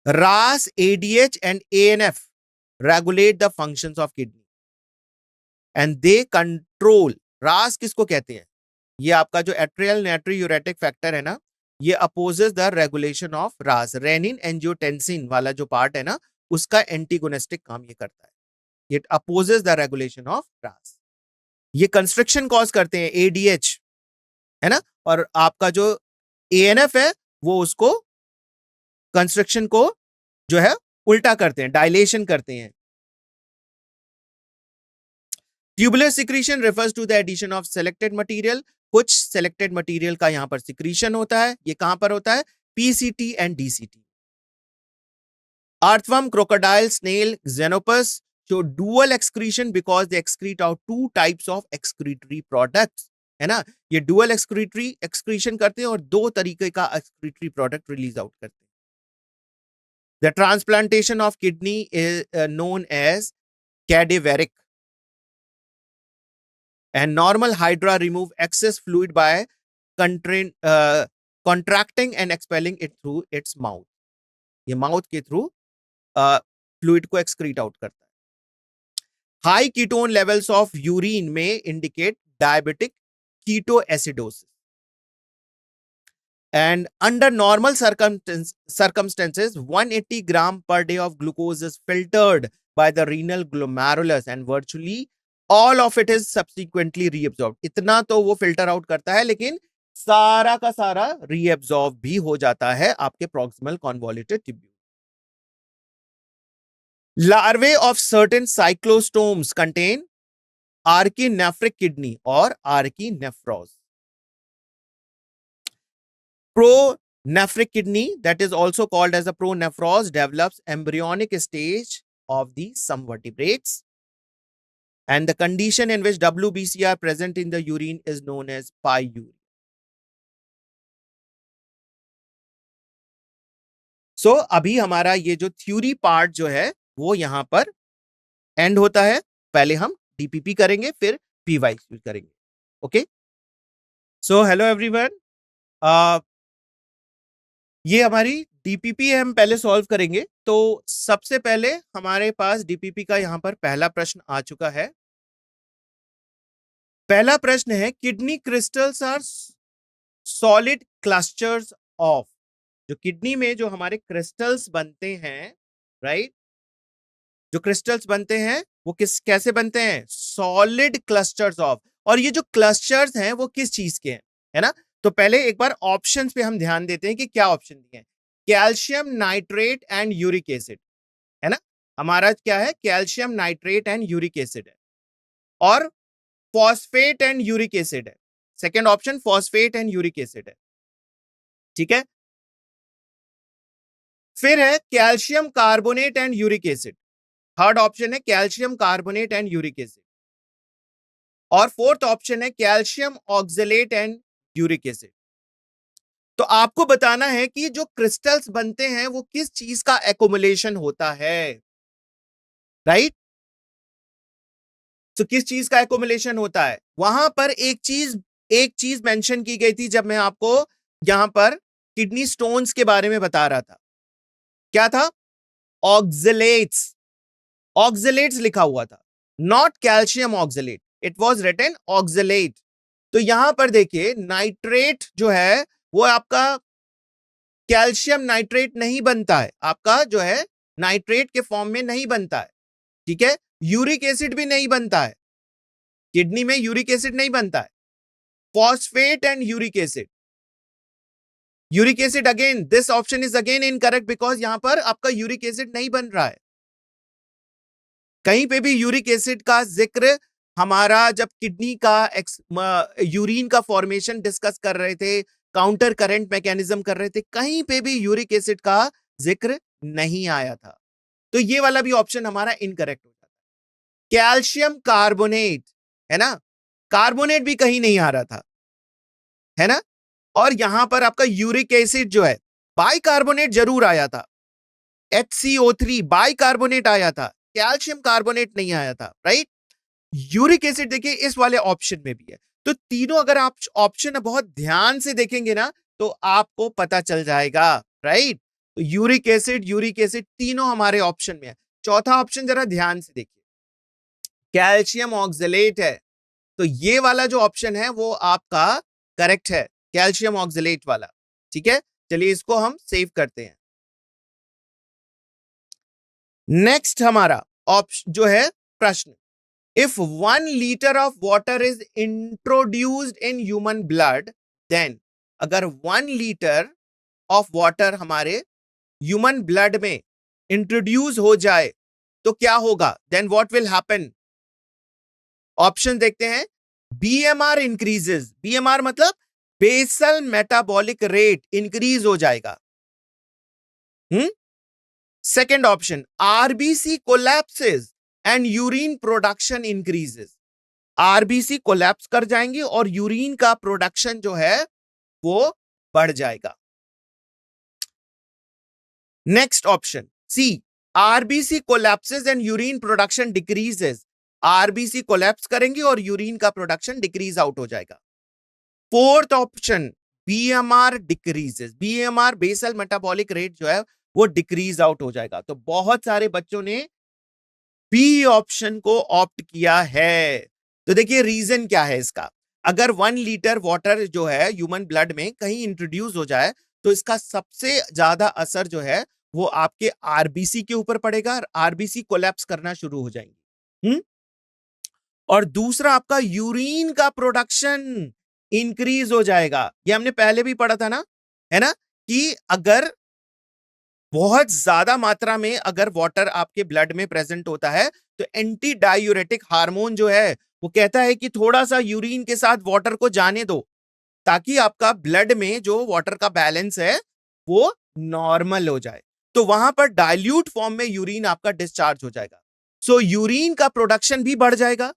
Speaker 1: RAS, ADH and ANF regulate the functions of kidney and they control. RAS किसको कहते हैं? ये आपका जो एट्रियल नाइट्रोयूरेटिक फैक्टर है ना, ये opposes the regulation of RAS. Renin angiotensin वाला जो पार्ट है ना, उसका एंटीगोनिस्टिक काम ये करता है. It opposes the regulation of RAS. ये कंस्ट्रक्शन कॉज करते हैं ADH, है ना, और आपका जो ANF है वो उसको कंस्ट्रक्शन को जो है उल्टा करते हैं, डायलेशन करते हैं. Tubular secretion refers to the addition of selected material. कुछ selected material का यहां पर सिक्रीशन होता है. ये कहां पर होता है? PCT and DCT. Earthworm, crocodile, snail, xenopus तो dual excretion because they excrete out two types of excretory products, है ना। ये डुअल एक्सक्रीटरी एक्सक्रीशन करते हैं और दो तरीके का एक्सक्रीटरी प्रोडक्ट रिलीज आउट करते हैं। The transplantation of kidney is known as cadaveric, and normal hydra remove excess fluid by contracting and expelling it through its mouth. ये माउथ के थ्रू फ्लूइड को एक्सक्रीट आउट करता है। High ketone levels of urine में indicate diabetic ketoacidosis, and under normal circumstances 180 gram per day of glucose is filtered by the renal glomerulus and virtually all of it is subsequently reabsorbed. इतना तो वो filter out करता है, लेकिन सारा का सारा रीएब्सॉर्ब भी हो जाता है आपके proximal convoluted tubule. Larvae of certain cyclostomes contain archinephric kidney or archinephros. Pronephric kidney, that is also called as a pronephros, develops embryonic stage of the some vertebrates, and the condition in which WBC are present in the urine is known as pyuria. So अभी हमारा ये जो theory part जो है वो यहां पर and होता है। पहले हम डीपीपी करेंगे, फिर पीवाईक्यू करेंगे। ओके, सो हेलो एवरीवन, ये हमारी डीपीपी हम पहले सॉल्व करेंगे। तो सबसे पहले हमारे पास डीपीपी का यहां पर पहला प्रश्न आ चुका है। पहला प्रश्न है, kidney crystals are solid clusters of, जो किडनी में जो हमारे क्रिस्टल्स बनते हैं, राइट, जो क्रिस्टल्स बनते हैं वो कैसे बनते हैं? Solid clusters of. और ये जो क्लस्टर्स हैं वो किस चीज के हैं, है ना। तो पहले एक बार ऑप्शंस पे हम ध्यान देते हैं कि क्या ऑप्शन दिए हैं। Calcium nitrate and uric acid, है ना। हमारा क्या है? Calcium nitrate and uric acid है, और फॉस्फेट एंड यूरिक एसिड है। Second option phosphate and uric acid है, ठीक है। फिर है calcium carbonate and uric acid. Third option है calcium carbonate and uric acid, और फोर्थ ऑप्शन है calcium oxalate and uric acid. तो आपको बताना है कि जो क्रिस्टल्स बनते हैं वो किस चीज का एकोमुलेशन होता है, राइट। तो किस चीज का एकोमुलेशन होता है? वहां पर एक चीज मेंशन की गई थी जब मैं आपको यहां पर किडनी स्टोन्स के बारे में बता रहा था। क्या था? ऑक्सलेट्स। ऑक्सलेट्स लिखा हुआ था, not calcium oxalate, it was written oxalate. तो यहां पर देखिए नाइट्रेट जो है वो आपका कैल्शियम नाइट्रेट नहीं बनता है, आपका जो है नाइट्रेट के फॉर्म में नहीं बनता है, ठीक है। यूरिक एसिड भी नहीं बनता है, किडनी में यूरिक एसिड नहीं बनता है। Phosphate and uric acid, uric acid again, this option is again incorrect because यहां पर आपका यूरिक एसिड नहीं बन रहा है। कहीं पे भी यूरिक एसिड का जिक्र हमारा जब किडनी का यूरिन का फॉर्मेशन डिस्कस कर रहे थे, काउंटर करंट मैकेनिज्म कर रहे थे, कहीं पे भी यूरिक एसिड का जिक्र नहीं आया था। तो ये वाला भी ऑप्शन हमारा इनकरेक्ट हो जाता है। कैल्शियम कार्बोनेट, है ना, कार्बोनेट भी कहीं नहीं आ रहा था, है ना। और यहां पर आपका यूरिक एसिड जो है बाइकार्बोनेट जरूर आया था, HCO3 बाइकार्बोनेट आया था, कैल्शियम कार्बोनेट नहीं आया था, राइट। यूरिक एसिड देखिए इस वाले ऑप्शन में भी है। तो तीनों अगर आप ऑप्शन बहुत ध्यान से देखेंगे ना तो आपको पता चल जाएगा, राइट। तो यूरिक एसिड तीनों हमारे ऑप्शन में है। चौथा ऑप्शन जरा ध्यान से देखिए, कैल्शियम ऑक्सलेट है। तो ये वाला जो ऑप्शन है वो आपका करेक्ट है, कैल्शियम ऑक्सलेट वाला, ठीक है। चलिए इसको हम सेव करते हैं। नेक्स्ट हमारा ऑप्शन जो है प्रश्न, if 1 liter of water is introduced in human blood, then अगर 1 liter of water हमारे human blood में इंट्रोड्यूस हो जाए तो क्या होगा? then what will happen? Option देखते हैं। BMR increases, BMR मतलब बेसल मेटाबॉलिक रेट इंक्रीज हो जाएगा। Second option, RBC collapses, and urine production increases. RBC collapse कर जाएंगे और यूरिन का प्रोडक्शन जो है वो बढ़ जाएगा। Next option C, RBC collapses and urine production decreases. RBC collapse करेंगे और यूरिन का प्रोडक्शन डिक्रीज आउट हो जाएगा। Fourth option, BMR decreases. BMR basal metabolic rate जो है वो डिक्रीज आउट हो जाएगा। तो बहुत सारे बच्चों ने बी ऑप्शन को ऑप्ट किया है। तो देखिए रीजन क्या है इसका। अगर 1 लीटर वाटर जो है ह्यूमन ब्लड में कहीं इंट्रोड्यूस हो जाए तो इसका सबसे ज्यादा असर जो है वो आपके आरबीसी के ऊपर पड़ेगा और आरबीसी कोलैप्स करना शुरू हो जाएंगे। और दूसरा आपका यूरिन का प्रोडक्शन इंक्रीज हो जाएगा। ये हमने पहले भी पढ़ा था ना, है ना, कि अगर बहुत ज्यादा मात्रा में अगर वाटर आपके ब्लड में प्रेजेंट होता है तो एंटी डायूरेटिक हार्मोन जो है वो कहता है कि थोड़ा सा यूरिन के साथ वाटर को जाने दो ताकि आपका ब्लड में जो वाटर का बैलेंस है वो नॉर्मल हो जाए। तो वहां पर डाइल्यूट फॉर्म में यूरिन आपका डिस्चार्ज हो जाएगा। सो यूरिन का प्रोडक्शन भी बढ़ जाएगा।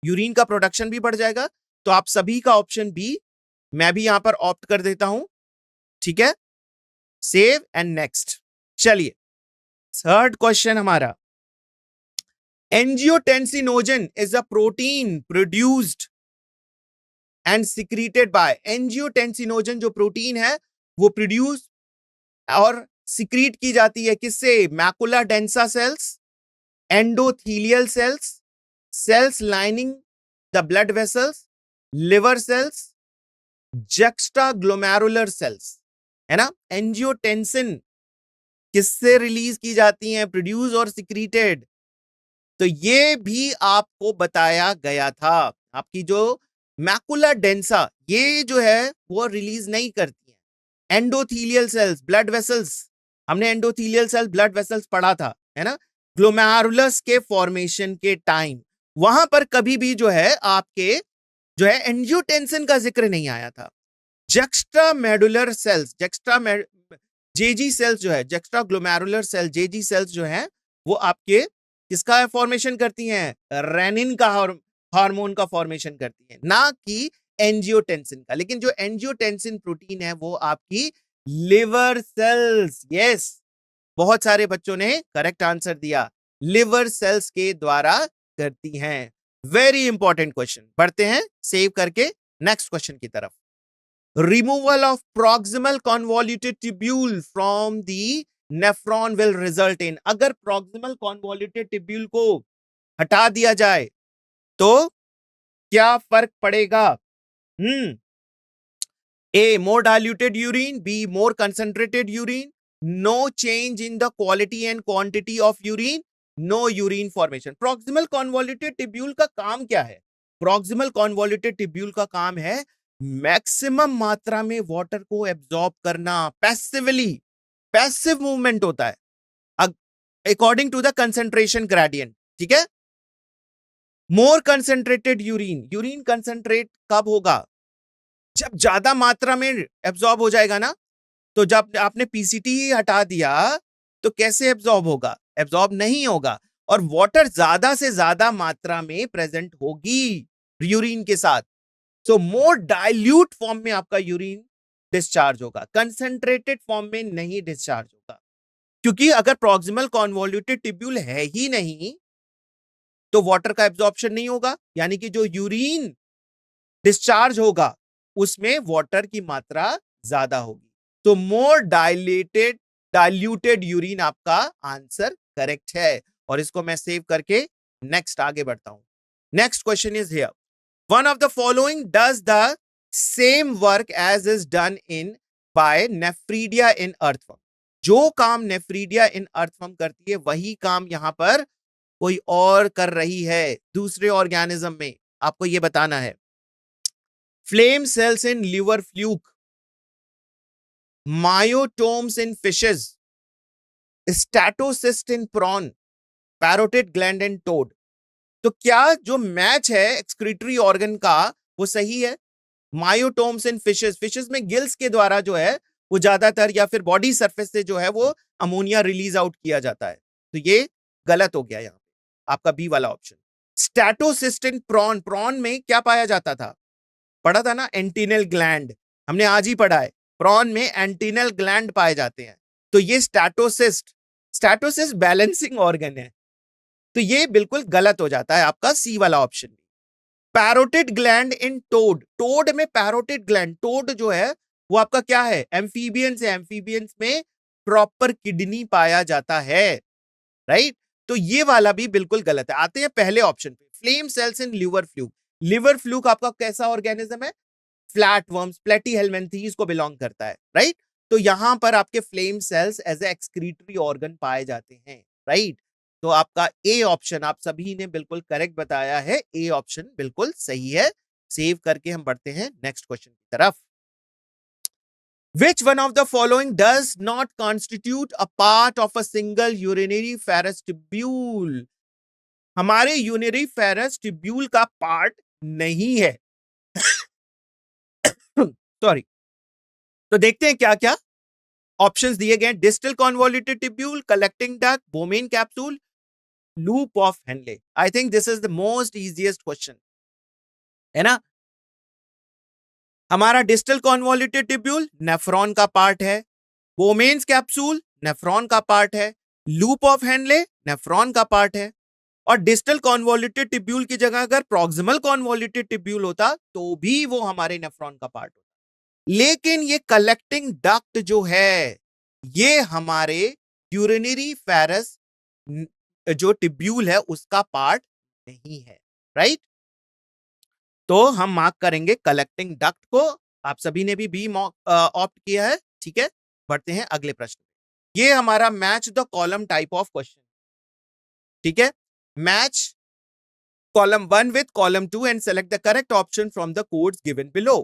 Speaker 1: यूरिन का प्रोडक्शन भी बढ़ जाएगा। तो आप सभी का ऑप्शन बी मैं भी यहां पर ऑप्ट कर देता हूं। ठीक है, सेव एंड नेक्स्ट। चलिए थर्ड क्वेश्चन हमारा, angiotensinogen is a protein produced and secreted by. Angiotensinogen जो प्रोटीन है वो प्रोड्यूस और सिक्रीट की जाती है किससे? Macula densa cells, endothelial cells, cells lining the blood vessels, liver cells, juxtaglomerular cells, है ना। एंजियोटेंसिन किससे रिलीज की जाती हैं? प्रोड्यूस और सिक्रीटेड। तो ये भी आपको बताया गया था। आपकी जो मैकुला डेंसा ये जो है वो रिलीज नहीं करती है। एंडोथीलियल सेल्स, ब्लड वेसल्स, हमने एंडोथीलियल सेल्स ब्लड वेसल्स पढ़ा था, है ना, ग्लोमेरुलस के फॉर्मेशन के टाइम। वहां पर कभी भी जो है आपके जो है एंजियोटेंसिन का जिक्र नहीं आया था। जक्स्ट्रामेडुलर सेल्स, जेजी सेल्स जो है, juxtaglomerular cell, JG cells जो है वो आपके किसका फॉर्मेशन करती हैं? रेनिन का हार्मोन का फॉर्मेशन करती हैं, ना कि एंजियोटेंसिन का। लेकिन जो एंजियोटेंसिन प्रोटीन है वो आपकी लिवर सेल्स, यस, बहुत सारे बच्चों ने करेक्ट आंसर दिया, लिवर सेल्स के द्वारा करती हैं। Very important question. बढ़ते हैं सेव करके नेक्स्ट क्वेश्चन की तरफ। Removal of proximal convoluted tubule from the nephron will result in। अगर proximal convoluted tubule को हटा दिया जाए तो क्या फर्क पड़ेगा? A, more diluted urine, B, more concentrated urine, no change in the quality and quantity of urine, no urine formation। proximal convoluted tubule का काम क्या है? proximal convoluted tubule का काम है मैक्सिमम मात्रा में वाटर को एब्जॉर्ब करना, पैसिवली, पैसिव मूवमेंट होता है according to the concentration gradient. ठीक है, more concentrated urine, urine concentrate कब होगा? जब ज्यादा मात्रा में एब्जॉर्ब हो जाएगा ना। तो जब आपने पीसीटी हटा दिया तो कैसे एब्जॉर्ब होगा? एब्जॉर्ब नहीं होगा और वाटर ज्यादा से ज्यादा मात्रा में प्रेजेंट होगी यूरिन के साथ। सो मोर डाइल्यूट फॉर्म में आपका यूरिन डिस्चार्ज होगा, कंसेंट्रेटेड फॉर्म में नहीं डिस्चार्ज होगा। क्योंकि अगर प्रॉक्सिमल कॉन्वोल्यूटेड ट्यूब्यूल है ही नहीं तो वाटर का एब्जॉर्प्शन नहीं होगा, यानी कि जो यूरिन डिस्चार्ज होगा उसमें वाटर की मात्रा ज्यादा होगी। तो मोर डाइल्यूटेड यूरिन आपका आंसर करेक्ट है। और इसको मैं सेव करके नेक्स्ट आगे बढ़ता हूं। Next question is here, one of the following does the same work as is done in by nephridia in earthworm. जो काम नेफ्रीडिया इन अर्थवर्म करती है वही काम यहां पर कोई और कर रही है दूसरे ऑर्गेनिज्म में। आपको यह बताना है। Flame cells in liver fluke, myotomes in fishes, statocyst in prawn, parotid gland in toad. तो क्या जो मैच है एक्सक्रीटरी ऑर्गन का वो सही है? मायोटोम्स इन फिशेस, फिशेस में गिल्स के द्वारा जो है वो ज्यादातर या फिर बॉडी सरफेस से जो है वो अमोनिया रिलीज आउट किया जाता है। तो ये गलत हो गया यहां। आपका बी वाला ऑप्शन। स्टैटोसिस्टिन प्रॉन, प्रॉन में क्या पाया जाता था, पढ़ा था ना, एंटीनल ग्लैंड, हमने आज ही पढ़ा है, प्रॉन में एंटीनल ग्लैंड पाए जाते हैं। तो ये स्टैटोसिस्ट, स्टैटोसिस्ट बैलेंसिंग ऑर्गन है, तो ये बिल्कुल गलत हो जाता है आपका सी वाला option. Parotid gland in toad, toad में पैरोटिड ग्लैंड, टोड जो है वो आपका क्या है, एम्फीबियंस है, एम्फीबियंस में प्रॉपर किडनी पाया जाता है, राइट। तो ये वाला भी बिल्कुल गलत है। आते हैं पहले ऑप्शन पे, flame cells in liver fluke. Liver fluke आपका कैसा ऑर्गेनिज्म है, फ्लैट वर्म्स, प्लेटीहेल्मिन्थीज को बिलोंग करता है, राइट। तो यहां पर आपके flame cells as a excretory organ पाए जाते हैं, राइट। तो आपका ए ऑप्शन आप सभी ने बिल्कुल करेक्ट बताया है, ए ऑप्शन बिल्कुल सही है। सेव करके हम बढ़ते हैं नेक्स्ट क्वेश्चन की तरफ। Which one of the following does not constitute a part of a single urinary ferrous tubule? हमारे यूरिनरी फेरस ट्यूब्यूल का पार्ट नहीं है। सॉरी। तो देखते हैं क्या क्या ऑप्शंस दिए गए। Distal convoluted tubule, collecting duct, Bowman capsule, loop of Henley. I think this is the most easiest question, है ना। हमारा डिस्टल कॉन्वोल्यूटेड ट्यूब्यूल नेफ्रॉन का पार्ट है, बोमेन्स कैप्सूल नेफ्रॉन का पार्ट है, लूप ऑफ हेनले नेफ्रॉन का part है। और डिस्टल कॉन्वोल्यूटेड ट्यूब्यूल की जगह अगर प्रॉक्सिमल कॉन्वोल्यूटेड ट्यूब्यूल होता तो भी वो हमारे नेफ्रॉन का पार्ट होता। लेकिन ये कलेक्टिंग डक्ट जो है ये हमारे यूरिनरी फेरस जो ट्यूब्यूल है उसका पार्ट नहीं है, राइट। तो हम मार्क करेंगे कलेक्टिंग डक्ट को। आप सभी ने भी बी ऑप्ट किया है, ठीक है। बढ़ते हैं अगले प्रश्न। ये हमारा match the column type of question, ठीक है। Match column 1 with column 2 and select the correct option from the codes given below.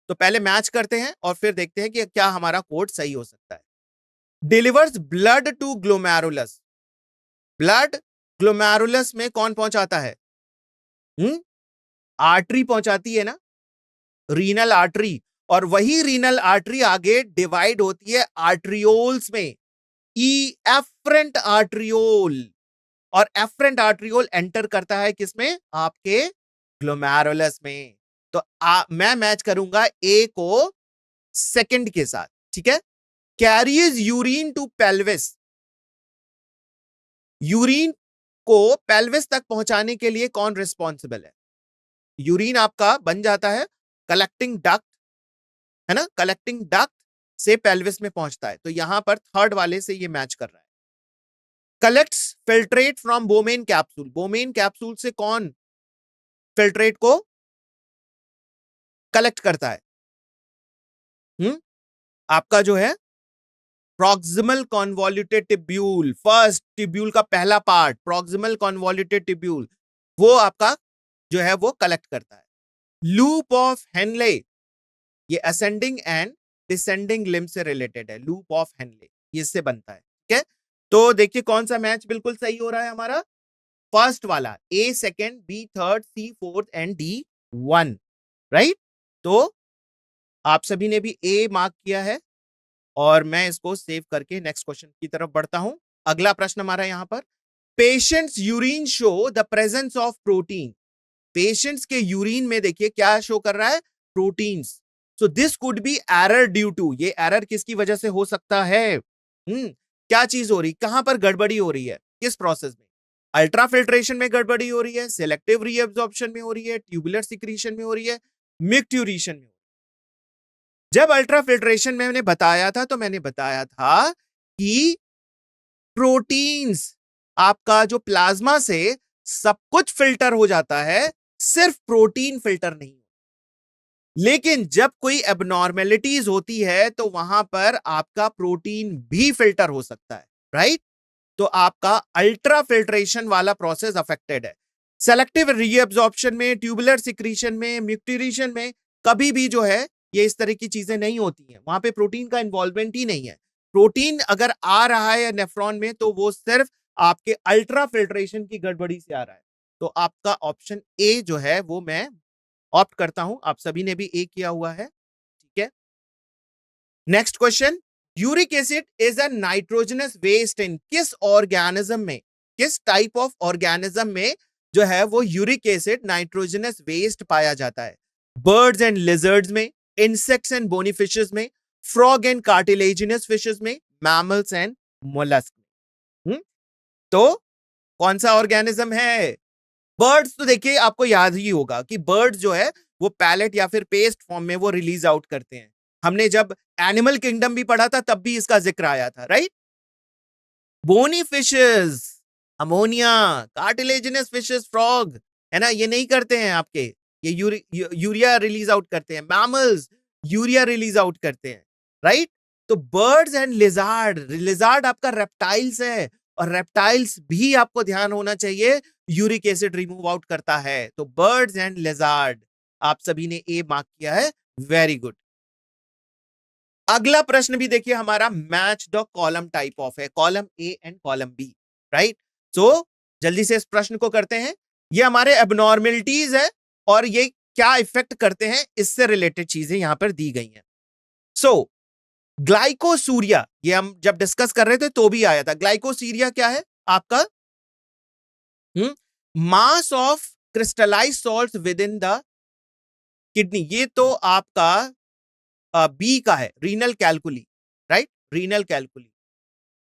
Speaker 1: तो पहले मैच करते हैं और फिर देखते हैं कि क्या हमारा कोड सही हो सकता है। Delivers blood to glomerulus, blood glomerulus में कौन पहुंचाता है, आर्टरी पहुंचाती है ना, रीनल आर्टरी। और वही रीनल आर्टरी आगे डिवाइड होती है आर्ट्रियोल्स में, ई एफरेंट आर्ट्रियोल। और एफरेंट आर्ट्रियोल एंटर करता है किसमें, आपके ग्लोमेरुलस में। तो मैं मैच करूंगा ए को सेकंड के साथ, ठीक है। Carries urine to pelvis, urine को पेल्विस तक पहुंचाने के लिए कौन रिस्पॉन्सिबल है। यूरिन आपका बन जाता है कलेक्टिंग डक्ट, है ना, कलेक्टिंग डक्ट से पेल्विस में पहुंचता है। तो यहां पर थर्ड वाले से ये मैच कर रहा है। Collects filtrate from Bowman capsule, Bowman capsule से कौन फिल्ट्रेट को कलेक्ट करता है, आपका जो है proximal convoluted tubule. First tubule का पहला पार्ट प्रॉक्सिमल कॉन्वोल्यूटेड ट्यूब्यूल, वो आपका जो है वो कलेक्ट करता है। लूप ऑफ हेनले, ये असेंडिंग एंड डिसेंडिंग लिम्ब से रिलेटेड है, लूप ऑफ हेनले ये इससे बनता है, ठीक है। तो देखिए कौन सा मैच बिल्कुल सही हो रहा है हमारा, फर्स्ट वाला, A second, B third, C fourth and D 1, right. तो आप सभी ने भी ए मार्क किया है और मैं इसको सेव करके नेक्स्ट क्वेश्चन की तरफ बढ़ता हूं। अगला प्रश्न हमारा यहां पर, patient's urine show the presence of protein. Patient's के यूरिन में देखिए क्या शो कर रहा है, proteins. So this could be error due to, ये एरर किसकी वजह से हो सकता है, क्या चीज हो रही, कहां पर गड़बड़ी हो रही है, किस प्रोसेस में, अल्ट्रा फिल्ट्रेशन में गड़बड़ी हो रही है, सिलेक्टिव रीअब्जॉर्प्शन में हो रही है, ट्यूबुलर सिक्रीशन में हो रही है, मिक्ट्यूरेशन में। जब अल्ट्रा फिल्ट्रेशन में मैंने बताया था तो मैंने बताया था कि प्रोटीन्स आपका जो प्लाज्मा से सब कुछ फिल्टर हो जाता है, सिर्फ प्रोटीन फिल्टर नहीं। लेकिन जब कोई एबनॉर्मेलिटीज होती है तो वहां पर आपका प्रोटीन भी फिल्टर हो सकता है, राइट। तो आपका अल्ट्रा फिल्ट्रेशन वाला प्रोसेस अफेक्टेड है। सेलेक्टिव रीअब्जॉर्प्शन में, ट्यूबुलर सिक्रीशन में, म्यूक्टिरेशन में कभी भी जो है ये इस तरह की चीजें नहीं होती हैं, वहां पे प्रोटीन का इन्वॉल्वमेंट ही नहीं है। प्रोटीन अगर आ रहा है नेफ्रॉन में तो वो सिर्फ आपके अल्ट्रा फिल्ट्रेशन की गड़बड़ी से आ रहा है। तो आपका ऑप्शन ए जो है वो मैं ऑप्ट करता हूं, आप सभी ने भी ए किया हुआ है, ठीक है। Next question, uric acid is a nitrogenous waste in किस ऑर्गेनिज्म में, किस टाइप ऑफ ऑर्गेनिज्म में जो है वो यूरिक एसिड नाइट्रोजनस वेस्ट पाया जाता है? बर्ड्स एंड लिजर्ड्स में, इंसेक्ट्स एंड बोनी फिशेस में, फ्रॉग एंड कार्टिलेजिनस फिशेस में, मैमल्स एंड मोलस्क में। तो कौन सा ऑर्गेनिज्म है? बर्ड्स तो देखिए आपको याद ही होगा कि बर्ड्स जो है वो पैलेट या फिर पेस्ट फॉर्म में वो रिलीज आउट करते हैं। हमने जब एनिमल किंगडम भी पढ़ा था तब भी इसका जिक्र आया था, right? Bony fishes, ammonia, cartilaginous fishes, frog, है ना, ये नहीं करते हैं आपके, ये यूरिया रिलीज आउट करते हैं। मैमल्स यूरिया रिलीज आउट करते हैं, राइट? तो बर्ड्स एंड लिजार्ड, लिजार्ड आपका रेप्टाइल्स है और रेप्टाइल्स भी आपको ध्यान होना चाहिए यूरिक एसिड रिमूव आउट करता है। तो बर्ड्स एंड लिजार्ड, आप सभी ने ए मार्क किया है, वेरी गुड। अगला प्रश्न भी देखिए हमारा match the column type of है, column A and column B, right? So जल्दी से इस प्रश्न को करते हैं। ये हमारे एबनॉर्मेलिटीज है और ये क्या इफेक्ट करते हैं इससे रिलेटेड चीजें यहां पर दी गई हैं। सो ग्लाइकोसूरिया, ये हम जब डिस्कस कर रहे थे तो भी आया था। ग्लाइकोसीरिया क्या है आपका? Mass of crystallise salt within the kidney, ये तो आपका बी का है, renal calculi, right? Renal calculi.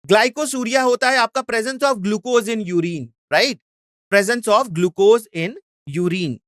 Speaker 1: Glycosuria होता है आपका presence of glucose in urine, right? Presence of glucose in urine.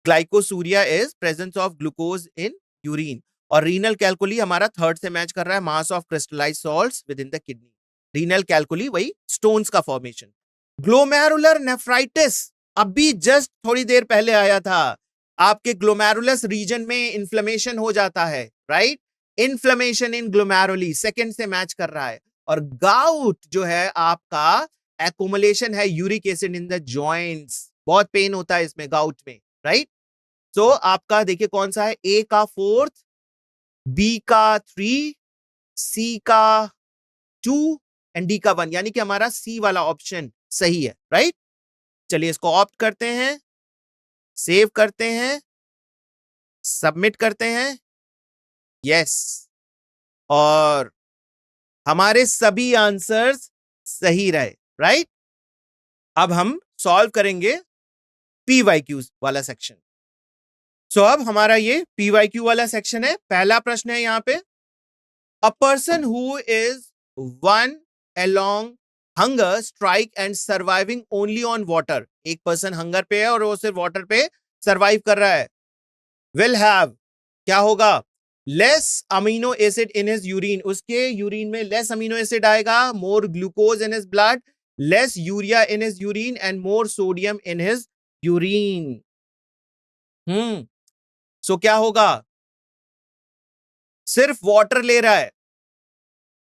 Speaker 1: Glycosuria is presence of glucose in urine. और renal calculi हमारा थर्ड से मैच कर रहा है, mass of crystallise salts within the kidney. Renal calculi वही stones का formation. Glomerular nephritis अभी just थोड़ी देर पहले आया था, आपके ग्लोमेरुलस रीजन में इन्फ्लेमेशन हो जाता है, right? Inflammation in glomeruli second से मैच कर रहा है। और गाउट जो है आपका एक्युमुलेशन है uric acid in the joints, बहुत पेन होता है इसमें गाउट में, राइट? तो आपका देखिए कौन सा है, ए का 4th, बी का 3, सी का 2 एंड डी का 1, यानी कि हमारा सी वाला ऑप्शन सही है, राइट? चलिए इसको ऑप्ट करते हैं, सेव करते हैं, सबमिट करते हैं, यस, और हमारे सभी आंसर्स सही रहे, राइट? अब हम सॉल्व करेंगे पीवाईक्यूज वाला सेक्शन। सो अब हमारा ये पीवाईक्यू वाला सेक्शन है। पहला प्रश्न है यहां पे, a person who is one along hunger strike and surviving only on water, एक पर्सन हंगर पे है और वो सिर्फ वाटर पे सर्वाइव कर रहा है, विल हैव, क्या होगा, less amino acid in his urine, उसके यूरिन में लेस अमीनो एसिड आएगा, more glucose in his blood, less urea in his urine and more sodium in his urine. So क्या होगा, सिर्फ वाटर ले रहा है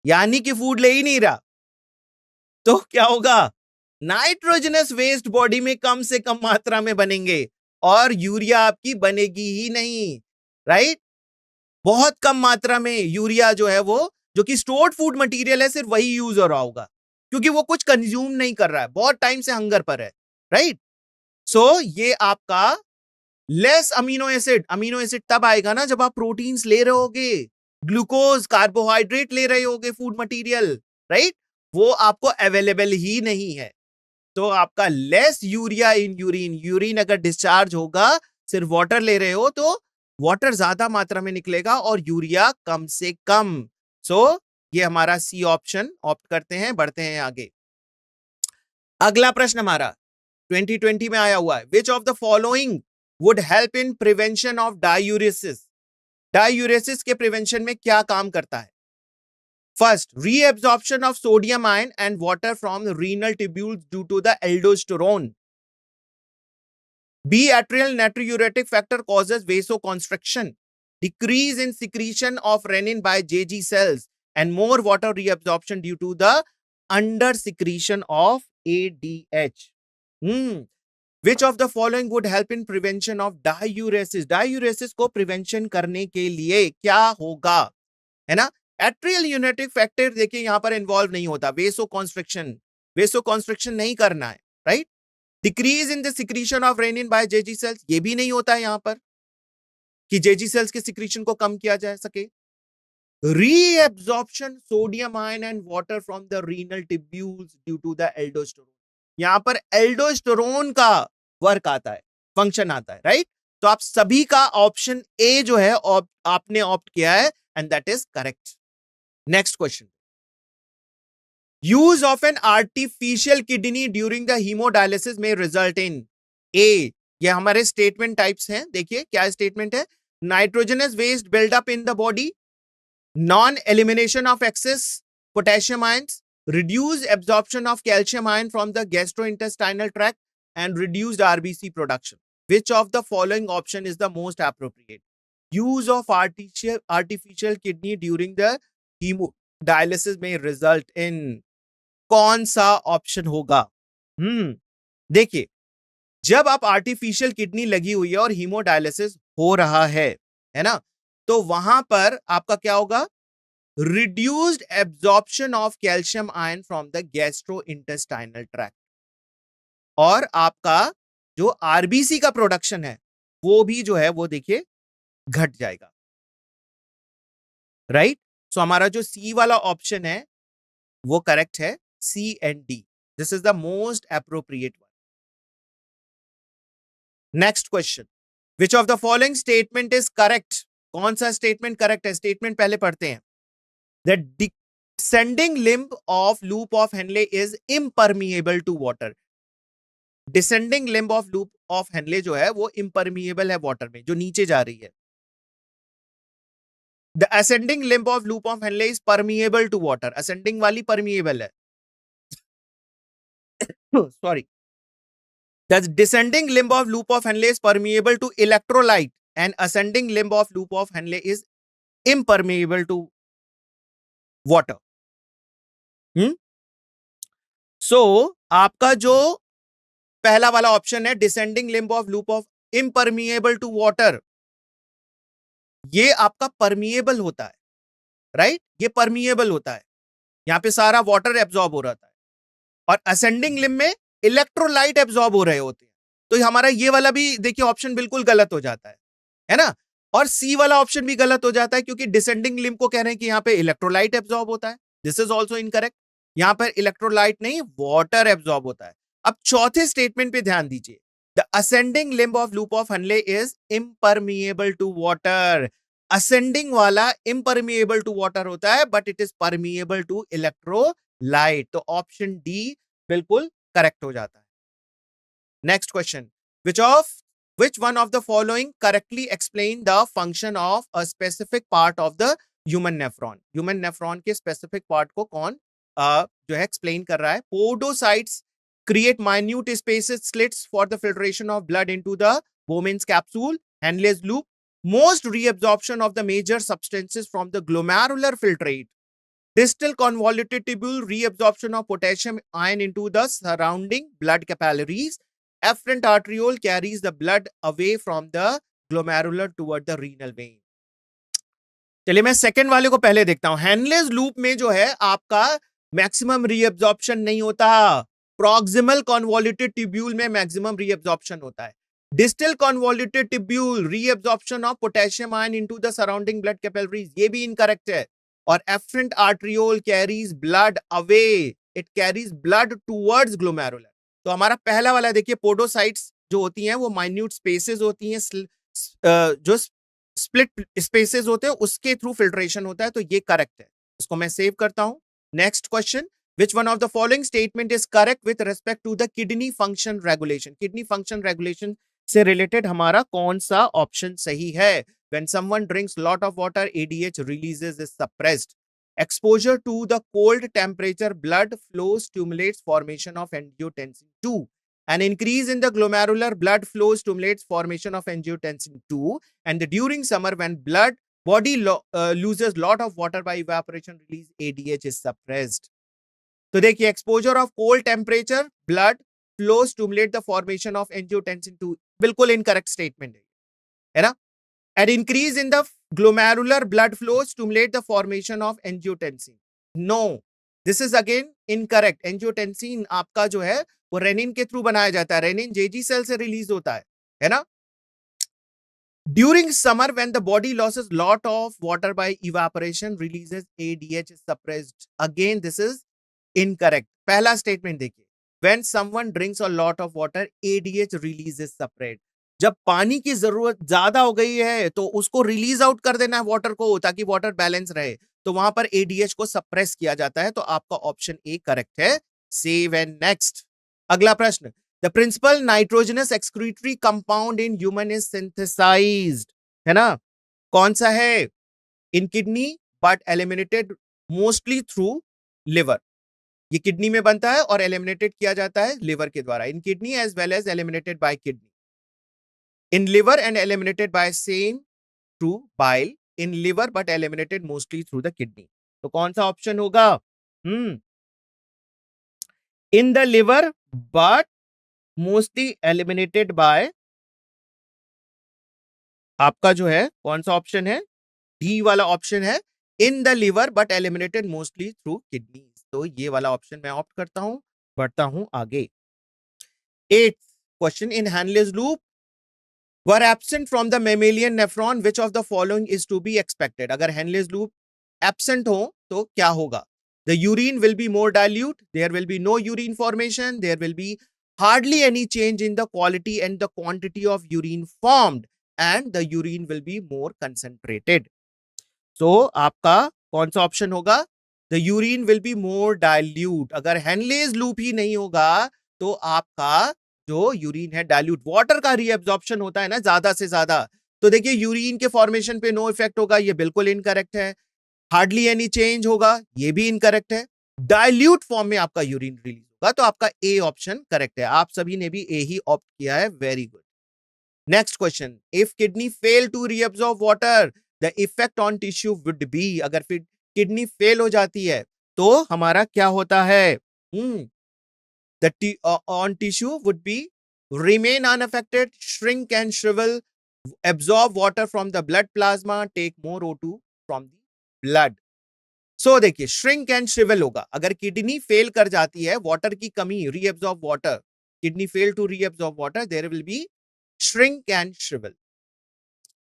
Speaker 1: यानी कि फूड ले ही नहीं रहा, तो क्या होगा, नाइट्रोजनस वेस्ट बॉडी में कम से कम मात्रा में बनेंगे और यूरिया आपकी बनेगी ही नहीं, राइट? बहुत कम मात्रा में यूरिया जो है वो, जो कि स्टोर्ड फूड मटेरियल है, सिर्फ वही यूज हो रहा होगा क्योंकि वो कुछ कंज्यूम नहीं कर रहा है, बहुत टाइम से हंगर पर है, राइट? सो ये आपका less amino acid, amino acid तब आएगा ना जब आप प्रोटीन्स ले रहे होगे, ग्लूकोज कार्बोहाइड्रेट ले रहे होगे, फूड मटेरियल, राइट? वो आपको अवेलेबल ही नहीं है। तो आपका less urea in urine, urine अगर डिस्चार्ज होगा, सिर्फ वाटर ले रहे हो तो वाटर ज्यादा मात्रा में निकलेगा और यूरिया कम से कम। सो ये हमारा सी ऑप्शन ऑप्ट करते हैं, बढ़ते हैं आगे। अगला प्रश्न हमारा 2020 में आया हुआ है, विच of the following would help in prevention of diuresis, diuresis के प्रिवेंशन में क्या काम करता है? First, reabsorption of sodium ion and water from the renal tubules due to the aldosterone. B, atrial natriuretic factor causes vasoconstriction, decrease in secretion of renin by JG cells, and more water reabsorption due to the under secretion of ADH. Which of the following would help in prevention of diuresis? Diuresis को prevention करने के लिए क्या होगा, है ना? Atrial यूनेटिक factor देखिए यहां पर इन्वॉल्व नहीं होता, वेसोकॉन्स्ट्रिक्शन नहीं करना है, right? Decrease in the secretion of renin by JG cells, ये भी नहीं होता है यहां पर कि जेजी सेल्स के सिक्रीशन को कम किया जा सके। reabsorption sodium ion and water from the renal tubules due to the aldosterone. यहां पर एल्डोस्टेरोन का वर्क आता है, फंक्शन आता है, राइट? तो आप सभी का ऑप्शन ए जो है आपने ऑप्ट किया है and that is correct. Next question. Use of an artificial kidney during the haemodialysis may result in a. ये हमारे स्टेटमेंट टाइप्स हैं. देखिए क्या स्टेटमेंट है. Nitrogenous waste buildup in the body, non-elimination of excess potassium ions, reduced absorption of calcium ion from the gastrointestinal tract, and reduced RBC production. Which of the following option is the most appropriate? Use of artificial kidney during the hemodialysis may result in. कौन सा option होगा? देखिए, जब आप artificial kidney लगी हुई है और हीमोडायलिसिस हो रहा है ना, तो वहां पर आपका क्या होगा? Reduced absorption of calcium ion from the gastrointestinal tract, और आपका जो आरबीसी का प्रोडक्शन है वो भी जो है वो देखिए घट जाएगा, राइट? सो हमारा जो सी वाला ऑप्शन है वो करेक्ट है, C and D. This is the most appropriate one. Next question. Which of the following statement is correct? कौन सा स्टेटमेंट करेक्ट है? स्टेटमेंट पहले पढ़ते हैं. The descending limb of loop of Henle is impermeable to water. Descending limb of loop of Henle जो है वो impermeable है water में, जो नीचे जा रही है. The ascending limb of loop of Henle is permeable to water. Ascending वाली permeable है. Sorry. The descending limb of loop of Henle is permeable to electrolyte and ascending limb of loop of Henle is impermeable to water. So आपका जो पहला वाला option है descending limb of loop of impermeable to water, ये आपका permeable होता है, right? ये परमिएबल होता है, यहां पे सारा वाटर एब्जॉर्ब हो रहा है, और असेंडिंग लिम्ब में इलेक्ट्रोलाइट एब्जॉर्ब हो रहे होते हैं. तो हमारा ये वाला भी देखिए ऑप्शन बिल्कुल गलत हो जाता है ना? और सी वाला ऑप्शन भी गलत हो जाता है क्योंकि डिसेंडिंग लिम्ब को कह रहे हैं कि यहां पे इलेक्ट्रोलाइट एब्जॉर्ब होता है. This is also incorrect. यहां पर इलेक्ट्रोलाइट नहीं, वाटर एब्जॉर्ब होता है. अब चौथे स्टेटमेंट पे ध्यान दीजिए. The ascending limb of loop of Henle is impermeable to water. Ascending वाला इम्परमिएबल टू वाटर होता है but it is permeable to electrolyte. तो ऑप्शन डी बिल्कुल करेक्ट हो जाता है. Next question. Which one of the following correctly explain the function of a specific part of the human nephron? Human nephron के specific part को कौन जो है explain कर रहा है? Podocytes create minute spaces, slits for the filtration of blood into the Bowman's capsule, Henle's loop. Most reabsorption of the major substances from the glomerular filtrate. Distal convoluted tubule, reabsorption of potassium ion into the surrounding blood capillaries. Afferent arteriole carries the blood away from the glomerular toward the renal vein. चलिए मैं second वाले को पहले देखता हूं. Henle's loop में जो है आपका मैक्सिमम रीअब्जॉर्प्शन नहीं होता. प्रॉक्सिमल कॉन्वोल्यूटेड ट्यूब्यूल में मैक्सिमम रीअब्जॉर्प्शन होता है. Distal convoluted tubule, reabsorption of potassium ion into the surrounding blood capillaries, ये भी इनकरेक्ट है. और efferent arteriole carries blood away, it carries blood towards glomerular. तो हमारा पहला वाला देखिए, पोडोसाइट्स जो होती हैं वो माइन्यूट स्पेसेस होती हैं, जो स्प्लिट स्पेसेस होते हैं उसके थ्रू फिल्ट्रेशन होता है. तो ये करेक्ट है, इसको मैं सेव करता हूं. Next question. Which one of the following statement is correct with respect to the kidney function regulation? Kidney function regulation से related हमारा कौन सा ऑप्शन सही है? When someone drinks lot of water, ADH releases is suppressed. Exposure to the cold temperature blood flow stimulates formation of angiotensin 2. An increase in the glomerular blood flow stimulates formation of angiotensin 2. And during summer, when body loses lot of water by evaporation release, ADH is suppressed. तो देखिए, exposure of cold temperature blood flow stimulate the formation of angiotensin 2, बिल्कुल incorrect statement है ना. And increase in the glomerular blood flow stimulate the formation of angiotensin, no, this is again incorrect. Angiotensin आपका जो है वो rennin के through बनाया जाता है. रेनिन जेजी सेल से रिलीज होता है ना. During summer, when the body loses lot of water by evaporation, releases ADH is suppressed. Again, this is incorrect. पहला statement देखिए. When someone drinks a lot of water, ADH release is separate. जब पानी की जरूरत ज्यादा हो गई है तो उसको रिलीज आउट कर देना है वाटर को, ताकि वाटर बैलेंस रहे, तो वहां पर एडीएच को सप्रेस किया जाता है. तो आपका ऑप्शन ए करेक्ट है. Save and next. अगला प्रश्न. The principal nitrogenous excretory compound in human is synthesized, है ना? कौन सा है? In kidney but eliminated mostly through liver. ये किडनी में बनता है और एलिमिनेटेड किया जाता है लिवर के द्वारा. In kidney as well as eliminated by kidney. In liver and eliminated by same through bile. In liver but eliminated mostly through the kidney. तो कौन सा ऑप्शन होगा? In the liver but mostly eliminated by, आपका जो है कौन सा option है? डी वाला ऑप्शन है. इन the liver but eliminated mostly through kidney. तो ये वाला ऑप्शन मैं ऑप्ट करता हूं. बढ़ता हूं आगे. 8th question. In Henle's loop were absent from the mammalian nephron, which of the following is to be expected? अगर हैनलेस लूप एब्सेंट हो तो क्या होगा? The urine will be more dilute, there will be no urine formation, there will be hardly any change in the quality and the quantity of urine formed, and the urine will be more concentrated. So आपका कौन सा option होगा? The urine will be more dilute. अगर हैनलेस loop ही नहीं होगा तो आपका जो यूरिन है डाइल्यूट, वाटर का रीएब्जॉर्प्शन होता है ना ज्यादा से ज्यादा, तो देखिए यूरिन के फॉर्मेशन पे नो इफेक्ट होगा, ये बिल्कुल इनकरेक्ट है. हार्डली एनी चेंज होगा, ये भी इनकरेक्ट है. डाइल्यूट फॉर्म में आपका यूरिन रिलीज होगा. तो आपका ए ऑप्शन करेक्ट है. आप सभी ने भी ए ही ऑप्ट किया है. Very good. Next question. If kidney fail to reabsorb water, the effect on tissue would be. अगर फिर किडनी फेल हो जाती है तो हमारा क्या होता है? On tissue would be remain unaffected, shrink and shrivel, absorb water from the blood plasma, take more O2 from the blood. So देखिए shrink and shrivel होगा. अगर किडनी फेल कर जाती है, वाटर की कमी, reabsorb water, kidney fail to reabsorb water, there will be shrink and shrivel.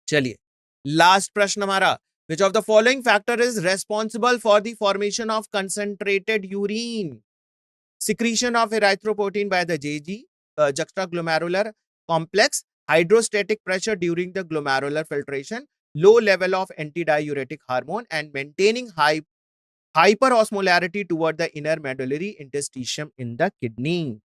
Speaker 1: चलिए last प्रश्न हमारा. Which of the following factor is responsible for the formation of concentrated urine? Secretion of erythropoietin by the juxtaglomerular complex, hydrostatic pressure during the glomerular filtration, low level of antidiuretic hormone, and maintaining hyperosmolarity toward the inner medullary interstitium in the kidney.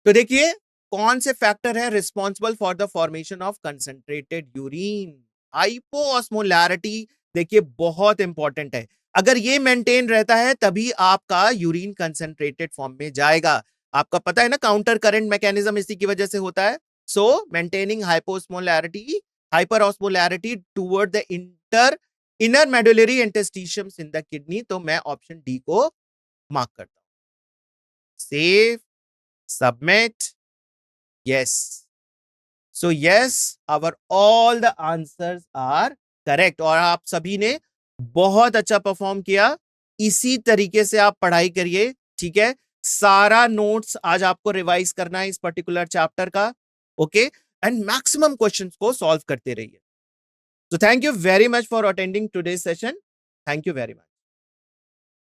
Speaker 1: तो देखिए कौन से factor है responsible for the formation of concentrated urine? Hypoosmolarity देखिए बहुत important है. अगर ये मेंटेन रहता है तभी आपका यूरिन कंसंट्रेटेड फॉर्म में जाएगा. आपका पता है ना काउंटर करंट मैकेनिज्म इसी की वजह से होता है. So maintaining hyperosmolarity toward the inner medullary interstitiums in the kidney. तो मैं ऑप्शन डी को मार्क करता हूं. Save, submit. Yes. So yes, all the answers are correct. और आप सभी ने बहुत अच्छा परफॉर्म किया. इसी तरीके से आप पढ़ाई करिए. ठीक है. सारा नोट्स आज आपको रिवाइज करना है इस पर्टिकुलर चैप्टर का. ओके. एंड मैक्सिमम क्वेश्चंस को सॉल्व करते रहिए. So thank you very much for attending today's session. Thank you very much.